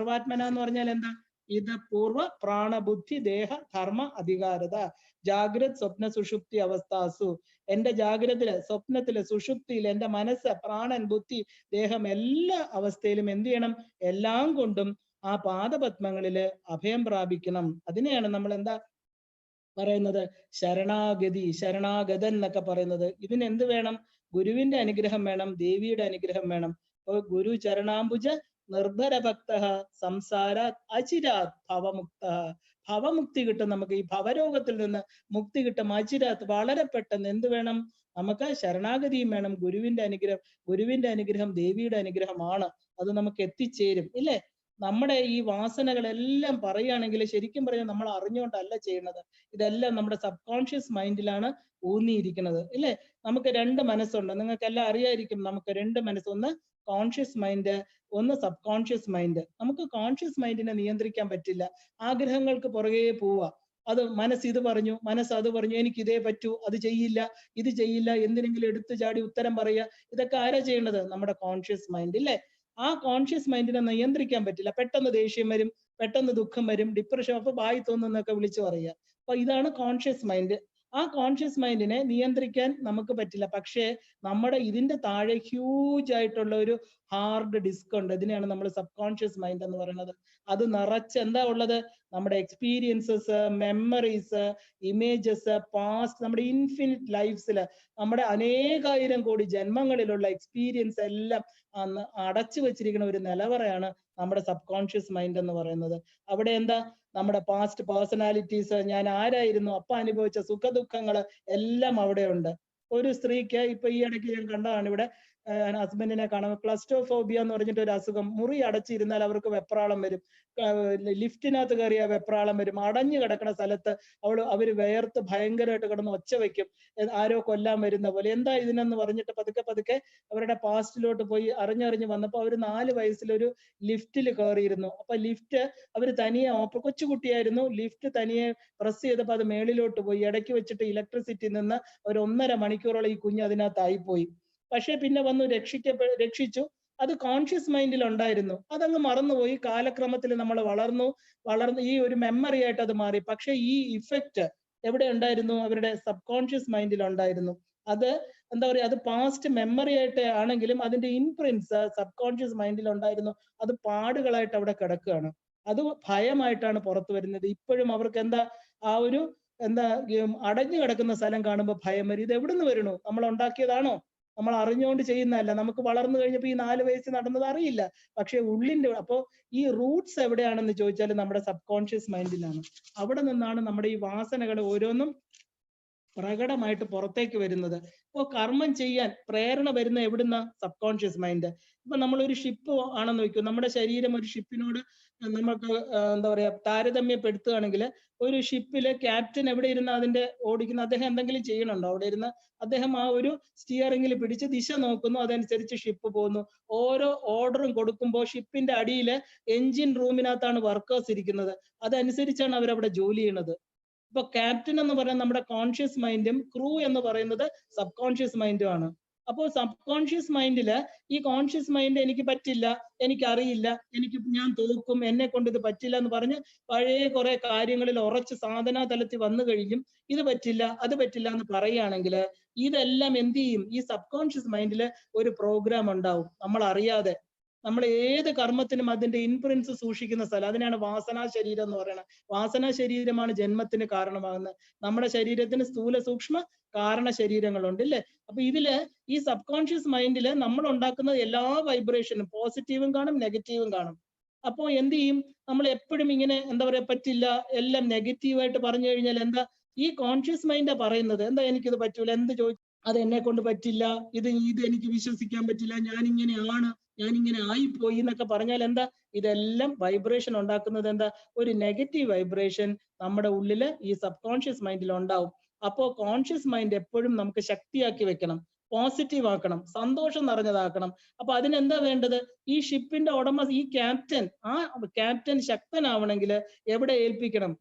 എന്ന് പറഞ്ഞാൽ എന്താ? ഇത് പൂർവ പ്രാണബുദ്ധി ദേഹ ധർമ്മ അധികാരത ജാഗ്രത് സ്വപ്ന സുഷുപ്തി അവസ്ഥാസു. എന്റെ ജാഗ്രതയില്, സ്വപ്നത്തില്, സുഷുപ്തിയിൽ എന്റെ മനസ്സ്, പ്രാണൻ, ബുദ്ധി, ദേഹം എല്ലാ അവസ്ഥയിലും എന്ത് ചെയ്യണം? എല്ലാം കൊണ്ടും ആ പാദപത്മങ്ങളില് അഭയം പ്രാപിക്കണം. അതിനെയാണ് നമ്മൾ എന്താ പറയുന്നത്? ശരണാഗതി, ശരണാഗതൻ എന്നൊക്കെ പറയുന്നത്. ഇതിന് എന്ത് വേണം? ഗുരുവിന്റെ അനുഗ്രഹം വേണം, ദേവിയുടെ അനുഗ്രഹം വേണം. അപ്പൊ ഗുരു ചരണാംബുജ നിർഭര ഭക്ത സംസാരാത് അചിരാത് ഭവമുക്ത. ഭവമുക്തി കിട്ടും നമുക്ക്. ഈ ഭവരോഗത്തിൽ നിന്ന് മുക്തി കിട്ടും. അചിരാത്, വളരെ പെട്ടെന്ന്. എന്ത് വേണം? നമുക്ക് ശരണാഗതിയും വേണം, ഗുരുവിന്റെ അനുഗ്രഹം. ഗുരുവിന്റെ അനുഗ്രഹം ദേവിയുടെ അനുഗ്രഹമാണ്. അത് നമുക്ക് എത്തിച്ചേരും, ഇല്ലേ? നമ്മുടെ ഈ വാസനകളെല്ലാം പറയുകയാണെങ്കിൽ ശരിക്കും പറഞ്ഞാൽ നമ്മൾ അറിഞ്ഞുകൊണ്ടല്ല ചെയ്യുന്നത്. ഇതെല്ലാം നമ്മുടെ സബ് കോൺഷ്യസ് മൈൻഡിലാണ് ഊന്നിയിരിക്കുന്നത്, ഇല്ലേ? നമുക്ക് രണ്ട് മനസ്സുണ്ട്, നിങ്ങൾക്ക് എല്ലാം അറിയായിരിക്കും. നമുക്ക് രണ്ട് മനസ്സ്, ഒന്ന് കോൺഷ്യസ് മൈൻഡ്, ഒന്ന് സബ് കോൺഷ്യസ് മൈൻഡ്. നമുക്ക് കോൺഷ്യസ് മൈൻഡിനെ നിയന്ത്രിക്കാൻ പറ്റില്ല. ആഗ്രഹങ്ങൾക്ക് പുറകെ പോവുക. അത് മനസ്സ് ഇത് പറഞ്ഞു, മനസ്സ് അത് പറഞ്ഞു, എനിക്ക് ഇതേ പറ്റൂ, അത് ചെയ്യില്ല, ഇത് ചെയ്യില്ല, എന്തിനെങ്കിലും എടുത്തു ചാടി ഉത്തരം പറയുക. ഇതൊക്കെ ആരാ ചെയ്യേണ്ടത്? നമ്മുടെ കോൺഷ്യസ് മൈൻഡ്, ഇല്ലേ? ആ കോൺഷ്യസ് മൈൻഡിനെ നിയന്ത്രിക്കാൻ പറ്റില്ല. പെട്ടെന്ന് ദേഷ്യം വരും, പെട്ടെന്ന് ദുഃഖം വരും, ഡിപ്രഷൻ, അപ്പൊ വായി തോന്നുന്നൊക്കെ വിളിച്ചു പറയുക. അപ്പൊ ഇതാണ് കോൺഷ്യസ് മൈൻഡ്. ആ കോൺഷ്യസ് മൈൻഡിനെ നിയന്ത്രിക്കാൻ നമുക്ക് പറ്റില്ല. പക്ഷേ നമ്മുടെ ഇതിന്റെ താഴെ ഹ്യൂജ് ആയിട്ടുള്ള ഒരു ഹാർഡ് ഡിസ്ക് ഉണ്ട്. ഇതിനെയാണ് നമ്മൾ സബ് കോൺഷ്യസ് മൈൻഡ് എന്ന് പറയുന്നത്. അത് നിറച്ച് എന്താ ഉള്ളത്? നമ്മുടെ എക്സ്പീരിയൻസസ്, മെമ്മറീസ്, ഇമേജസ്, പാസ്റ്റ്, നമ്മുടെ ഇൻഫിനിറ്റ് ലൈഫ്സില് നമ്മുടെ അനേകായിരം കോടി ജന്മങ്ങളിലുള്ള എക്സ്പീരിയൻസ് എല്ലാം അന്ന് അടച്ചു വെച്ചിരിക്കുന്ന ഒരു നിലവറയാണ് നമ്മുടെ സബ് കോൺഷ്യസ് മൈൻഡ് എന്ന് പറയുന്നത്. അവിടെ എന്താ? നമ്മുടെ പാസ്റ്റ് പേഴ്സണാലിറ്റീസ്, ഞാൻ ആരായിരുന്നു, അപ്പൊ അനുഭവിച്ച സുഖ ദുഃഖങ്ങള് എല്ലാം അവിടെ ഉണ്ട്. ഒരു സ്ത്രീക്ക് ഇപ്പൊ ഈ ഇടയ്ക്ക് ഞാൻ കണ്ടതാണ്, ഇവിടെ ഹസ്ബൻഡിനെ കാണാം, ക്ലസ്ട്രോഫോബിയ എന്ന് പറഞ്ഞിട്ട് ഒരു അസുഖം. മുറി അടച്ചിരുന്നാൽ അവർക്ക് വെപ്രാളം വരും, ലിഫ്റ്റിനകത്ത് കയറിയ വെപ്രാളം വരും, അടഞ്ഞു കിടക്കുന്ന സ്ഥലത്ത് അവര് വേർത്ത് ഭയങ്കരമായിട്ട് കിടന്ന് ഒച്ച വെക്കും, ആരോ കൊല്ലാൻ വരുന്ന പോലെ. എന്താ ഇതിനെന്ന് പറഞ്ഞിട്ട് പതുക്കെ പതുക്കെ അവരുടെ പാസ്റ്റിലോട്ട് പോയി അറിഞ്ഞറിഞ്ഞ് വന്നപ്പോ അവര് 4 വയസ്സിലൊരു ലിഫ്റ്റിൽ കയറിയിരുന്നു. അപ്പൊ ലിഫ്റ്റ് അവര് തനിയെ കൊച്ചുകുട്ടിയായിരുന്നു, ലിഫ്റ്റ് തനിയെ പ്രസ് ചെയ്തപ്പോ അത് മേളിലോട്ട് പോയി. ഇടയ്ക്ക് വെച്ചിട്ട് ഇലക്ട്രിസിറ്റി നിന്ന് ഒരു 1.5 മണിക്കൂറോളം ഈ കുഞ്ഞ് അതിനകത്തായി പോയി. പക്ഷെ പിന്നെ വന്നു രക്ഷിച്ചു. അത് കോൺഷ്യസ് മൈൻഡിൽ ഉണ്ടായിരുന്നു, അതങ്ങ് മറന്നുപോയി. കാലക്രമത്തിൽ നമ്മൾ വളർന്നു ഈ ഒരു മെമ്മറി ആയിട്ട് അത് മാറി. പക്ഷെ ഈ ഇഫക്റ്റ് എവിടെ ഉണ്ടായിരുന്നു? അവരുടെ സബ് കോൺഷ്യസ് മൈൻഡിൽ ഉണ്ടായിരുന്നു. അത് എന്താ പറയാ, അത് പാസ്റ്റ് മെമ്മറി ആയിട്ട് ആണെങ്കിലും അതിന്റെ ഇംപ്രിന്റ്സ് സബ് കോൺഷ്യസ് മൈൻഡിൽ ഉണ്ടായിരുന്നു. അത് പാടുകളായിട്ട് അവിടെ കിടക്കുകയാണ്. അത് ഭയമായിട്ടാണ് പുറത്തു വരുന്നത്. ഇപ്പോഴും അവർക്ക് എന്താ ആ ഒരു അടഞ്ഞു കിടക്കുന്ന സ്ഥലം കാണുമ്പോൾ ഭയം വരും. ഇത് എവിടുന്ന് വരണു? നമ്മൾ ഉണ്ടാക്കിയതാണോ? നമ്മൾ അറിഞ്ഞുകൊണ്ട് ചെയ്യുന്നതല്ല. നമുക്ക് വളർന്നു കഴിഞ്ഞപ്പോൾ ഈ 4 വയസ്സിൽ നടന്നത് അറിയില്ല. പക്ഷെ ഉള്ളിന്റെ അപ്പോ ഈ റൂട്ട്സ് എവിടെയാണെന്ന് ചോദിച്ചാൽ നമ്മുടെ സബ് കോൺഷ്യസ് മൈൻഡിലാണ്. അവിടെ നിന്നാണ് നമ്മുടെ ഈ വാസനകൾ ഓരോന്നും പ്രകടമായിട്ട് പുറത്തേക്ക് വരുന്നത്. ഇപ്പോ കർമ്മം ചെയ്യാൻ പ്രേരണ വരുന്ന എവിടുന്ന? Sub conscious mind. ഇപ്പൊ നമ്മളൊരു ഷിപ്പ് ആണെന്ന് വെക്കും, നമ്മുടെ ശരീരം ഒരു ഷിപ്പിനോട് നമുക്ക് എന്താ പറയാ താരതമ്യപ്പെടുത്തുകയാണെങ്കിൽ, ഒരു ഷിപ്പില് ക്യാപ്റ്റൻ എവിടെ ഇരുന്ന് അതിന്റെ ഓടിക്കുന്ന, അദ്ദേഹം എന്തെങ്കിലും ചെയ്യണുണ്ടോ? അവിടെ ഇരുന്ന് അദ്ദേഹം ആ ഒരു സ്റ്റിയറിംഗിൽ പിടിച്ച് ദിശ നോക്കുന്നു, അതനുസരിച്ച് ഷിപ്പ് പോകുന്നു. ഓരോ ഓർഡറും കൊടുക്കുമ്പോൾ ഷിപ്പിന്റെ അടിയില് എഞ്ചിൻ റൂമിനകത്താണ് വർക്കേഴ്സ് ഇരിക്കുന്നത്, അതനുസരിച്ചാണ് അവരവിടെ ജോലി ചെയ്യുന്നത്. ഇപ്പൊ ക്യാപ്റ്റൻ എന്ന് പറയുന്നത് നമ്മുടെ കോൺഷ്യസ് മൈൻഡും ക്രൂ എന്ന് പറയുന്നത് സബ് കോൺഷ്യസ് മൈൻഡും ആണ്. അപ്പോൾ സബ് കോൺഷ്യസ് മൈൻഡില് ഈ കോൺഷ്യസ് മൈൻഡ് എനിക്ക് പറ്റില്ല, എനിക്കറിയില്ല, ഞാൻ തോൽക്കും, എന്നെ കൊണ്ട് ഇത് പറ്റില്ല എന്ന് പറഞ്ഞ് പഴയ കുറെ കാര്യങ്ങളിൽ ഉറച്ച് സാധനാ തലത്തിൽ വന്നു കഴിയും. ഇത് പറ്റില്ല, അത് പറ്റില്ല എന്ന് പറയുകയാണെങ്കിൽ ഇതെല്ലാം എന്ത് ചെയ്യും? ഈ സബ് കോൺഷ്യസ് മൈൻഡില് ഒരു പ്രോഗ്രാം ഉണ്ടാവും, നമ്മൾ അറിയാതെ. നമ്മൾ ഏത് കർമ്മത്തിനും അതിന്റെ ഇൻഫ്ലുവൻസ് സൂക്ഷിക്കുന്ന സ്ഥലം, അതിനാണ് വാസനാ ശരീരം എന്ന് പറയുന്നത്. വാസനാ ശരീരമാണ് ജന്മത്തിന് കാരണമാകുന്നത്. നമ്മുടെ ശരീരത്തിന് സ്ഥൂല സൂക്ഷ്മ കാരണ ശരീരങ്ങളുണ്ട്, ഇല്ലേ? അപ്പൊ ഇതില് ഈ സബ് കോൺഷ്യസ് മൈൻഡില് നമ്മൾ ഉണ്ടാക്കുന്ന എല്ലാ വൈബ്രേഷനും പോസിറ്റീവും കാണും, നെഗറ്റീവും കാണും. അപ്പോ എന്ത് ചെയ്യും? നമ്മൾ എപ്പോഴും ഇങ്ങനെ എന്താ പറയാ, പറ്റില്ല, എല്ലാം നെഗറ്റീവായിട്ട് പറഞ്ഞു കഴിഞ്ഞാൽ എന്താ? ഈ കോൺഷ്യസ് മൈൻഡാ പറയുന്നത്, എന്താ എനിക്കിത് പറ്റൂല, എന്ത് ചോദിച്ചു അത് എന്നെ കൊണ്ട് പറ്റില്ല, ഇത് എനിക്ക് വിശ്വസിക്കാൻ പറ്റില്ല, ഞാനിങ്ങനെ ആയിപ്പോയി എന്നൊക്കെ പറഞ്ഞാൽ എന്താ? ഇതെല്ലാം വൈബ്രേഷൻ ഉണ്ടാക്കുന്നത് എന്താ? ഒരു നെഗറ്റീവ് വൈബ്രേഷൻ നമ്മുടെ ഉള്ളില് ഈ സബ് കോൺഷ്യസ് മൈൻഡിൽ ഉണ്ടാവും. അപ്പോ കോൺഷ്യസ് മൈൻഡ് എപ്പോഴും നമുക്ക് ശക്തിയാക്കി വെക്കണം, പോസിറ്റീവ് ആക്കണം, സന്തോഷം നിറഞ്ഞതാക്കണം. അപ്പൊ അതിനെന്താ വേണ്ടത്? ഈ ഷിപ്പിന്റെ ഉടമ, ഈ ക്യാപ്റ്റൻ, ആ ക്യാപ്റ്റൻ ശക്തനാവണമെങ്കിൽ എവിടെ ഏൽപ്പിക്കണം?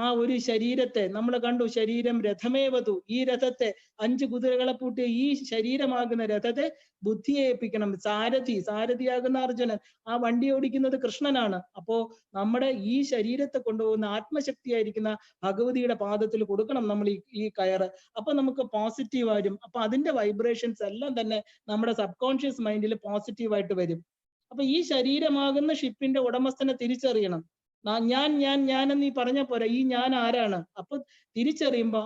ആ ഒരു ശരീരത്തെ നമ്മൾ കണ്ടു, ശരീരം രഥമേവതു, ഈ രഥത്തെ 5 കുതിരകളെ പൂട്ടിയ ഈ ശരീരമാകുന്ന രഥത്തെ ബുദ്ധിയെ ഏൽപ്പിക്കണം. സാരഥിയാകുന്ന അർജുനൻ, ആ വണ്ടി ഓടിക്കുന്നത് കൃഷ്ണനാണ്. അപ്പോ നമ്മുടെ ഈ ശരീരത്തെ കൊണ്ടുപോകുന്ന ആത്മശക്തിയായിരിക്കുന്ന ഭഗവതിയുടെ പാദത്തിൽ കൊടുക്കണം നമ്മൾ ഈ കയറ്. അപ്പൊ നമുക്ക് പോസിറ്റീവ് വരും. അപ്പൊ അതിന്റെ വൈബ്രേഷൻസ് എല്ലാം തന്നെ നമ്മുടെ സബ് കോൺഷ്യസ് മൈൻഡിൽ പോസിറ്റീവായിട്ട് വരും. അപ്പൊ ഈ ശരീരമാകുന്ന ഷിപ്പിന്റെ ഉടമസ്ഥനെ തിരിച്ചറിയണം. ഞാൻ എന്ന് നീ പറഞ്ഞ പോരാ, ഈ ഞാൻ ആരാണ്? അപ്പൊ തിരിച്ചറിയുമ്പോ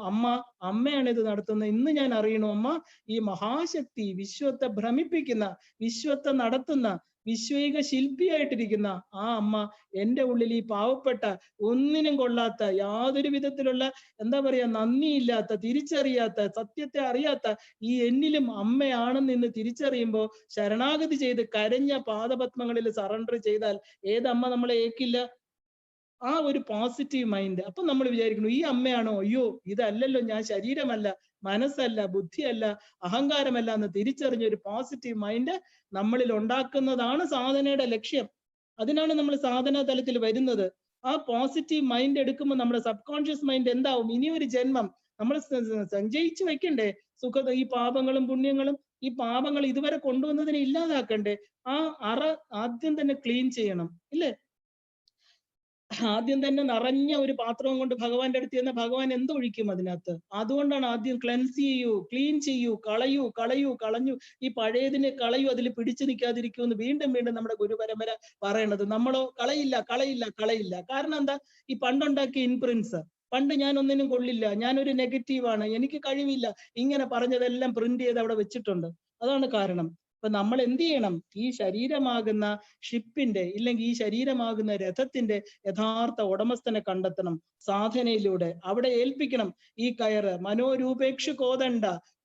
അമ്മയാണ് ഇത് നടത്തുന്നത്. ഇന്ന് ഞാൻ അറിയണു അമ്മ, ഈ മഹാശക്തി, വിശ്വത്തെ ഭ്രമിപ്പിക്കുന്ന, വിശ്വത്തെ നടത്തുന്ന, വിശ്വൈക ശില്പിയായിട്ടിരിക്കുന്ന ആ അമ്മ എൻ്റെ ഉള്ളിൽ ഈ പാവപ്പെട്ട, ഒന്നിനും കൊള്ളാത്ത, യാതൊരു വിധത്തിലുള്ള എന്താ പറയാ നന്ദിയില്ലാത്ത, തിരിച്ചറിയാത്ത, സത്യത്തെ അറിയാത്ത ഈ എന്നിലും അമ്മയാണെന്ന് ഇന്ന് തിരിച്ചറിയുമ്പോൾ ശരണാഗതി ചെയ്ത് കരഞ്ഞ പാദപത്മങ്ങളിൽ സറണ്ടർ ചെയ്താൽ ഏതമ്മ നമ്മളെ ഏക്കില്ല? ആ ഒരു പോസിറ്റീവ് മൈൻഡ്. അപ്പൊ നമ്മൾ വിചാരിക്കുന്നു ഈ അമ്മയാണോ? അയ്യോ ഇതല്ലല്ലോ, ഞാൻ ശരീരമല്ല, മനസ്സല്ല, ബുദ്ധിയല്ല, അഹങ്കാരമല്ല എന്ന് തിരിച്ചറിഞ്ഞ ഒരു പോസിറ്റീവ് മൈൻഡ് നമ്മളിൽ ഉണ്ടാക്കുന്നതാണ് സാധനയുടെ ലക്ഷ്യം. അതിനാണ് നമ്മൾ സാധനാ തലത്തിൽ വരുന്നത്. ആ പോസിറ്റീവ് മൈൻഡ് എടുക്കുമ്പോൾ നമ്മുടെ സബ് കോൺഷ്യസ് മൈൻഡ് എന്താവും? ഇനി ഒരു ജന്മം നമ്മൾ സഞ്ചയിച്ചു വെക്കണ്ടേ? ഈ പാപങ്ങളും പുണ്യങ്ങളും, ഈ പാപങ്ങൾ ഇതുവരെ കൊണ്ടുവന്നതിനെ ഇല്ലാതാക്കണ്ടേ? ആ അറ ആദ്യം തന്നെ ക്ലീൻ ചെയ്യണം, ഇല്ലേ? ആദ്യം തന്നെ നിറഞ്ഞ ഒരു പാത്രവും കൊണ്ട് ഭഗവാന്റെ അടുത്ത് ചെന്ന ഭഗവാൻ എന്തൊഴിക്കും അതിനകത്ത്? അതുകൊണ്ടാണ് ആദ്യം ക്ലെൻസ് ചെയ്യൂ, ക്ലീൻ ചെയ്യൂ, കളഞ്ഞു, ഈ പഴയതിനെ കളയൂ, അതിൽ പിടിച്ചു നിൽക്കാതിരിക്കൂ എന്ന് വീണ്ടും വീണ്ടും നമ്മുടെ ഗുരുപരമ്പര പറയണത്. നമ്മളോ കളയില്ല. കാരണം എന്താ? ഈ പണ്ടുണ്ടാക്കിയ ഇൻപ്രിൻസ്, പണ്ട് ഞാൻ ഒന്നിനും കൊള്ളില്ല, ഞാനൊരു നെഗറ്റീവാണ്, എനിക്ക് കഴിവില്ല, ഇങ്ങനെ പറഞ്ഞതെല്ലാം പ്രിന്റ് ചെയ്ത് അവിടെ വെച്ചിട്ടുണ്ട്. അതാണ് കാരണം. അപ്പൊ നമ്മൾ എന്ത് ചെയ്യണം? ഈ ശരീരമാകുന്ന ഷിപ്പിന്റെ, ഇല്ലെങ്കിൽ ഈ ശരീരമാകുന്ന രഥത്തിന്റെ യഥാർത്ഥ ഉടമസ്ഥനെ കണ്ടെത്തണം സാധനയിലൂടെ. അവിടെ ഏൽപ്പിക്കണം ഈ കയറ്. മനോരൂപേക്ഷ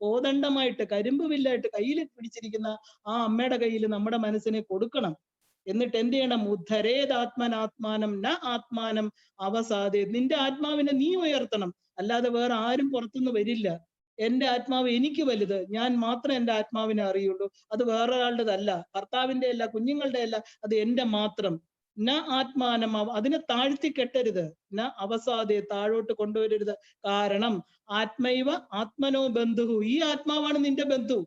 കോദണ്ഡമായിട്ട്, കരിമ്പുവില്ലായിട്ട് കയ്യിൽ പിടിച്ചിരിക്കുന്ന ആ അമ്മയുടെ കയ്യിൽ നമ്മുടെ മനസ്സിനെ കൊടുക്കണം. എന്നിട്ട് എന്ത് ചെയ്യണം? ഉദ്ധരേതാത്മനാത്മാനം ന ആത്മാനം അവസാദേ. നിന്റെ ആത്മാവിനെ നീ ഉയർത്തണം, അല്ലാതെ വേറെ ആരും പുറത്തുനിന്ന് വരില്ല. എന്റെ ആത്മാവ് എനിക്ക് വലുത്, ഞാൻ മാത്രം എന്റെ ആത്മാവിനെ അറിയുള്ളൂ. അത് വേറൊരാളുടേതല്ല, ഭർത്താവിന്റെ അല്ല, കുഞ്ഞുങ്ങളുടെ അല്ല, അത് എന്റെ മാത്രം. ന ആത്മാനം, അതിനെ താഴ്ത്തി കെട്ടരുത്. ന അവസാദേ, താഴോട്ട് കൊണ്ടുവരരുത്. കാരണം ആത്മൈവ ആത്മനോ ബന്ധു, ഈ ആത്മാവാണ് നിന്റെ ബന്ധു.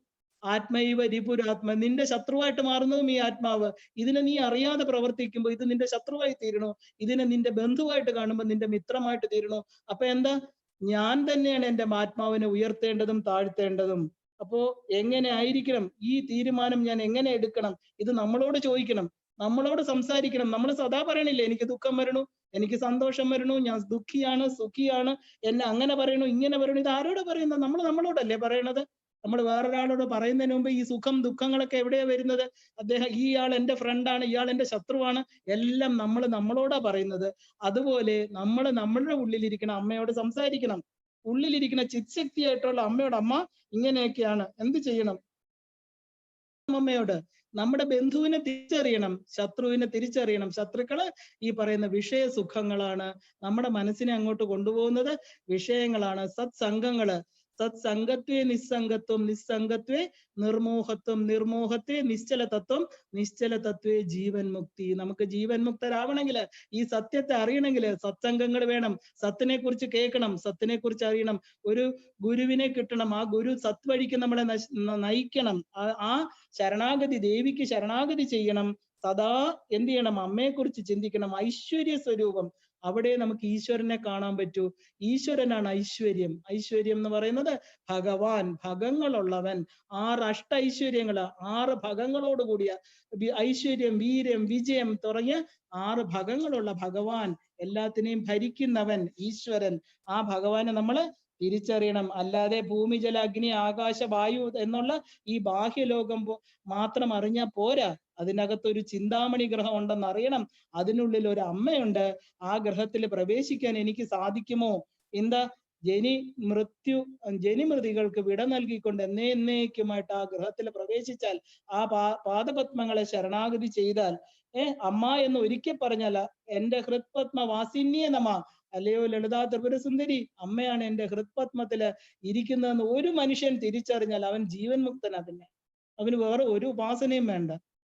ആത്മൈവ രിപുരാത്മ, നിന്റെ ശത്രുവായിട്ട് മാറുന്നതും ഈ ആത്മാവ്. ഇതിനെ നീ അറിയാതെ പ്രവർത്തിക്കുമ്പോൾ ഇത് നിന്റെ ശത്രുവായി തീരണോ? ഇതിനെ നിന്റെ ബന്ധുവായിട്ട് കാണുമ്പോൾ നിന്റെ മിത്രമായിട്ട് തീരണോ? അപ്പൊ എന്താ? ഞാൻ തന്നെയാണ് എൻ്റെ ആത്മാവിനെ ഉയർത്തേണ്ടതും താഴ്ത്തേണ്ടതും. അപ്പോ എങ്ങനെ ആയിരിക്കണം ഈ തീരുമാനം? ഞാൻ എങ്ങനെ എടുക്കണം? ഇത് നമ്മളോട് ചോദിക്കണം, നമ്മളോട് സംസാരിക്കണം. നമ്മൾ സദാ പറയണില്ലേ, എനിക്ക് ദുഃഖം വരണു, എനിക്ക് സന്തോഷം വരണു, ഞാൻ ദുഃഖിയാണ്, സുഖിയാണ്, എന്നെ അങ്ങനെ പറയണു, ഇങ്ങനെ പറയണു. ഇത് ആരോട് പറയുന്നത്? നമ്മളോടല്ലേ പറയണത്. നമ്മൾ വേറൊരാളോട് പറയുന്നതിന് മുമ്പ് ഈ സുഖം ദുഃഖങ്ങളൊക്കെ എവിടെയാ വരുന്നത്? ഇയാൾ എൻ്റെ ഫ്രണ്ടാണ്, ഇയാൾ എൻ്റെ ശത്രുവാണ്, എല്ലാം നമ്മളോടാ പറയുന്നത്. അതുപോലെ നമ്മൾ നമ്മളുടെ ഉള്ളിലിരിക്കുന്ന അമ്മയോട് സംസാരിക്കണം. ഉള്ളിലിരിക്കുന്ന ചിത്ശക്തിയായിട്ടുള്ള അമ്മയോട്, അമ്മ ഇങ്ങനെയൊക്കെയാണ്, എന്ത് ചെയ്യണം? അമ്മയോട് നമ്മുടെ ബന്ധുവിനെ തിരിച്ചറിയണം, ശത്രുവിനെ തിരിച്ചറിയണം. ശത്രുക്കള് ഈ പറയുന്ന വിഷയ സുഖങ്ങളാണ്. നമ്മുടെ മനസ്സിനെ അങ്ങോട്ട് കൊണ്ടുപോകുന്നത് വിഷയങ്ങളാണ്. സത്സംഗങ്ങള്, സത്സംഗത്വേ നിസ്സംഗത്വം, നിസ്സംഗത്വേ നിർമോഹത്വം, നിർമോഹത്വേ നിശ്ചല തത്വം, നിശ്ചല തത്വേ ജീവൻ മുക്തി. നമുക്ക് ജീവൻ മുക്തരാവണമെങ്കിൽ, ഈ സത്യത്തെ അറിയണമെങ്കിൽ സത്സംഗങ്ങൾ വേണം. സത്തിനെ കുറിച്ച് കേൾക്കണം, സത്തിനെ കുറിച്ച് അറിയണം, ഒരു ഗുരുവിനെ കിട്ടണം, ആ ഗുരു സത്വഴിക്ക് നമ്മളെ നയിക്കണം. ആ ശരണാഗതി, ദേവിക്ക് ശരണാഗതി ചെയ്യണം. സദാ എന്ത് ചെയ്യണം? അമ്മയെക്കുറിച്ച് ചിന്തിക്കണം. ഐശ്വര്യ സ്വരൂപം, അവിടെ നമുക്ക് ഈശ്വരനെ കാണാൻ പറ്റൂ. ഈശ്വരനാണ് ഐശ്വര്യം. ഐശ്വര്യം എന്ന് പറയുന്നത് ഭഗവാൻ, ഭഗങ്ങളുള്ളവൻ. 6 അഷ്ടൈശ്വര്യങ്ങള്, 6 ഭഗങ്ങളോട് കൂടിയ ഐശ്വര്യം, വീര്യം, വിജയം തുടങ്ങിയ 6 ഭഗങ്ങളുള്ള ഭഗവാൻ, എല്ലാത്തിനെയും ഭരിക്കുന്നവൻ ഈശ്വരൻ. ആ ഭഗവാനെ നമ്മള് തിരിച്ചറിയണം. അല്ലാതെ ഭൂമി, ജല, അഗ്നി, ആകാശ, വായു എന്നുള്ള ഈ ബാഹ്യലോകം മാത്രം അറിഞ്ഞാൽ പോരാ. അതിനകത്തൊരു ചിന്താമണി ഗ്രഹം ഉണ്ടെന്ന് അറിയണം. അതിനുള്ളിൽ ഒരു അമ്മയുണ്ട്. ആ ഗ്രഹത്തിൽ പ്രവേശിക്കാൻ എനിക്ക് സാധിക്കുമോ? എന്താ? ജനിമൃതികൾക്ക് വിട നൽകിക്കൊണ്ട് എന്നേക്കുമായിട്ട് ആ ഗ്രഹത്തിൽ പ്രവേശിച്ചാൽ, ആ പാദപത്മങ്ങളെ ശരണാഗതി ചെയ്താൽ, അമ്മ എന്ന് ഒരിക്കൽ പറഞ്ഞാല, എന്റെ ഹൃത്പത്മ വാസിന്യേ നമ, അല്ലയോ ലളിതാ ത്രിപുര സുന്ദരി, അമ്മയാണ് എന്റെ ഹൃത്പത്മത്തില് ഇരിക്കുന്നതെന്ന് ഒരു മനുഷ്യൻ തിരിച്ചറിഞ്ഞാൽ അവൻ ജീവൻ മുക്തനാ. പിന്നെ അവന് വേറെ ഒരു ഉപാസനയും വേണ്ട.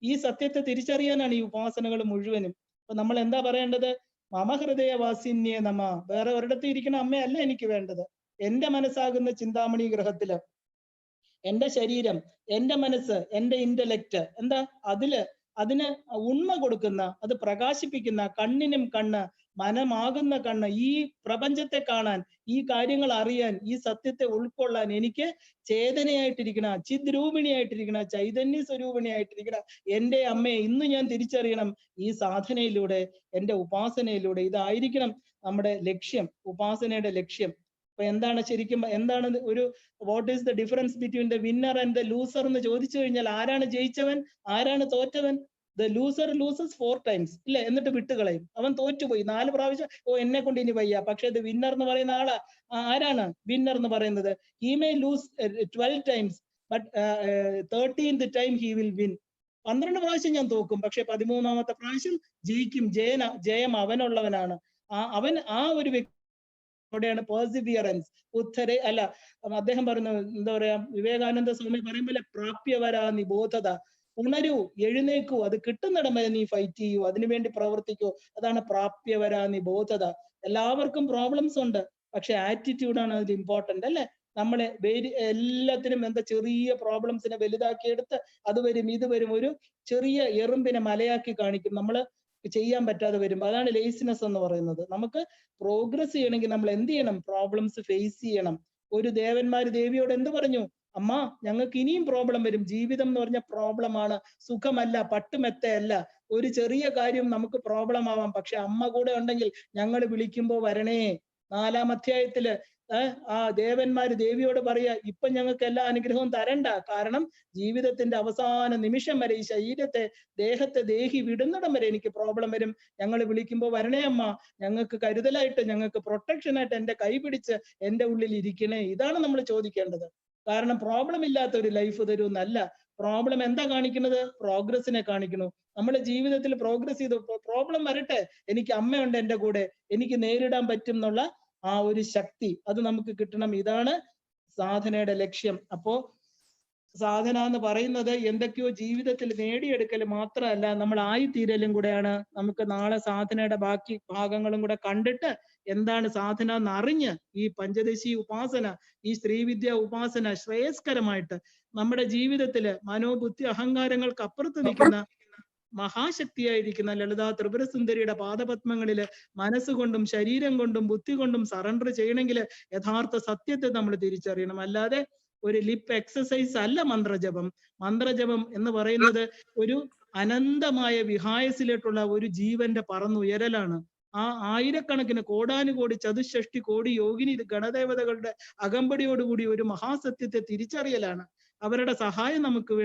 ഈ സത്യത്തെ തിരിച്ചറിയാനാണ് ഈ ഉപാസനകൾ മുഴുവനും. അപ്പൊ നമ്മൾ എന്താ പറയേണ്ടത്? മമഹൃദയവാസിന്യേ നമ. വേറെ ഒരിടത്ത് ഇരിക്കുന്ന അമ്മയല്ല എനിക്ക് വേണ്ടത്. എന്റെ മനസ്സാകുന്ന ചിന്താമണി ഗ്രഹത്തില് എന്റെ ശരീരം, എന്റെ മനസ്സ്, എന്റെ ഇന്റലക്ട് എന്താ അതിന് ഉണ്മ കൊടുക്കുന്ന, അത് പ്രകാശിപ്പിക്കുന്ന, കണ്ണിനും കണ്ണ്, മനമാകുന്ന കണ്ണ്, ഈ പ്രപഞ്ചത്തെ കാണാൻ, ഈ കാര്യങ്ങൾ അറിയാൻ, ഈ സത്യത്തെ ഉൾക്കൊള്ളാൻ എനിക്ക് ചേതനയായിട്ടിരിക്കണ, ചിദ്രൂപിണിയായിട്ടിരിക്കണ, ചൈതന്യ സ്വരൂപിണിയായിട്ടിരിക്കണ എന്റെ അമ്മയെ ഇന്ന് ഞാൻ തിരിച്ചറിയണം ഈ സാധനയിലൂടെ, എന്റെ ഉപാസനയിലൂടെ. ഇതായിരിക്കണം നമ്മുടെ ലക്ഷ്യം, ഉപാസനയുടെ ലക്ഷ്യം. അപ്പൊ എന്താണ് ഒരു what is the difference between the winner and the loser എന്ന് ചോദിച്ചു കഴിഞ്ഞാൽ, ആരാണ് ജയിച്ചവൻ, ആരാണ് തോറ്റവൻ? ദ ലൂസർ ലൂസസ് 4 times ഇല്ലേ, എന്നിട്ട് വിട്ടുകളയും. അവൻ തോറ്റുപോയി 4 പ്രാവശ്യം. എന്നെ കൊണ്ട് ഇനി വയ്യ. പക്ഷെ ഇത് വിന്നർ എന്ന് പറയുന്ന ആരാണ് വിന്നർ എന്ന് പറയുന്നത്? He may lose 12 times but 13th time he will win. 12 പ്രാവശ്യം ഞാൻ തോക്കും, പക്ഷെ 13ാമത്തെ പ്രാവശ്യം ജയിക്കും. ജയം അവനുള്ളവനാണ്. അവൻ ഒരു വ്യക്തി അവിടെയാണ് പേഴ്സിവിയറൻസ്. അദ്ദേഹം പറയുന്നത് എന്താ പറയാ, വിവേകാനന്ദ സ്വാമി പറയുമ്പോൾ പ്രാപ്യവരാ നിബോധത. ഉണരൂ, എഴുന്നേക്കൂ, അത് കിട്ടുന്നിടം വരെ നീ ഫൈറ്റ് ചെയ്യൂ, അതിനുവേണ്ടി പ്രവർത്തിക്കൂ. അതാണ് പ്രാപ്യവരാ നിബോധത. എല്ലാവർക്കും പ്രോബ്ലംസ് ഉണ്ട്, പക്ഷെ ആറ്റിറ്റ്യൂഡാണ് അതിൽ ഇമ്പോർട്ടന്റ് അല്ലെ. നമ്മളെ എല്ലാത്തിനും ചെറിയ പ്രോബ്ലംസിനെ വലുതാക്കിയെടുത്ത് അത് വരും ഇത് വരും, ഒരു ചെറിയ എറുമ്പിനെ മലയാക്കി കാണിക്കും, നമ്മള് ചെയ്യാൻ പറ്റാതെ വരുമ്പോൾ. അതാണ് ലേസിനെസ് എന്ന് പറയുന്നത്. നമുക്ക് പ്രോഗ്രസ് ചെയ്യണമെങ്കിൽ നമ്മൾ എന്ത് ചെയ്യണം? പ്രോബ്ലംസ് ഫേസ് ചെയ്യണം. ഒരു ദേവന്മാര് ദേവിയോട് എന്ത് പറഞ്ഞു? അമ്മ, ഞങ്ങൾക്ക് ഇനിയും പ്രോബ്ലം വരും. ജീവിതം എന്ന് പറഞ്ഞ പ്രോബ്ലമാണ്, സുഖമല്ല, പട്ടുമെത്തയല്ല. ഒരു ചെറിയ കാര്യം നമുക്ക് പ്രോബ്ലം ആവാം, പക്ഷെ അമ്മ കൂടെ ഉണ്ടെങ്കിൽ ഞങ്ങൾ വിളിക്കുമ്പോ വരണേ. 4-ാം അധ്യായത്തില് ദേവന്മാര് ദേവിയോട് പറയാ, ഇപ്പൊ ഞങ്ങൾക്ക് എല്ലാ അനുഗ്രഹവും തരണ്ട, കാരണം ജീവിതത്തിന്റെ അവസാന നിമിഷം വരെ ഈ ദേഹത്തെ ദേഹി വിടുന്നിടം വരെ എനിക്ക് പ്രോബ്ലം വരും. ഞങ്ങൾ വിളിക്കുമ്പോ വരണേ അമ്മ, ഞങ്ങൾക്ക് കരുതലായിട്ട്, ഞങ്ങൾക്ക് പ്രൊട്ടക്ഷനായിട്ട് എന്റെ കൈ പിടിച്ച് എന്റെ ഉള്ളിൽ ഇരിക്കണേ. ഇതാണ് നമ്മൾ ചോദിക്കേണ്ടത്. കാരണം പ്രോബ്ലം ഇല്ലാത്ത ഒരു ലൈഫ് തരുമെന്നല്ല. പ്രോബ്ലം എന്താ കാണിക്കുന്നത്? പ്രോഗ്രസിനെ കാണിക്കുന്നു. നമ്മുടെ ജീവിതത്തിൽ പ്രോഗ്രസ് ചെയ്ത് പ്രോബ്ലം വരട്ടെ, എനിക്ക് അമ്മയുണ്ട് എന്റെ കൂടെ, എനിക്ക് നേരിടാൻ പറ്റും എന്നുള്ള ഒരു ശക്തി അത് നമുക്ക് കിട്ടണം. ഇതാണ് സാധനയുടെ ലക്ഷ്യം. അപ്പോ സാധന എന്ന് പറയുന്നത് എന്തൊക്കെയോ ജീവിതത്തിൽ നേടിയെടുക്കൽ മാത്രമല്ല, നമ്മൾ ആയിത്തീരലും കൂടെയാണ്. നമുക്ക് നാളെ സാധനയുടെ ബാക്കി ഭാഗങ്ങളും കൂടെ കണ്ടിട്ട് എന്താണ് സാധന എന്ന് അറിഞ്ഞ് ഈ പഞ്ചദശി ഉപാസന, ഈ ശ്രീവിദ്യ ഉപാസന ശ്രേയസ്കരമായിട്ട് നമ്മുടെ ജീവിതത്തില് മനോബുദ്ധി അഹങ്കാരങ്ങൾക്ക് അപ്പുറത്ത് നിൽക്കുന്ന മഹാശക്തിയായിരിക്കുന്ന ലളിതാ ത്രിപുരസുന്ദരിയുടെ പാദപത്മങ്ങളില് മനസ്സുകൊണ്ടും ശരീരം കൊണ്ടും ബുദ്ധി കൊണ്ടും സറണ്ടർ ചെയ്യണമെങ്കിൽ യഥാർത്ഥ സത്യത്തെ നമ്മൾ തിരിച്ചറിയണം. അല്ലാതെ ഒരു ലിപ്പ് എക്സസൈസ് അല്ല മന്ത്രജപം. മന്ത്രജപം എന്ന് പറയുന്നത് ഒരു അനന്തമായ വിഹായസിലേക്കുള്ള ഒരു ജീവന്റെ പറന്നുയരലാണ്. ആയിരക്കണക്കിന് കോടാനുകോടി ചതുഷ്ഷഷ്ടി കോടി യോഗിനി ഗണദേവതകളുടെ അകമ്പടിയോടുകൂടി ഒരു മഹാസത്യത്തെ തിരിച്ചറിയലാണ്. അവരുടെ സഹായം നമുക്ക്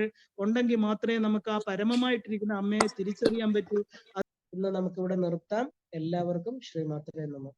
ഉണ്ടെങ്കിൽ മാത്രമേ നമുക്ക് ആ പരമമായിട്ടിരിക്കുന്ന അമ്മയെ തിരിച്ചറിയാൻ പറ്റൂ. ഇന്ന് നമുക്ക് ഇവിടെ നിർത്താം. എല്ലാവർക്കും ശ്രീമാത്രേ നമഃ.